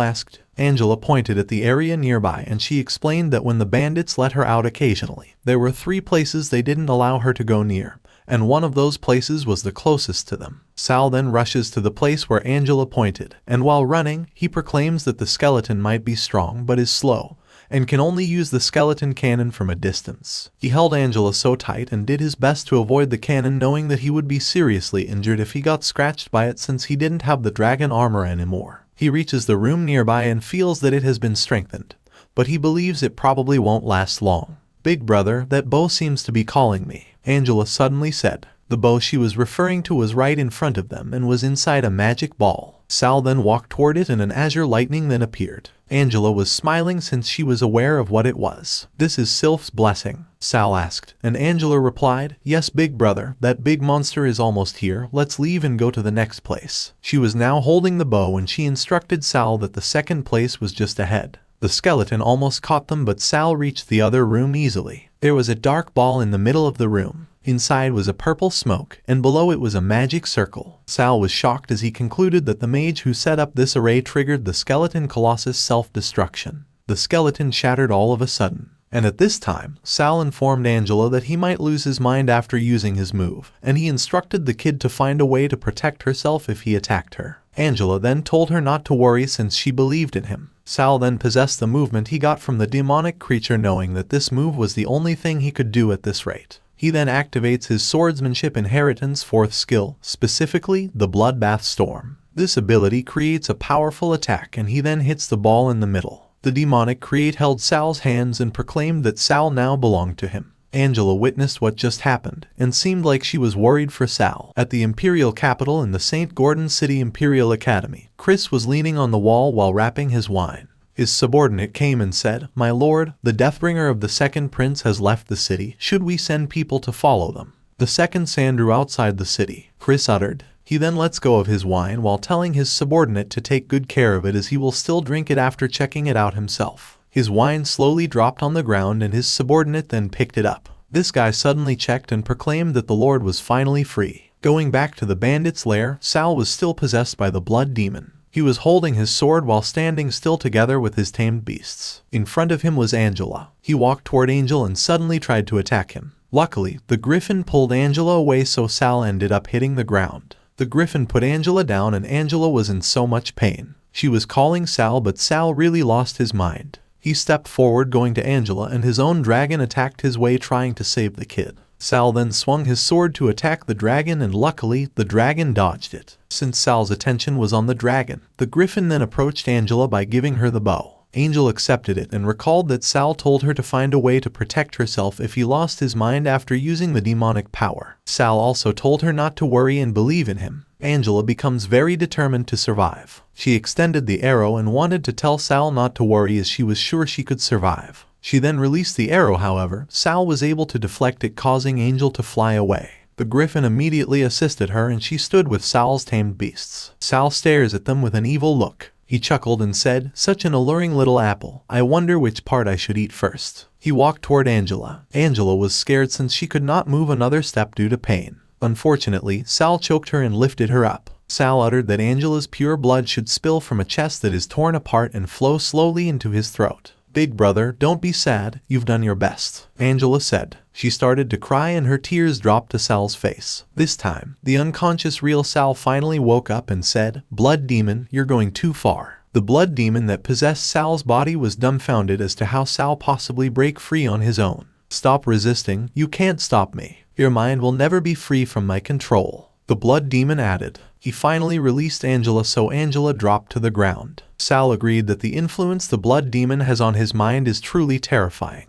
asked. Angela pointed at the area nearby and she explained that when the bandits let her out occasionally, there were 3 places they didn't allow her to go near, and one of those places was the closest to them. Sal then rushes to the place where Angela pointed, and while running, he proclaims that the skeleton might be strong but is slow, and can only use the skeleton cannon from a distance. He held Angela so tight and did his best to avoid the cannon, knowing that he would be seriously injured if he got scratched by it since he didn't have the dragon armor anymore. He reaches the room nearby and feels that it has been strengthened, but he believes it probably won't last long. "Big brother, that bow seems to be calling me," Angela suddenly said. The bow she was referring to was right in front of them and was inside a magic ball. Sal then walked toward it and an azure lightning then appeared. Angela was smiling since she was aware of what it was. "This is Sylph's blessing?" Sal asked, and Angela replied, "Yes, big brother, that big monster is almost here, let's leave and go to the next place." She was now holding the bow and she instructed Sal that the second place was just ahead. The skeleton almost caught them, but Sal reached the other room easily. There was a dark ball in the middle of the room. Inside was a purple smoke, and below it was a magic circle. Sal was shocked as he concluded that the mage who set up this array triggered the skeleton colossus self-destruction. The skeleton shattered all of a sudden. And at this time, Sal informed Angela that he might lose his mind after using his move, and he instructed the kid to find a way to protect herself if he attacked her. Angela then told her not to worry since she believed in him. Sal then possessed the movement he got from the demonic creature, knowing that this move was the only thing he could do at this rate. He then activates his swordsmanship inheritance 4th skill, specifically the Bloodbath Storm. This ability creates a powerful attack and he then hits the ball in the middle. The demonic creature held Sal's hands and proclaimed that Sal now belonged to him. Angela witnessed what just happened and seemed like she was worried for Sal. At the Imperial capital in the St. Gordon City Imperial Academy, Chris was leaning on the wall while wrapping his wine. His subordinate came and said, "My lord, the Deathbringer of the second prince has left the city. Should we send people to follow them?" The second Sandrew outside the city, Chris uttered. He then lets go of his wine while telling his subordinate to take good care of it as he will still drink it after checking it out himself. His wine slowly dropped on the ground and his subordinate then picked it up. This guy suddenly checked and proclaimed that the lord was finally free. Going back to the bandit's lair, Sal was still possessed by the blood demon. He was holding his sword while standing still together with his tamed beasts. In front of him was Angela. He walked toward Angel and suddenly tried to attack him. Luckily, the griffin pulled Angela away, so Sal ended up hitting the ground. The griffin put Angela down and Angela was in so much pain. She was calling Sal, but Sal really lost his mind. He stepped forward going to Angela and his own dragon attacked his way trying to save the kid. Sal then swung his sword to attack the dragon and luckily, the dragon dodged it. Since Sal's attention was on the dragon, the griffin then approached Angela by giving her the bow. Angel accepted it and recalled that Sal told her to find a way to protect herself if he lost his mind after using the demonic power. Sal also told her not to worry and believe in him. Angela becomes very determined to survive. She extended the arrow and wanted to tell Sal not to worry as she was sure she could survive. She then released the arrow, however, Sal was able to deflect it, causing Angel to fly away. The griffin immediately assisted her and she stood with Sal's tamed beasts. Sal stares at them with an evil look. He chuckled and said, "Such an alluring little apple. I wonder which part I should eat first." He walked toward Angela. Angela was scared since she could not move another step due to pain. Unfortunately, Sal choked her and lifted her up. Sal uttered that Angela's pure blood should spill from a chest that is torn apart and flow slowly into his throat. "Big brother, don't be sad, you've done your best," Angela said. She started to cry and her tears dropped to Sal's face. This time, the unconscious real Sal finally woke up and said, "Blood demon, you're going too far." The blood demon that possessed Sal's body was dumbfounded as to how Sal possibly break free on his own. "Stop resisting, you can't stop me. Your mind will never be free from my control," the blood demon added. He finally released Angela, so Angela dropped to the ground. Sal agreed that the influence the blood demon has on his mind is truly terrifying.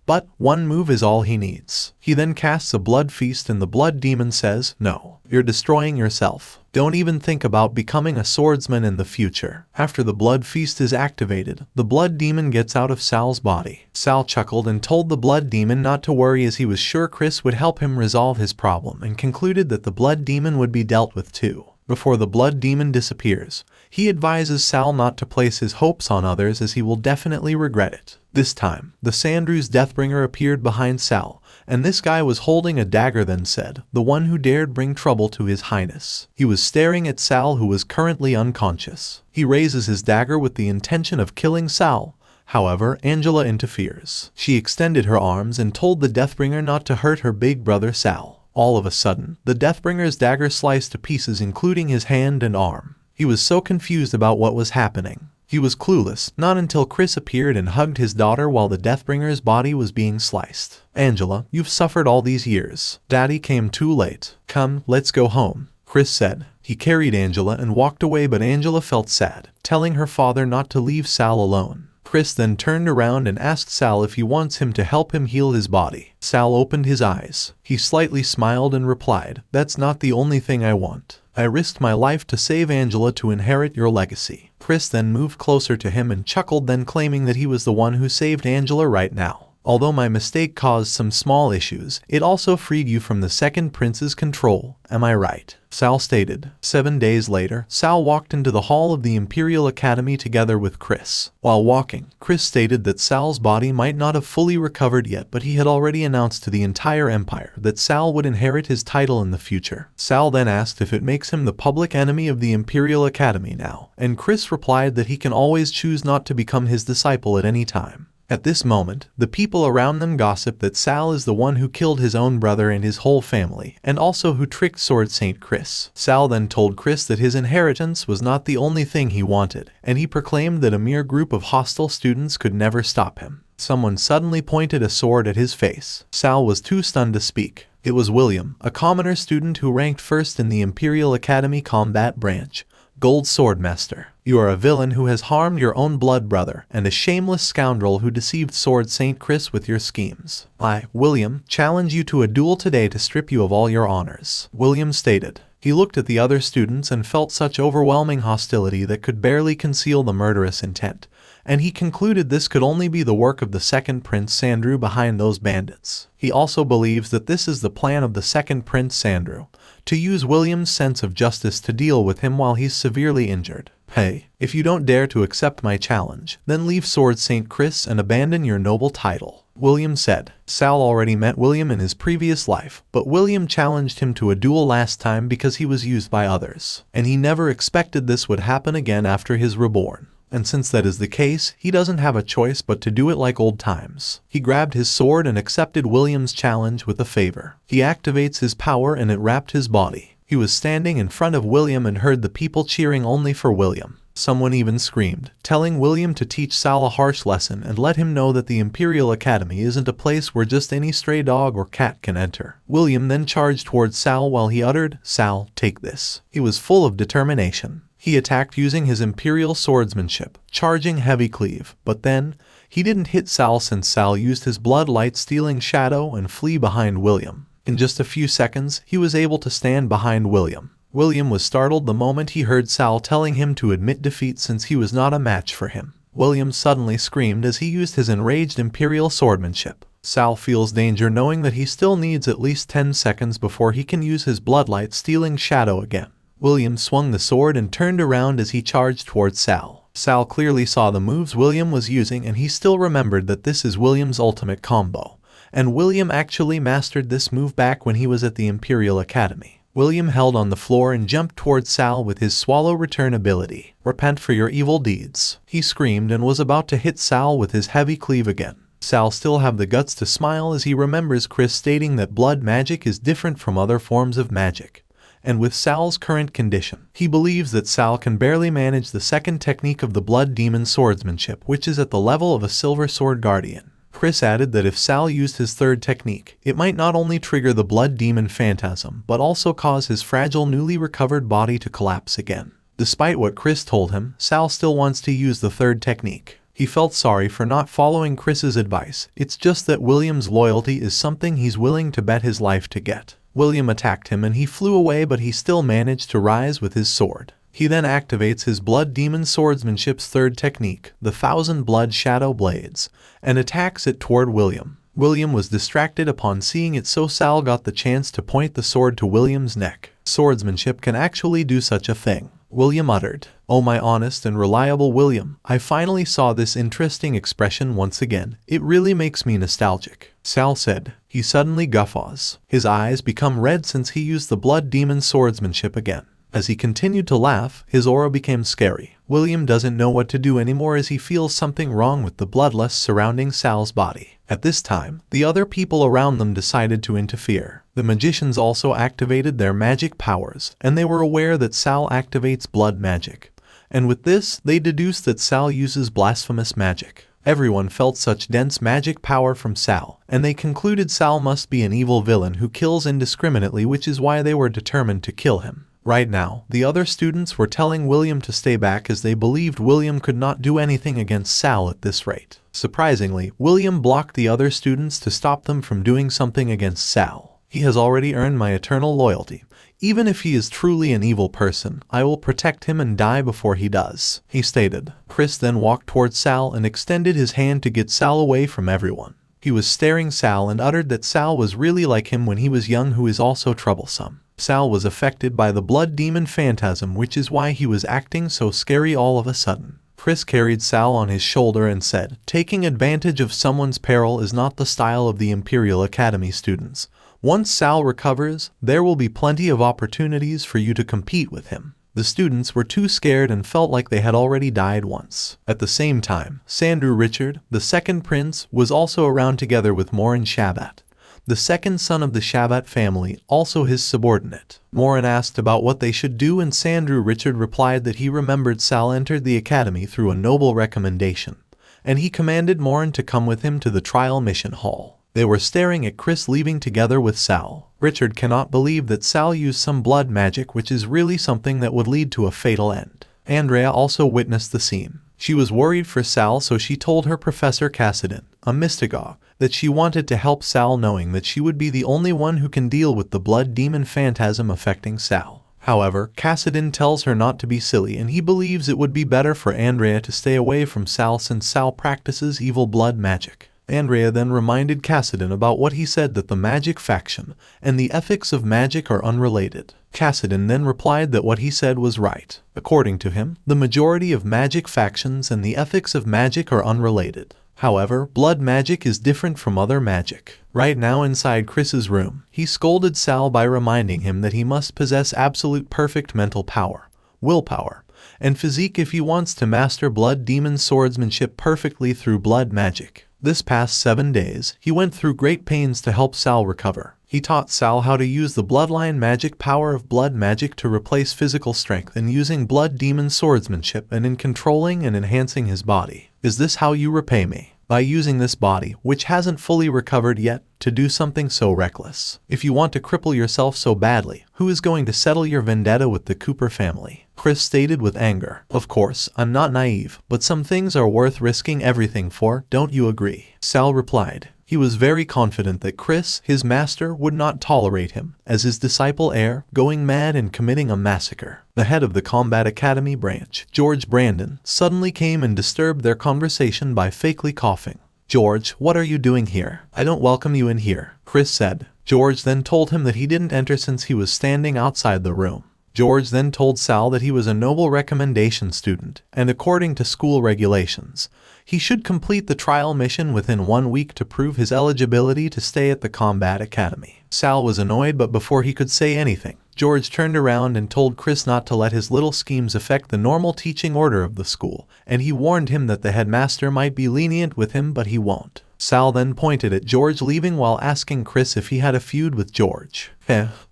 But one move is all he needs. He then casts a blood feast and the blood demon says, "No, you're destroying yourself. Don't even think about becoming a swordsman in the future." After the blood feast is activated, the blood demon gets out of Sal's body. Sal chuckled and told the blood demon not to worry as he was sure Chris would help him resolve his problem and concluded that the blood demon would be dealt with too. Before the blood demon disappears, he advises Sal not to place his hopes on others as he will definitely regret it. This time, the Sandrew's Deathbringer appeared behind Sal, and this guy was holding a dagger then said, "The one who dared bring trouble to his highness." He was staring at Sal, who was currently unconscious. He raises his dagger with the intention of killing Sal. However, Angela interferes. She extended her arms and told the Deathbringer not to hurt her big brother Sal. All of a sudden, the Deathbringer's dagger sliced to pieces, including his hand and arm. He was so confused about what was happening. He was clueless, not until Chris appeared and hugged his daughter while the Deathbringer's body was being sliced. "Angela, you've suffered all these years. Daddy came too late. Come, let's go home," Chris said. He carried Angela and walked away, but Angela felt sad, telling her father not to leave Sal alone. Chris then turned around and asked Sal if he wants him to help him heal his body. Sal opened his eyes. He slightly smiled and replied, "That's not the only thing I want. I risked my life to save Angela to inherit your legacy." Chris then moved closer to him and chuckled, then claiming that he was the one who saved Angela right now. "Although my mistake caused some small issues, it also freed you from the second prince's control. Am I right?" Sal stated. 7 days later, Sal walked into the hall of the Imperial Academy together with Chris. While walking, Chris stated that Sal's body might not have fully recovered yet, but he had already announced to the entire empire that Sal would inherit his title in the future. Sal then asked if it makes him the public enemy of the Imperial Academy now, and Chris replied that he can always choose not to become his disciple at any time. At this moment, the people around them gossip that Sal is the one who killed his own brother and his whole family, and also who tricked Sword Saint Chris. Sal then told Chris that his inheritance was not the only thing he wanted, and he proclaimed that a mere group of hostile students could never stop him. Someone suddenly pointed a sword at his face. Sal was too stunned to speak. It was William, a commoner student who ranked first in the Imperial Academy Combat Branch. Gold Swordmaster. You are a villain who has harmed your own blood brother, and a shameless scoundrel who deceived Sword Saint Chris with your schemes. I, William, challenge you to a duel today to strip you of all your honors," William stated. He looked at the other students and felt such overwhelming hostility that could barely conceal the murderous intent, and he concluded this could only be the work of the second Prince Sandrew behind those bandits. He also believes that this is the plan of the second Prince Sandrew, to use William's sense of justice to deal with him while he's severely injured. "Hey, if you don't dare to accept my challenge, then leave Sword Saint Chris and abandon your noble title," William said. Sal already met William in his previous life, but William challenged him to a duel last time because he was used by others, and he never expected this would happen again after his reborn. And since that is the case, he doesn't have a choice but to do it like old times. He grabbed his sword and accepted William's challenge with a favor. He activates his power and it wrapped his body. He was standing in front of William and heard the people cheering only for William. Someone even screamed, telling William to teach Sal a harsh lesson and let him know that the Imperial Academy isn't a place where just any stray dog or cat can enter. William then charged towards Sal while he uttered, "Sal, take this." He was full of determination. He attacked using his imperial swordsmanship, charging heavy cleave, but then, he didn't hit Sal since Sal used his blood light stealing shadow and flee behind William. In just a few seconds, he was able to stand behind William. William was startled the moment he heard Sal telling him to admit defeat since he was not a match for him. William suddenly screamed as he used his enraged imperial swordsmanship. Sal feels danger knowing that he still needs at least 10 seconds before he can use his bloodlight stealing shadow again. William swung the sword and turned around as he charged towards Sal. Sal clearly saw the moves William was using and he still remembered that this is William's ultimate combo. And William actually mastered this move back when he was at the Imperial Academy. William held on the floor and jumped towards Sal with his swallow return ability. "Repent for your evil deeds," he screamed and was about to hit Sal with his heavy cleave again. Sal still have the guts to smile as he remembers Chris stating that blood magic is different from other forms of magic. And with Sal's current condition, he believes that Sal can barely manage the second technique of the Blood Demon swordsmanship, which is at the level of a Silver Sword Guardian. Chris added that if Sal used his third technique, it might not only trigger the Blood Demon phantasm, but also cause his fragile newly recovered body to collapse again. Despite what Chris told him, Sal still wants to use the third technique. He felt sorry for not following Chris's advice. It's just that William's loyalty is something he's willing to bet his life to get. William attacked him and he flew away, but he still managed to rise with his sword. He then activates his Blood Demon swordsmanship's third technique, the 1000 Blood Shadow Blades, and attacks it toward William. William was distracted upon seeing it, so Sal got the chance to point the sword to William's neck. Swordsmanship can actually do such a thing. William uttered, "Oh my honest and reliable William, I finally saw this interesting expression once again. It really makes me nostalgic," Sal said. He suddenly guffaws. His eyes become red since he used the Blood Demon swordsmanship again. As he continued to laugh, his aura became scary. William doesn't know what to do anymore as he feels something wrong with the bloodlust surrounding Sal's body. At this time, the other people around them decided to interfere. The magicians also activated their magic powers, and they were aware that Sal activates blood magic. And with this, they deduced that Sal uses blasphemous magic. Everyone felt such dense magic power from Sal, and they concluded Sal must be an evil villain who kills indiscriminately, which is why they were determined to kill him. Right now, the other students were telling William to stay back as they believed William could not do anything against Sal at this rate. Surprisingly, William blocked the other students to stop them from doing something against Sal. He has already earned my eternal loyalty. Even if he is truly an evil person, I will protect him and die before he does, he stated. Chris then walked towards Sal and extended his hand to get Sal away from everyone. He was staring Sal and uttered that Sal was really like him when he was young, who is also troublesome. Sal was affected by the blood demon phantasm, which is why he was acting so scary all of a sudden. Chris carried Sal on his shoulder and said, "Taking advantage of someone's peril is not the style of the Imperial Academy students. Once Sal recovers, there will be plenty of opportunities for you to compete with him." The students were too scared and felt like they had already died once. At the same time, Sandrew Richard, the second prince, was also around together with Morin Shabbat, the second son of the Shabbat family, also his subordinate. Morin asked about what they should do, and Sandrew Richard replied that he remembered Sal entered the academy through a noble recommendation, and he commanded Morin to come with him to the trial mission hall. They were staring at Chris leaving together with Sal. Richard cannot believe that Sal used some blood magic, which is really something that would lead to a fatal end. Andrea also witnessed the scene. She was worried for Sal, so she told her Professor Cassidon, a mystagogue, that she wanted to help Sal, knowing that she would be the only one who can deal with the blood demon phantasm affecting Sal. However, Cassidon tells her not to be silly, and he believes it would be better for Andrea to stay away from Sal since Sal practices evil blood magic. Andrea then reminded Cassidon about what he said, that the magic faction and the ethics of magic are unrelated. Cassidon then replied that what he said was right. According to him, the majority of magic factions and the ethics of magic are unrelated. However, blood magic is different from other magic. Right now inside Chris's room, he scolded Sal by reminding him that he must possess absolute perfect mental power, willpower, and physique if he wants to master blood demon swordsmanship perfectly through blood magic. This past 7 days, he went through great pains to help Sal recover. He taught Sal how to use the bloodline magic power of blood magic to replace physical strength in using blood demon swordsmanship and in controlling and enhancing his body. "Is this how you repay me? By using this body, which hasn't fully recovered yet, to do something so reckless? If you want to cripple yourself so badly, who is going to settle your vendetta with the Cooper family?" Chris stated with anger. "Of course, I'm not naive, but some things are worth risking everything for, don't you agree?" Sal replied. He was very confident that Chris, his master, would not tolerate him, as his disciple heir, going mad and committing a massacre. The head of the Combat Academy branch, George Brandon, suddenly came and disturbed their conversation by fakely coughing. "George, what are you doing here? I don't welcome you in here," Chris said. George then told him that he didn't enter since he was standing outside the room. George then told Sal that he was a noble recommendation student, and according to school regulations, he should complete the trial mission within 1 week to prove his eligibility to stay at the Combat Academy. Sal was annoyed, but before he could say anything, George turned around and told Chris not to let his little schemes affect the normal teaching order of the school, and he warned him that the headmaster might be lenient with him, but he won't. Sal then pointed at George leaving while asking Chris if he had a feud with George.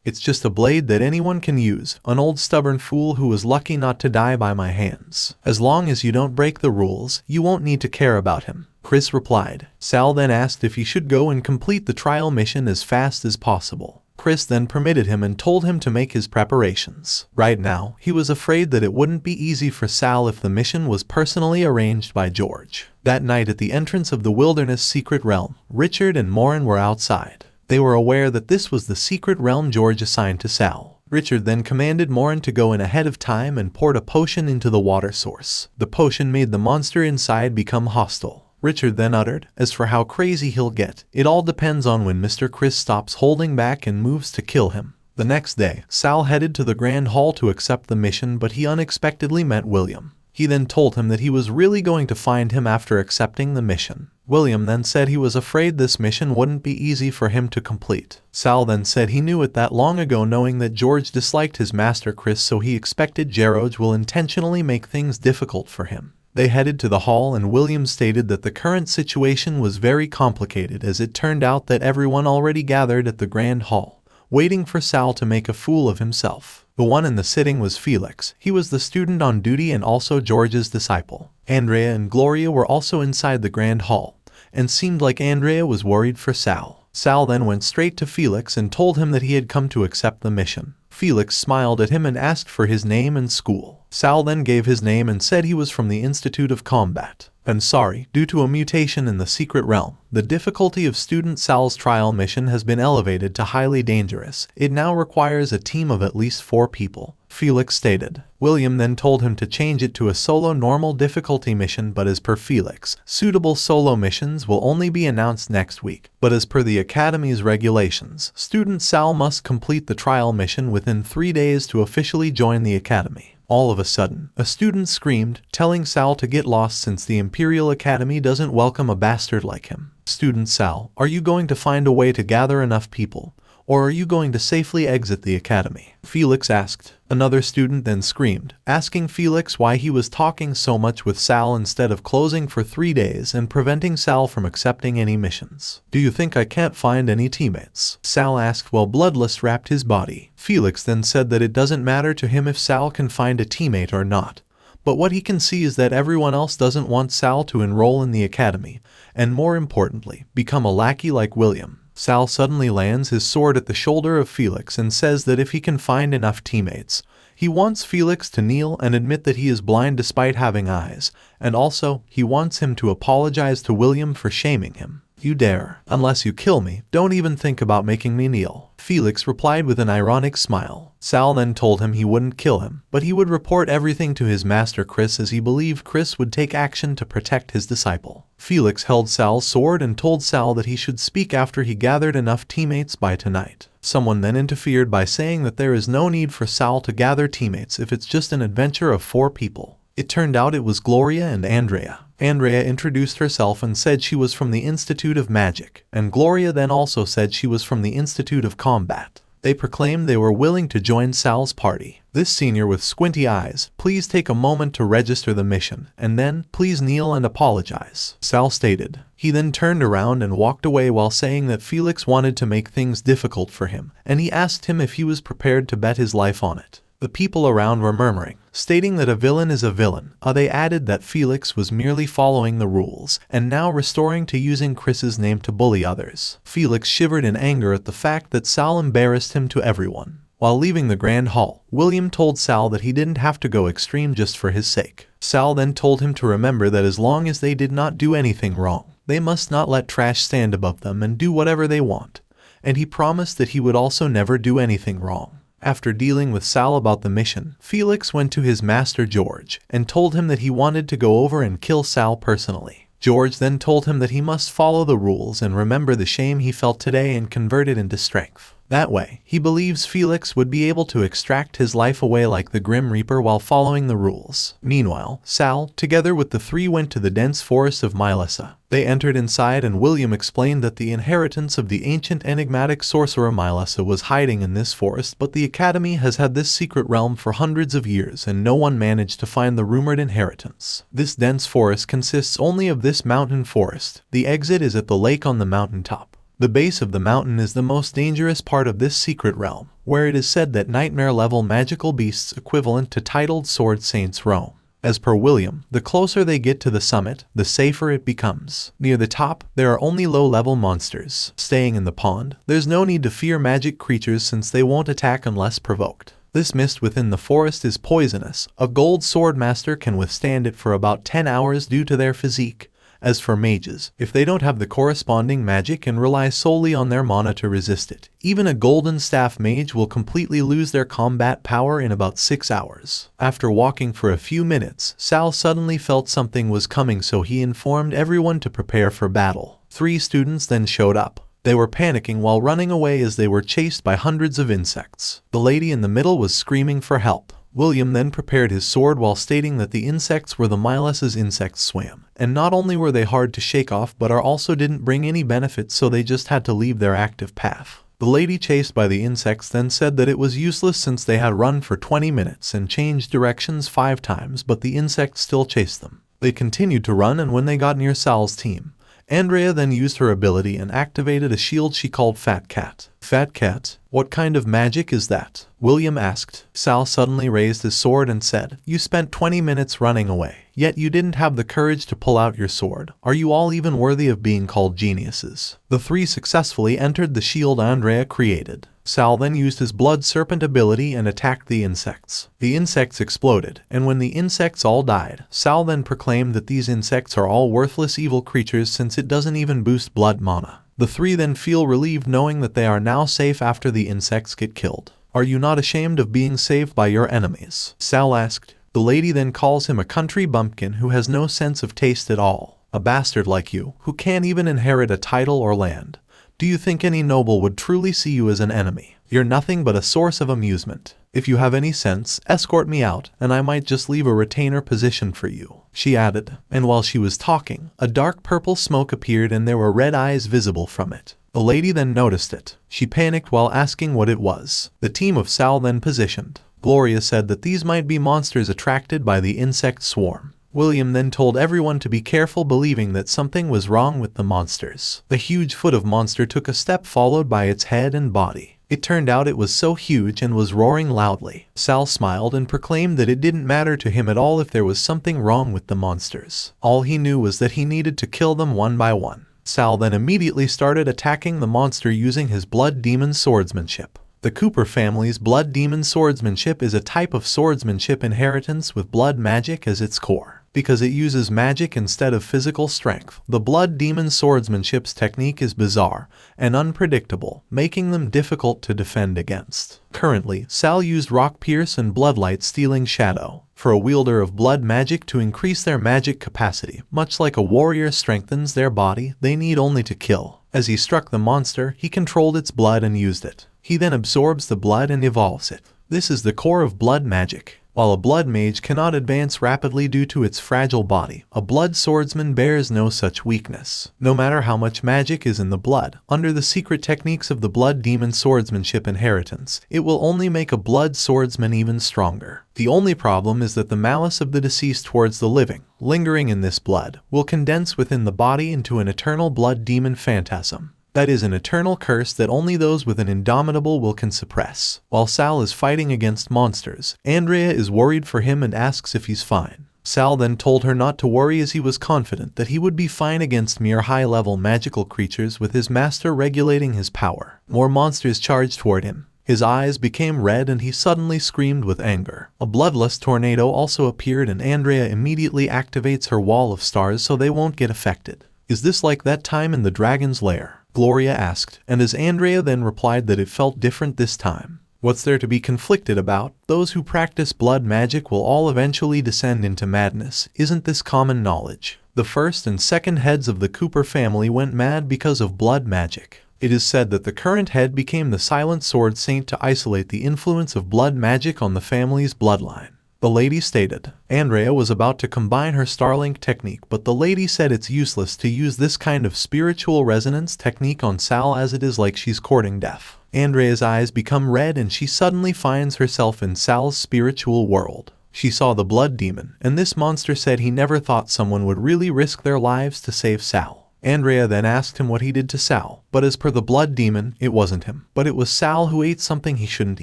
It's just a blade that anyone can use, an old stubborn fool who was lucky not to die by my hands. As long as you don't break the rules, you won't need to care about him," Chris replied. Sal then asked if he should go and complete the trial mission as fast as possible. Chris then permitted him and told him to make his preparations. Right now, he was afraid that it wouldn't be easy for Sal if the mission was personally arranged by George. That night at the entrance of the wilderness secret realm, Richard and Morin were outside. They were aware that this was the secret realm George assigned to Sal. Richard then commanded Morin to go in ahead of time and poured a potion into the water source. The potion made the monster inside become hostile. Richard then uttered, "As for how crazy he'll get, it all depends on when Mr. Chris stops holding back and moves to kill him." The next day, Sal headed to the Grand Hall to accept the mission, but he unexpectedly met William. He then told him that he was really going to find him after accepting the mission. William then said he was afraid this mission wouldn't be easy for him to complete. Sal then said he knew it that long ago, knowing that George disliked his master Chris, so he expected George will intentionally make things difficult for him. They headed to the hall, and William stated that the current situation was very complicated, as it turned out that everyone already gathered at the Grand Hall, waiting for Sal to make a fool of himself. The one in the sitting was Felix. He was the student on duty and also George's disciple. Andrea and Gloria were also inside the Grand Hall, and seemed like Andrea was worried for Sal. Sal then went straight to Felix and told him that he had come to accept the mission. Felix smiled at him and asked for his name and school. Sal then gave his name and said he was from the Institute of Combat. And sorry, due to a mutation in the secret realm, the difficulty of student Sal's trial mission has been elevated to highly dangerous. It now requires a team of at least 4 people, Felix stated. William then told him to change it to a solo normal difficulty mission, but as per Felix, suitable solo missions will only be announced next week. But as per the Academy's regulations, student Sal must complete the trial mission within 3 days to officially join the Academy. All of a sudden, a student screamed, telling Sal to get lost since the Imperial Academy doesn't welcome a bastard like him. Student Sal, are you going to find a way to gather enough people? Or are you going to safely exit the academy? Felix asked. Another student then screamed, asking Felix why he was talking so much with Sal instead of closing for 3 days and preventing Sal from accepting any missions. Do you think I can't find any teammates? Sal asked while bloodlust wrapped his body. Felix then said that it doesn't matter to him if Sal can find a teammate or not. But what he can see is that everyone else doesn't want Sal to enroll in the academy, and more importantly, become a lackey like William. Sal suddenly lands his sword at the shoulder of Felix and says that if he can find enough teammates, he wants Felix to kneel and admit that he is blind despite having eyes, and also, he wants him to apologize to William for shaming him. You dare. Unless you kill me, don't even think about making me kneel. Felix replied with an ironic smile. Sal then told him he wouldn't kill him, but he would report everything to his master Chris, as he believed Chris would take action to protect his disciple. Felix held Sal's sword and told Sal that he should speak after he gathered enough teammates by tonight. Someone then interfered by saying that there is no need for Sal to gather teammates if it's just an adventure of 4 people. It turned out it was Gloria and Andrea. Andrea introduced herself and said she was from the Institute of Magic, and Gloria then also said she was from the Institute of Combat. They proclaimed they were willing to join Sal's party. This senior with squinty eyes, please take a moment to register the mission, and then, please kneel and apologize, Sal stated. He then turned around and walked away while saying that Felix wanted to make things difficult for him, and he asked him if he was prepared to bet his life on it. The people around were murmuring, stating that a villain is a villain. They added that Felix was merely following the rules, and now restoring to using Chris's name to bully others. Felix shivered in anger at the fact that Sal embarrassed him to everyone. While leaving the Grand Hall, William told Sal that he didn't have to go extreme just for his sake. Sal then told him to remember that as long as they did not do anything wrong, they must not let trash stand above them and do whatever they want. And he promised that he would also never do anything wrong. After dealing with Sal about the mission, Felix went to his master George and told him that he wanted to go over and kill Sal personally. George then told him that he must follow the rules and remember the shame he felt today and convert it into strength. That way, he believes Felix would be able to extract his life away like the Grim Reaper while following the rules. Meanwhile, Sal, together with the 3, went to the dense forest of Mylessa. They entered inside and William explained that the inheritance of the ancient enigmatic sorcerer Mylessa was hiding in this forest, but the Academy has had this secret realm for hundreds of years and no one managed to find the rumored inheritance. This dense forest consists only of this mountain forest. The exit is at the lake on the mountaintop. The base of the mountain is the most dangerous part of this secret realm, where it is said that nightmare-level magical beasts equivalent to titled sword saints roam. As per William, the closer they get to the summit, the safer it becomes. Near the top, there are only low-level monsters. Staying in the pond, there's no need to fear magic creatures since they won't attack unless provoked. This mist within the forest is poisonous. A gold sword master can withstand it for about 10 hours due to their physique. As for mages, if they don't have the corresponding magic and rely solely on their mana to resist it, even a golden staff mage will completely lose their combat power in about 6 hours. After walking for a few minutes, Sal suddenly felt something was coming, so he informed everyone to prepare for battle. 3 students then showed up. They were panicking while running away as they were chased by hundreds of insects. The lady in the middle was screaming for help. William then prepared his sword while stating that the insects were the Mylessa's insect swam, and not only were they hard to shake off but also didn't bring any benefits, so they just had to leave their active path. The lady chased by the insects then said that it was useless since they had run for 20 minutes and changed directions 5 times, but the insects still chased them. They continued to run, and when they got near Sal's team, Andrea then used her ability and activated a shield she called Fat Cat. Fat Cat? What kind of magic is that? William asked. Sal suddenly raised his sword and said, "You spent 20 minutes running away, yet you didn't have the courage to pull out your sword. Are you all even worthy of being called geniuses?" The 3 successfully entered the shield Andrea created. Sal then used his blood serpent ability and attacked the insects. The insects exploded, and when the insects all died, Sal then proclaimed that these insects are all worthless evil creatures since it doesn't even boost blood mana. The three then feel relieved knowing that they are now safe after the insects get killed. "Are you not ashamed of being saved by your enemies?" Sal asked. The lady then calls him a country bumpkin who has no sense of taste at all. "A bastard like you, who can't even inherit a title or land. Do you think any noble would truly see you as an enemy? You're nothing but a source of amusement. If you have any sense, escort me out, and I might just leave a retainer position for you," she added. And while she was talking, a dark purple smoke appeared and there were red eyes visible from it. The lady then noticed it. She panicked while asking what it was. The team of Sal then positioned. Gloria said that these might be monsters attracted by the insect swarm. William then told everyone to be careful, believing that something was wrong with the monsters. The huge foot of monster took a step followed by its head and body. It turned out it was so huge and was roaring loudly. Sal smiled and proclaimed that it didn't matter to him at all if there was something wrong with the monsters. All he knew was that he needed to kill them one by one. Sal then immediately started attacking the monster using his blood demon swordsmanship. The Cooper family's blood demon swordsmanship is a type of swordsmanship inheritance with blood magic as its core. Because it uses magic instead of physical strength, the blood demon swordsmanship's technique is bizarre and unpredictable, making them difficult to defend against. Currently, Sal used Rock Pierce and Bloodlight Stealing Shadow for a wielder of blood magic to increase their magic capacity. Much like a warrior strengthens their body, they need only to kill. As he struck the monster, he controlled its blood and used it. He then absorbs the blood and evolves it. This is the core of blood magic. While a blood mage cannot advance rapidly due to its fragile body, a blood swordsman bears no such weakness. No matter how much magic is in the blood, under the secret techniques of the blood demon swordsmanship inheritance, it will only make a blood swordsman even stronger. The only problem is that the malice of the deceased towards the living, lingering in this blood, will condense within the body into an eternal blood demon phantasm. That is an eternal curse that only those with an indomitable will can suppress. While Sal is fighting against monsters, Andrea is worried for him and asks if he's fine. Sal then told her not to worry as he was confident that he would be fine against mere high-level magical creatures with his master regulating his power. More monsters charged toward him. His eyes became red and he suddenly screamed with anger. A bloodlust tornado also appeared and Andrea immediately activates her wall of stars so they won't get affected. "Is this like that time in the dragon's lair?" Gloria asked, and as Andrea then replied that it felt different this time. "What's there to be conflicted about? Those who practice blood magic will all eventually descend into madness. Isn't this common knowledge?" The first and second heads of the Cooper family went mad because of blood magic. It is said that the current head became the Silent Sword Saint to isolate the influence of blood magic on the family's bloodline. The lady stated. Andrea was about to combine her Starlink technique, but the lady said it's useless to use this kind of spiritual resonance technique on Sal as it is like she's courting death. Andrea's eyes become red and she suddenly finds herself in Sal's spiritual world. She saw the blood demon, and this monster said he never thought someone would really risk their lives to save Sal. Andrea then asked him what he did to Sal, but as per the blood demon, it wasn't him. But it was Sal who ate something he shouldn't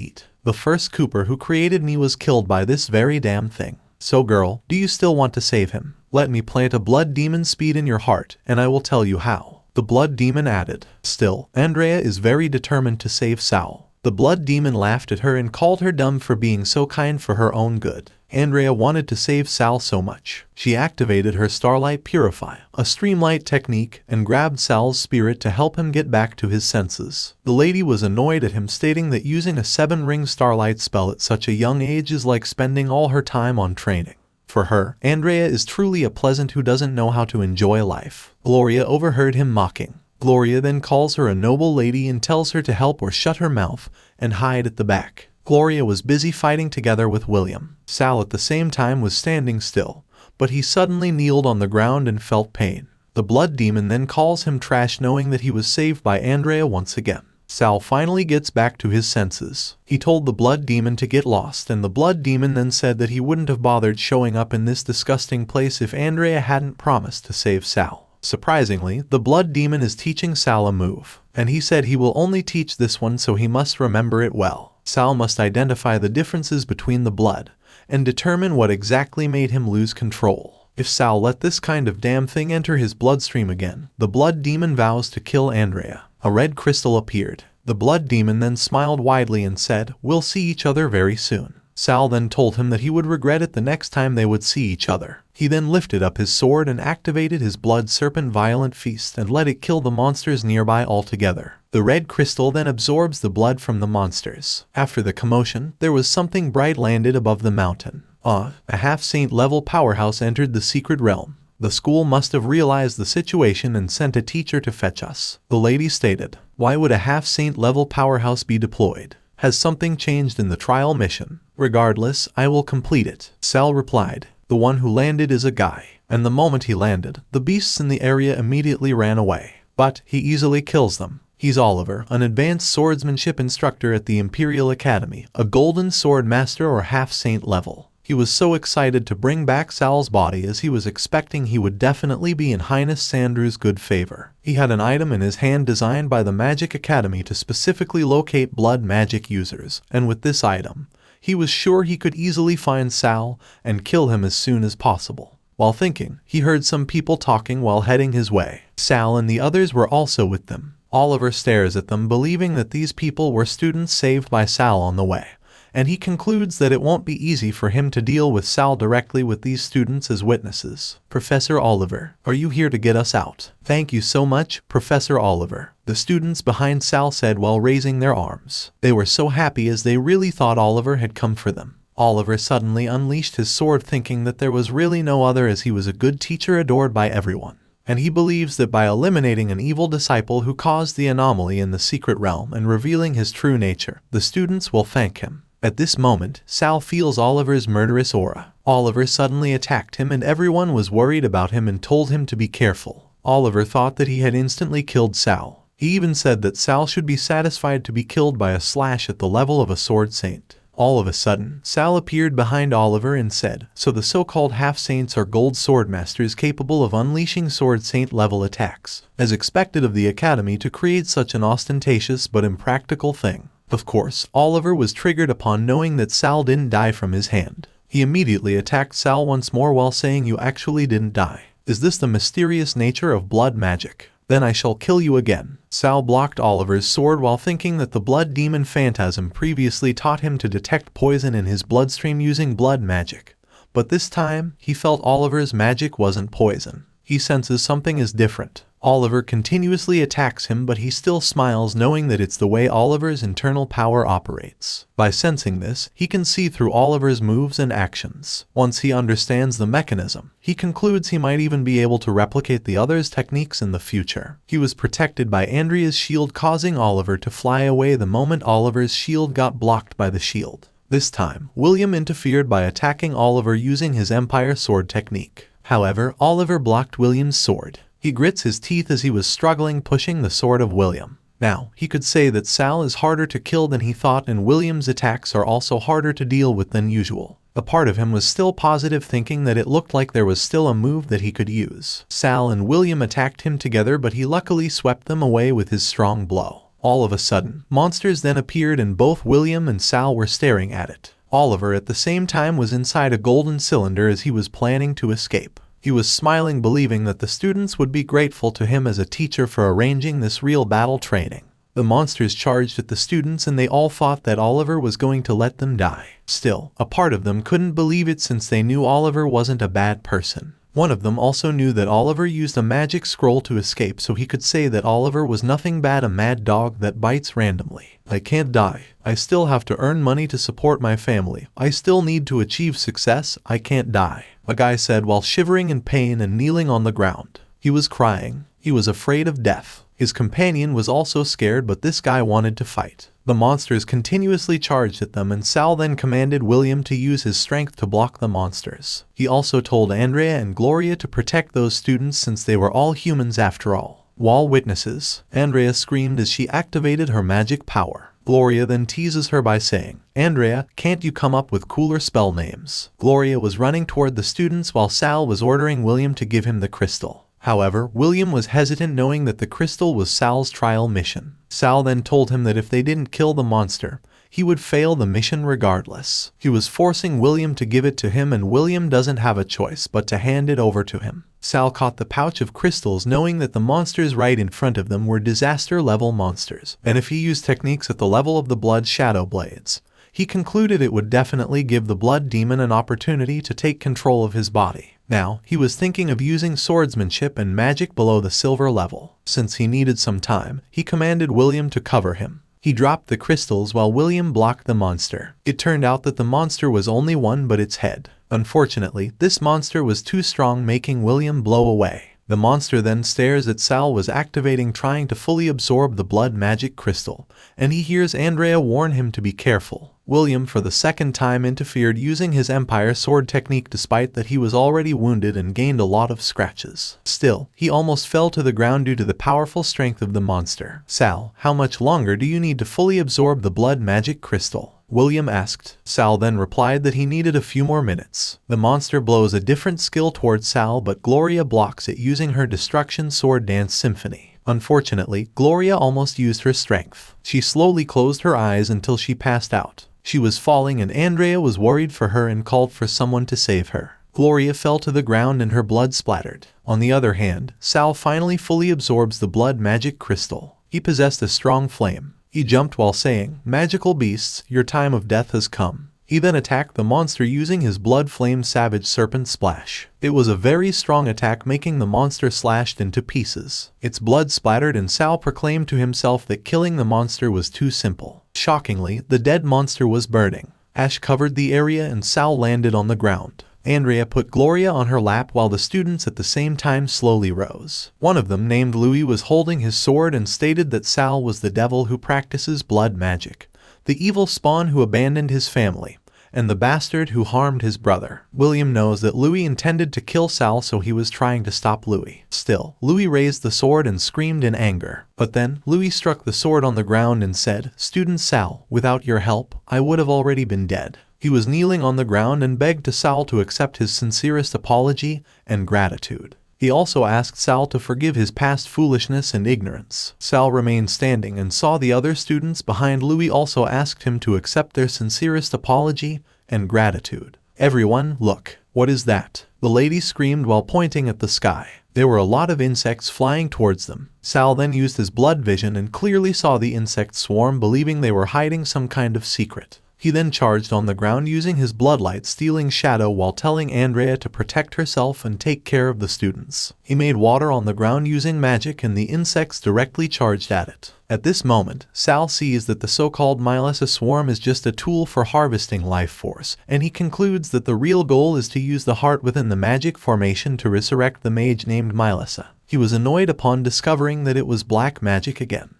eat. "The first Cooper who created me was killed by this very damn thing. So girl, do you still want to save him? Let me plant a blood demon speed in your heart, and I will tell you how." The blood demon added. Still, Andrea is very determined to save Sal. The blood demon laughed at her and called her dumb for being so kind for her own good. Andrea wanted to save Sal so much. She activated her Starlight Purify, a streamlight technique, and grabbed Sal's spirit to help him get back to his senses. The lady was annoyed at him, stating that using a 7-ring Starlight spell at such a young age is like spending all her time on training. For her, Andrea is truly a pleasant who doesn't know how to enjoy life. Gloria overheard him mocking. Gloria then calls her a noble lady and tells her to help or shut her mouth and hide at the back. Gloria was busy fighting together with William. Sal at the same time was standing still, but he suddenly kneeled on the ground and felt pain. The blood demon then calls him trash, knowing that he was saved by Andrea once again. Sal finally gets back to his senses. He told the blood demon to get lost, and the blood demon then said that he wouldn't have bothered showing up in this disgusting place if Andrea hadn't promised to save Sal. Surprisingly, the blood demon is teaching Sal a move, and he said he will only teach this one so he must remember it well. Sal must identify the differences between the blood and determine what exactly made him lose control. If Sal let this kind of damn thing enter his bloodstream again, the blood demon vows to kill Andrea. A red crystal appeared. The blood demon then smiled widely and said, "We'll see each other very soon." Sal then told him that he would regret it the next time they would see each other. He then lifted up his sword and activated his blood serpent violent feast and let it kill the monsters nearby altogether. The red crystal then absorbs the blood from the monsters. After the commotion, there was something bright landed above the mountain. A half-saint level powerhouse entered the secret realm. The school must have realized the situation and sent a teacher to fetch us. The lady stated, "Why would a half-saint level powerhouse be deployed? Has something changed in the trial mission? Regardless, I will complete it." Sal replied, "The one who landed is a guy." And the moment he landed, the beasts in the area immediately ran away. But he easily kills them. He's Oliver, an advanced swordsmanship instructor at the Imperial Academy, a golden sword master or half-saint level. He was so excited to bring back Sal's body as he was expecting he would definitely be in Highness Sandru's good favor. He had an item in his hand designed by the Magic Academy to specifically locate blood magic users, and with this item, he was sure he could easily find Sal and kill him as soon as possible. While thinking, he heard some people talking while heading his way. Sal and the others were also with them. Oliver stares at them, believing that these people were students saved by Sal on the way, and he concludes that it won't be easy for him to deal with Sal directly with these students as witnesses. "Professor Oliver, are you here to get us out?" "Thank you so much, Professor Oliver," the students behind Sal said while raising their arms. They were so happy as they really thought Oliver had come for them. Oliver suddenly unleashed his sword, thinking that there was really no other, as he was a good teacher adored by everyone. And he believes that by eliminating an evil disciple who caused the anomaly in the secret realm and revealing his true nature, the students will thank him. At this moment, Sal feels Oliver's murderous aura. Oliver suddenly attacked him and everyone was worried about him and told him to be careful. Oliver thought that he had instantly killed Sal. He even said that Sal should be satisfied to be killed by a slash at the level of a sword saint. All of a sudden, Sal appeared behind Oliver and said, "So the so-called half-saints are gold sword masters capable of unleashing sword saint-level attacks, as expected of the Academy to create such an ostentatious but impractical thing." Of course, Oliver was triggered upon knowing that Sal didn't die from his hand. He immediately attacked Sal once more while saying, "You actually didn't die. Is this the mysterious nature of blood magic? Then I shall kill you again." Sal blocked Oliver's sword while thinking that the blood demon phantasm previously taught him to detect poison in his bloodstream using blood magic. But this time, he felt Oliver's magic wasn't poison. He senses something is different. Oliver continuously attacks him, but he still smiles, knowing that it's the way Oliver's internal power operates. By sensing this, he can see through Oliver's moves and actions. Once he understands the mechanism, he concludes he might even be able to replicate the other's techniques in the future. He was protected by Andrea's shield, causing Oliver to fly away the moment Oliver's shield got blocked by the shield. This time, William interfered by attacking Oliver using his Empire Sword technique. However, Oliver blocked William's sword. He grits his teeth as he was struggling pushing the sword of William. Now, he could say that Sal is harder to kill than he thought, and William's attacks are also harder to deal with than usual. A part of him was still positive, thinking that it looked like there was still a move that he could use. Sal and William attacked him together, but he luckily swept them away with his strong blow. All of a sudden, monsters then appeared and both William and Sal were staring at it. Oliver at the same time was inside a golden cylinder as he was planning to escape. He was smiling, believing that the students would be grateful to him as a teacher for arranging this real battle training. The monsters charged at the students and they all thought that Oliver was going to let them die. Still, a part of them couldn't believe it since they knew Oliver wasn't a bad person. One of them also knew that Oliver used a magic scroll to escape, so he could say that Oliver was nothing bad, a mad dog that bites randomly. "I can't die. I still have to earn money to support my family. I still need to achieve success. I can't die," a guy said while shivering in pain and kneeling on the ground. He was crying. He was afraid of death. His companion was also scared, but this guy wanted to fight. The monsters continuously charged at them, and Sal then commanded William to use his strength to block the monsters. He also told Andrea and Gloria to protect those students since they were all humans after all. While witnesses, Andrea screamed as she activated her magic power. Gloria then teases her by saying, "Andrea, can't you come up with cooler spell names?" Gloria was running toward the students while Sal was ordering William to give him the crystal. However, William was hesitant, knowing that the crystal was Sal's trial mission. Sal then told him that if they didn't kill the monster, he would fail the mission regardless. He was forcing William to give it to him, and William doesn't have a choice but to hand it over to him. Sal caught the pouch of crystals, knowing that the monsters right in front of them were disaster-level monsters, and if he used techniques at the level of the blood shadow blades, he concluded it would definitely give the blood demon an opportunity to take control of his body. Now, he was thinking of using swordsmanship and magic below the silver level. Since he needed some time, he commanded William to cover him. He dropped the crystals while William blocked the monster. It turned out that the monster was only one but its head. Unfortunately, this monster was too strong, making William blow away. The monster then stares at Sal was activating, trying to fully absorb the blood magic crystal, and he hears Andrea warn him to be careful. William for the second time interfered using his Empire Sword technique, despite that he was already wounded and gained a lot of scratches. Still, he almost fell to the ground due to the powerful strength of the monster. "Sal, how much longer do you need to fully absorb the blood magic crystal?" William asked. Sal then replied that he needed a few more minutes. The monster blows a different skill towards Sal, but Gloria blocks it using her Destruction Sword Dance Symphony. Unfortunately, Gloria almost used her strength. She slowly closed her eyes until she passed out. She was falling, and Andrea was worried for her and called for someone to save her. Gloria fell to the ground and her blood splattered. On the other hand, Sal finally fully absorbs the blood magic crystal. He possessed a strong flame. He jumped while saying, "Magical beasts, your time of death has come." He then attacked the monster using his blood flame savage serpent splash. It was a very strong attack, making the monster slashed into pieces. Its blood splattered, and Sal proclaimed to himself that killing the monster was too simple. Shockingly, the dead monster was burning. Ash covered the area and Sal landed on the ground. Andrea put Gloria on her lap while the students at the same time slowly rose. One of them, named Louis, was holding his sword and stated that Sal was the devil who practices blood magic, the evil spawn who abandoned his family, and the bastard who harmed his brother. William knows that Louis intended to kill Sal, so he was trying to stop Louis. Still, Louis raised the sword and screamed in anger. But then, Louis struck the sword on the ground and said, "Student Sal, without your help, I would have already been dead." He was kneeling on the ground and begged to Sal to accept his sincerest apology and gratitude. He also asked Sal to forgive his past foolishness and ignorance. Sal remained standing and saw the other students behind Louis also asked him to accept their sincerest apology and gratitude. "Everyone, look. What is that?" the lady screamed while pointing at the sky. There were a lot of insects flying towards them. Sal then used his blood vision and clearly saw the insects swarm, believing they were hiding some kind of secret. He then charged on the ground using his bloodlight, stealing shadow while telling Andrea to protect herself and take care of the students. He made water on the ground using magic, and the insects directly charged at it. At this moment, Sal sees that the so-called Mylessa swarm is just a tool for harvesting life force, and he concludes that the real goal is to use the heart within the magic formation to resurrect the mage named Mylessa. He was annoyed upon discovering that it was black magic again.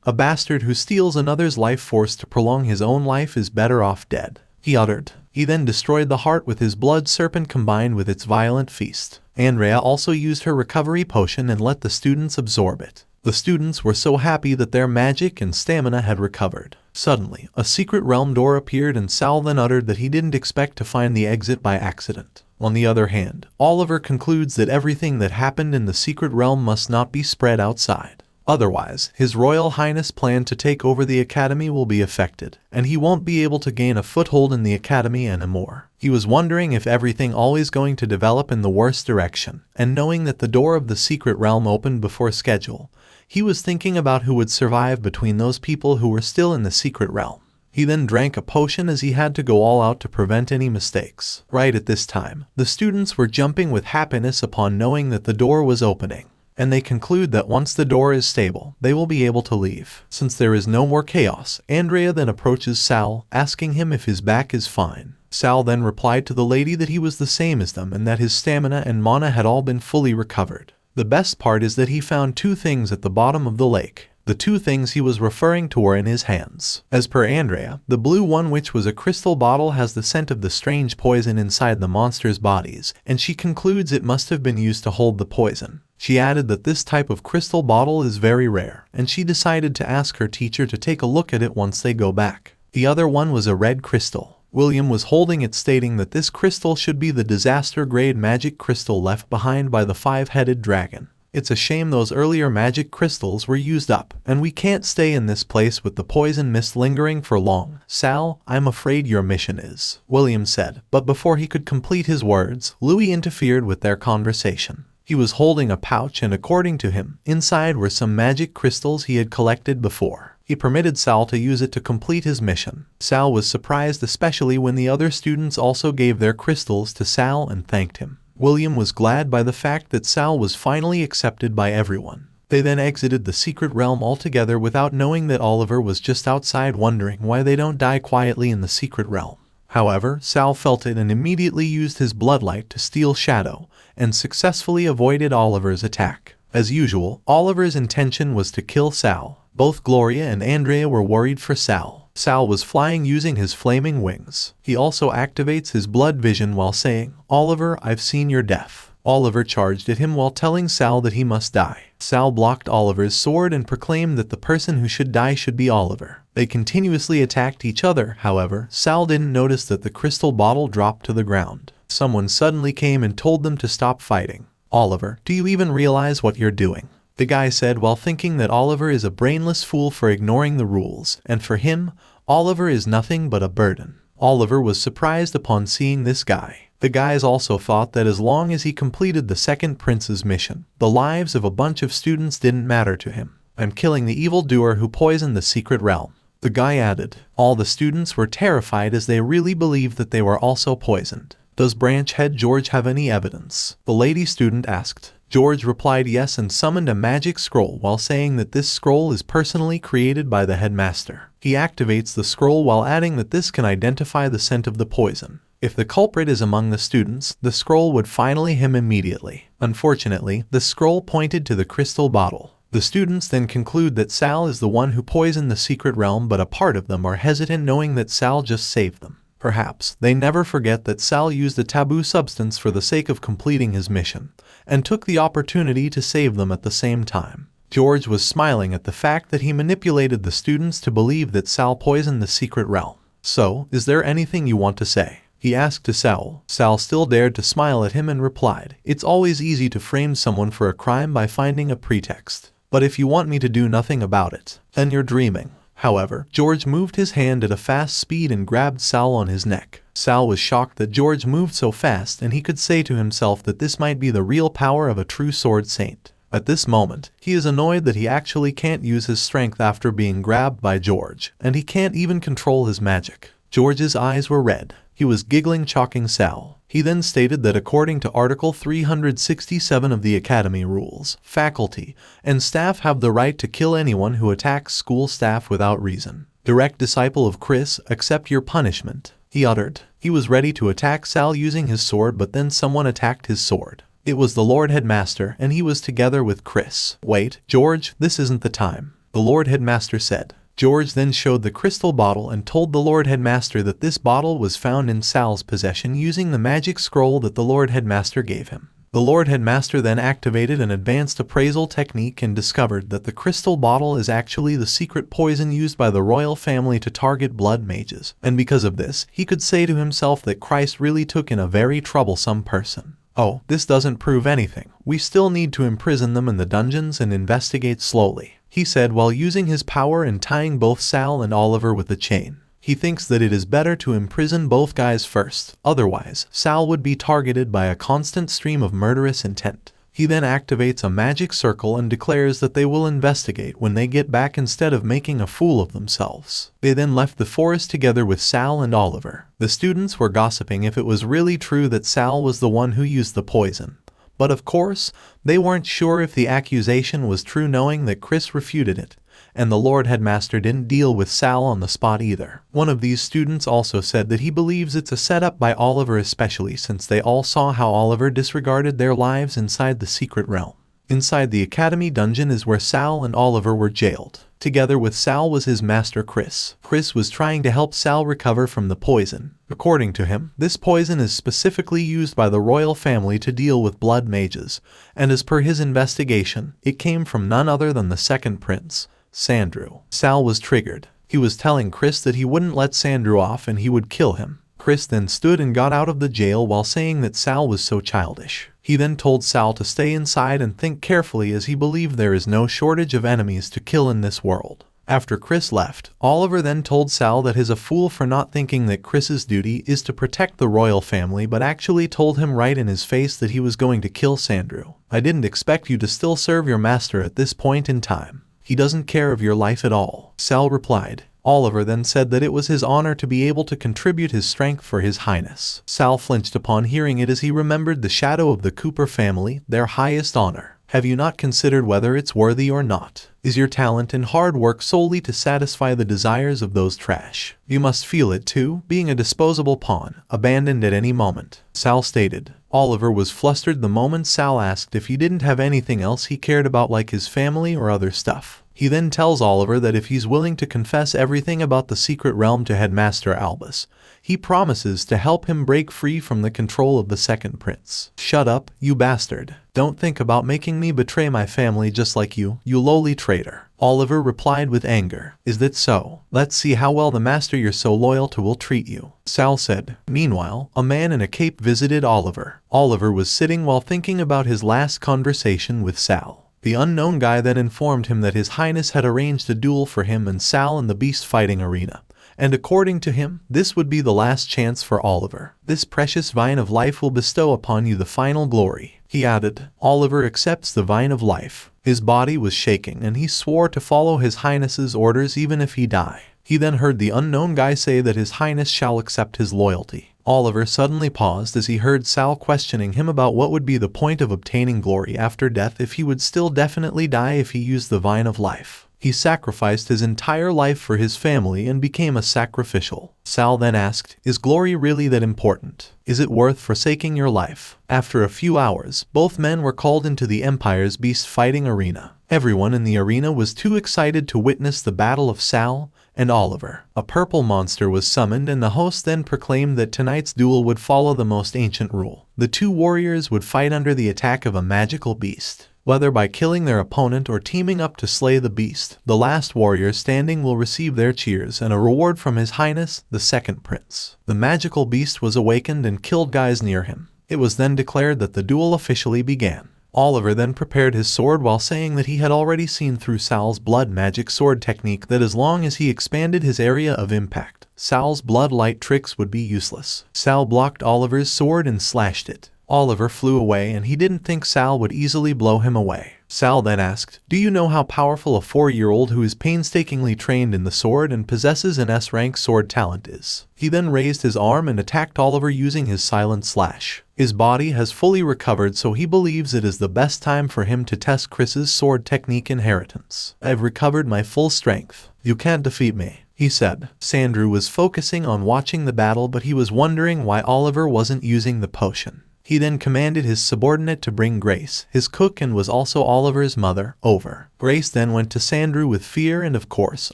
A bastard who steals another's life force to prolong his own life is better off dead, he uttered. He then destroyed the heart with his blood serpent combined with its violent feast. Andrea also used her recovery potion and let the students absorb it. The students were so happy that their magic and stamina had recovered. Suddenly, a secret realm door appeared, and Sal then uttered that he didn't expect to find the exit by accident. On the other hand, Oliver concludes that everything that happened in the secret realm must not be spread outside. Otherwise, His Royal Highness' plan to take over the Academy will be affected, and he won't be able to gain a foothold in the Academy anymore. He was wondering if everything always going to develop in the worst direction, and knowing that the door of the secret realm opened before schedule, he was thinking about who would survive between those people who were still in the secret realm. He then drank a potion as he had to go all out to prevent any mistakes. Right at this time, the students were jumping with happiness upon knowing that the door was opening, and they conclude that once the door is stable, they will be able to leave. Since there is no more chaos, Andrea then approaches Sal, asking him if his back is fine. Sal then replied to the lady that he was the same as them and that his stamina and mana had all been fully recovered. The best part is that he found two things at the bottom of the lake. The two things he was referring to were in his hands. As per Andrea, the blue one, which was a crystal bottle, has the scent of the strange poison inside the monsters' bodies, and she concludes it must have been used to hold the poison. She added that this type of crystal bottle is very rare, and she decided to ask her teacher to take a look at it once they go back. The other one was a red crystal. William was holding it, stating that this crystal should be the disaster-grade magic crystal left behind by the five-headed dragon. It's a shame those earlier magic crystals were used up, and we can't stay in this place with the poison mist lingering for long. Sal, I'm afraid your mission is, William said, but before he could complete his words, Louis interfered with their conversation. He was holding a pouch and according to him, inside were some magic crystals he had collected before. He permitted Sal to use it to complete his mission. Sal was surprised especially when the other students also gave their crystals to Sal and thanked him. William was glad by the fact that Sal was finally accepted by everyone. They then exited the secret realm altogether without knowing that Oliver was just outside wondering why they don't die quietly in the secret realm. However, Sal felt it and immediately used his bloodlight to steal Shadow, and successfully avoided Oliver's attack. As usual, Oliver's intention was to kill Sal. Both Gloria and Andrea were worried for Sal. Sal was flying using his flaming wings. He also activates his blood vision while saying, "Oliver, I've seen your death." Oliver charged at him while telling Sal that he must die. Sal blocked Oliver's sword and proclaimed that the person who should die should be Oliver. They continuously attacked each other, however, Sal didn't notice that the crystal bottle dropped to the ground. Someone suddenly came and told them to stop fighting. "Oliver, do you even realize what you're doing?" the guy said while thinking that Oliver is a brainless fool for ignoring the rules, and for him, Oliver is nothing but a burden. Oliver was surprised upon seeing this guy. The guys also thought that as long as he completed the second prince's mission, the lives of a bunch of students didn't matter to him. "I'm killing the evildoer who poisoned the secret realm," the guy added. All the students were terrified as they really believed that they were also poisoned. "Does Branch Head George have any evidence?" the lady student asked. George replied yes and summoned a magic scroll while saying that this scroll is personally created by the headmaster. He activates the scroll while adding that this can identify the scent of the poison. If the culprit is among the students, the scroll would finally him immediately. Unfortunately, the scroll pointed to the crystal bottle. The students then conclude that Sal is the one who poisoned the secret realm, but a part of them are hesitant knowing that Sal just saved them. Perhaps they never forget that Sal used a taboo substance for the sake of completing his mission, and took the opportunity to save them at the same time. George was smiling at the fact that he manipulated the students to believe that Sal poisoned the secret realm. "So, is there anything you want to say?" he asked to Sal. Sal still dared to smile at him and replied, "It's always easy to frame someone for a crime by finding a pretext. But if you want me to do nothing about it, then you're dreaming." However, George moved his hand at a fast speed and grabbed Sal on his neck. Sal was shocked that George moved so fast, and he could say to himself that this might be the real power of a true sword saint. At this moment, he is annoyed that he actually can't use his strength after being grabbed by George, and he can't even control his magic. George's eyes were red. He was giggling, chalking Sal. He then stated that according to Article 367 of the Academy rules, faculty and staff have the right to kill anyone who attacks school staff without reason. "Direct disciple of Chris, accept your punishment," he uttered. He was ready to attack Sal using his sword, but then someone attacked his sword. It was the Lord Headmaster, and he was together with Chris. "Wait, George, this isn't the time," the Lord Headmaster said. George then showed the crystal bottle and told the Lord Headmaster that this bottle was found in Sal's possession using the magic scroll that the Lord Headmaster gave him. The Lord Headmaster then activated an advanced appraisal technique and discovered that the crystal bottle is actually the secret poison used by the royal family to target blood mages, and because of this, he could say to himself that Christ really took in a very troublesome person. "Oh, this doesn't prove anything. We still need to imprison them in the dungeons and investigate slowly," he said while using his power and tying both Sal and Oliver with a chain. He thinks that it is better to imprison both guys first, otherwise, Sal would be targeted by a constant stream of murderous intent. He then activates a magic circle and declares that they will investigate when they get back instead of making a fool of themselves. They then left the forest together with Sal and Oliver. The students were gossiping if it was really true that Sal was the one who used the poison. But of course, they weren't sure if the accusation was true, knowing that Chris refuted it, and the Lord Headmaster didn't deal with Sal on the spot either. One of these students also said that he believes it's a setup by Oliver, especially since they all saw how Oliver disregarded their lives inside the secret realm. Inside the academy dungeon is where Sal and Oliver were jailed. Together with Sal was his master Chris. Chris was trying to help Sal recover from the poison. According to him, this poison is specifically used by the royal family to deal with blood mages, and as per his investigation, it came from none other than the second prince, Sandrew. Sal was triggered. He was telling Chris that he wouldn't let Sandrew off and he would kill him. Chris then stood and got out of the jail while saying that Sal was so childish. He then told Sal to stay inside and think carefully as he believed there is no shortage of enemies to kill in this world. After Chris left, Oliver then told Sal that he's a fool for not thinking that Chris's duty is to protect the royal family, but actually told him right in his face that he was going to kill Sandrew. I didn't expect you to still serve your master at this point in time. He doesn't care of your life at all, Sal replied. Oliver then said that it was his honor to be able to contribute his strength for his highness. Sal flinched upon hearing it as he remembered the shadow of the Cooper family, their highest honor. Have you not considered whether it's worthy or not? Is your talent and hard work solely to satisfy the desires of those trash? You must feel it too, being a disposable pawn, abandoned at any moment, Sal stated. Oliver was flustered the moment Sal asked if he didn't have anything else he cared about like his family or other stuff. He then tells Oliver that if he's willing to confess everything about the secret realm to Headmaster Albus, he promises to help him break free from the control of the second prince. Shut up, you bastard. Don't think about making me betray my family just like you lowly traitor. Oliver replied with anger. Is that so? Let's see how well the master you're so loyal to will treat you, Sal said. Meanwhile, a man in a cape visited Oliver. Oliver was sitting while thinking about his last conversation with Sal. The unknown guy then informed him that His Highness had arranged a duel for him and Sal in the beast fighting arena. And according to him, this would be the last chance for Oliver. This precious vine of life will bestow upon you the final glory, he added. Oliver accepts the vine of life. His body was shaking and he swore to follow His Highness's orders even if he die. He then heard the unknown guy say that His Highness shall accept his loyalty. Oliver suddenly paused as he heard Sal questioning him about what would be the point of obtaining glory after death if he would still definitely die if he used the vine of life. He sacrificed his entire life for his family and became a sacrificial. Sal then asked, is glory really that important? Is it worth forsaking your life? After a few hours, both men were called into the Empire's beast fighting arena. Everyone in the arena was too excited to witness the battle of Sal and Oliver. A purple monster was summoned and the host then proclaimed that tonight's duel would follow the most ancient rule. The two warriors would fight under the attack of a magical beast. Whether by killing their opponent or teaming up to slay the beast, the last warrior standing will receive their cheers and a reward from His Highness, the second prince. The magical beast was awakened and killed guys near him. It was then declared that the duel officially began. Oliver then prepared his sword while saying that he had already seen through Sal's blood magic sword technique that as long as he expanded his area of impact, Sal's blood light tricks would be useless. Sal blocked Oliver's sword and slashed it. Oliver flew away and he didn't think Sal would easily blow him away. Sal then asked, do you know how powerful a 4-year-old who is painstakingly trained in the sword and possesses an S-rank sword talent is? He then raised his arm and attacked Oliver using his silent slash. His body has fully recovered, so he believes it is the best time for him to test Chris's sword technique inheritance. I've recovered my full strength. You can't defeat me, he said. Sandrew was focusing on watching the battle, but he was wondering why Oliver wasn't using the potion. He then commanded his subordinate to bring Grace, his cook and was also Oliver's mother, over. Grace then went to Sandrew with fear and of course,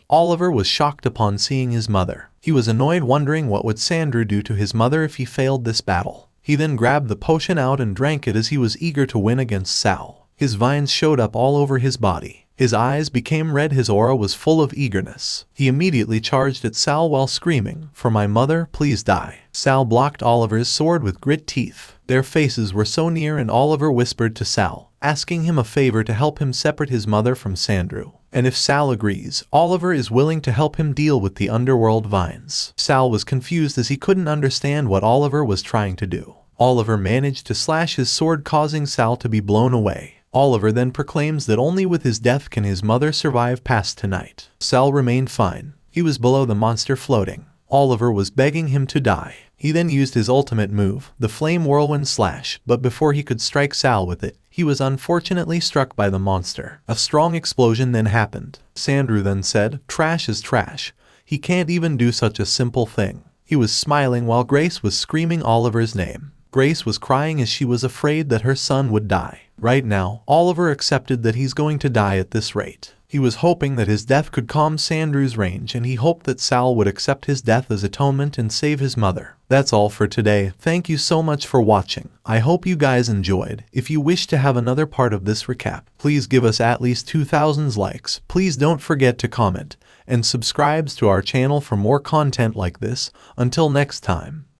Oliver was shocked upon seeing his mother. He was annoyed wondering what would Sandrew do to his mother if he failed this battle. He then grabbed the potion out and drank it as he was eager to win against Sal. His vines showed up all over his body. His eyes became red, his aura was full of eagerness. He immediately charged at Sal while screaming, for my mother, please die. Sal blocked Oliver's sword with grit teeth. Their faces were so near and Oliver whispered to Sal, asking him a favor to help him separate his mother from Sandrew. And if Sal agrees, Oliver is willing to help him deal with the underworld vines. Sal was confused as he couldn't understand what Oliver was trying to do. Oliver managed to slash his sword, causing Sal to be blown away. Oliver then proclaims that only with his death can his mother survive past tonight. Sal remained fine. He was below the monster floating. Oliver was begging him to die. He then used his ultimate move, the Flame Whirlwind Slash, but before he could strike Sal with it, he was unfortunately struck by the monster. A strong explosion then happened. Sandrew then said, trash is trash. He can't even do such a simple thing. He was smiling while Grace was screaming Oliver's name. Grace was crying as she was afraid that her son would die. Right now, Oliver accepted that he's going to die at this rate. He was hoping that his death could calm Sandrew's rage, and he hoped that Sal would accept his death as atonement and save his mother. That's all for today. Thank you so much for watching. I hope you guys enjoyed. If you wish to have another part of this recap, please give us at least 2,000 likes. Please don't forget to comment and subscribe to our channel for more content like this. Until next time.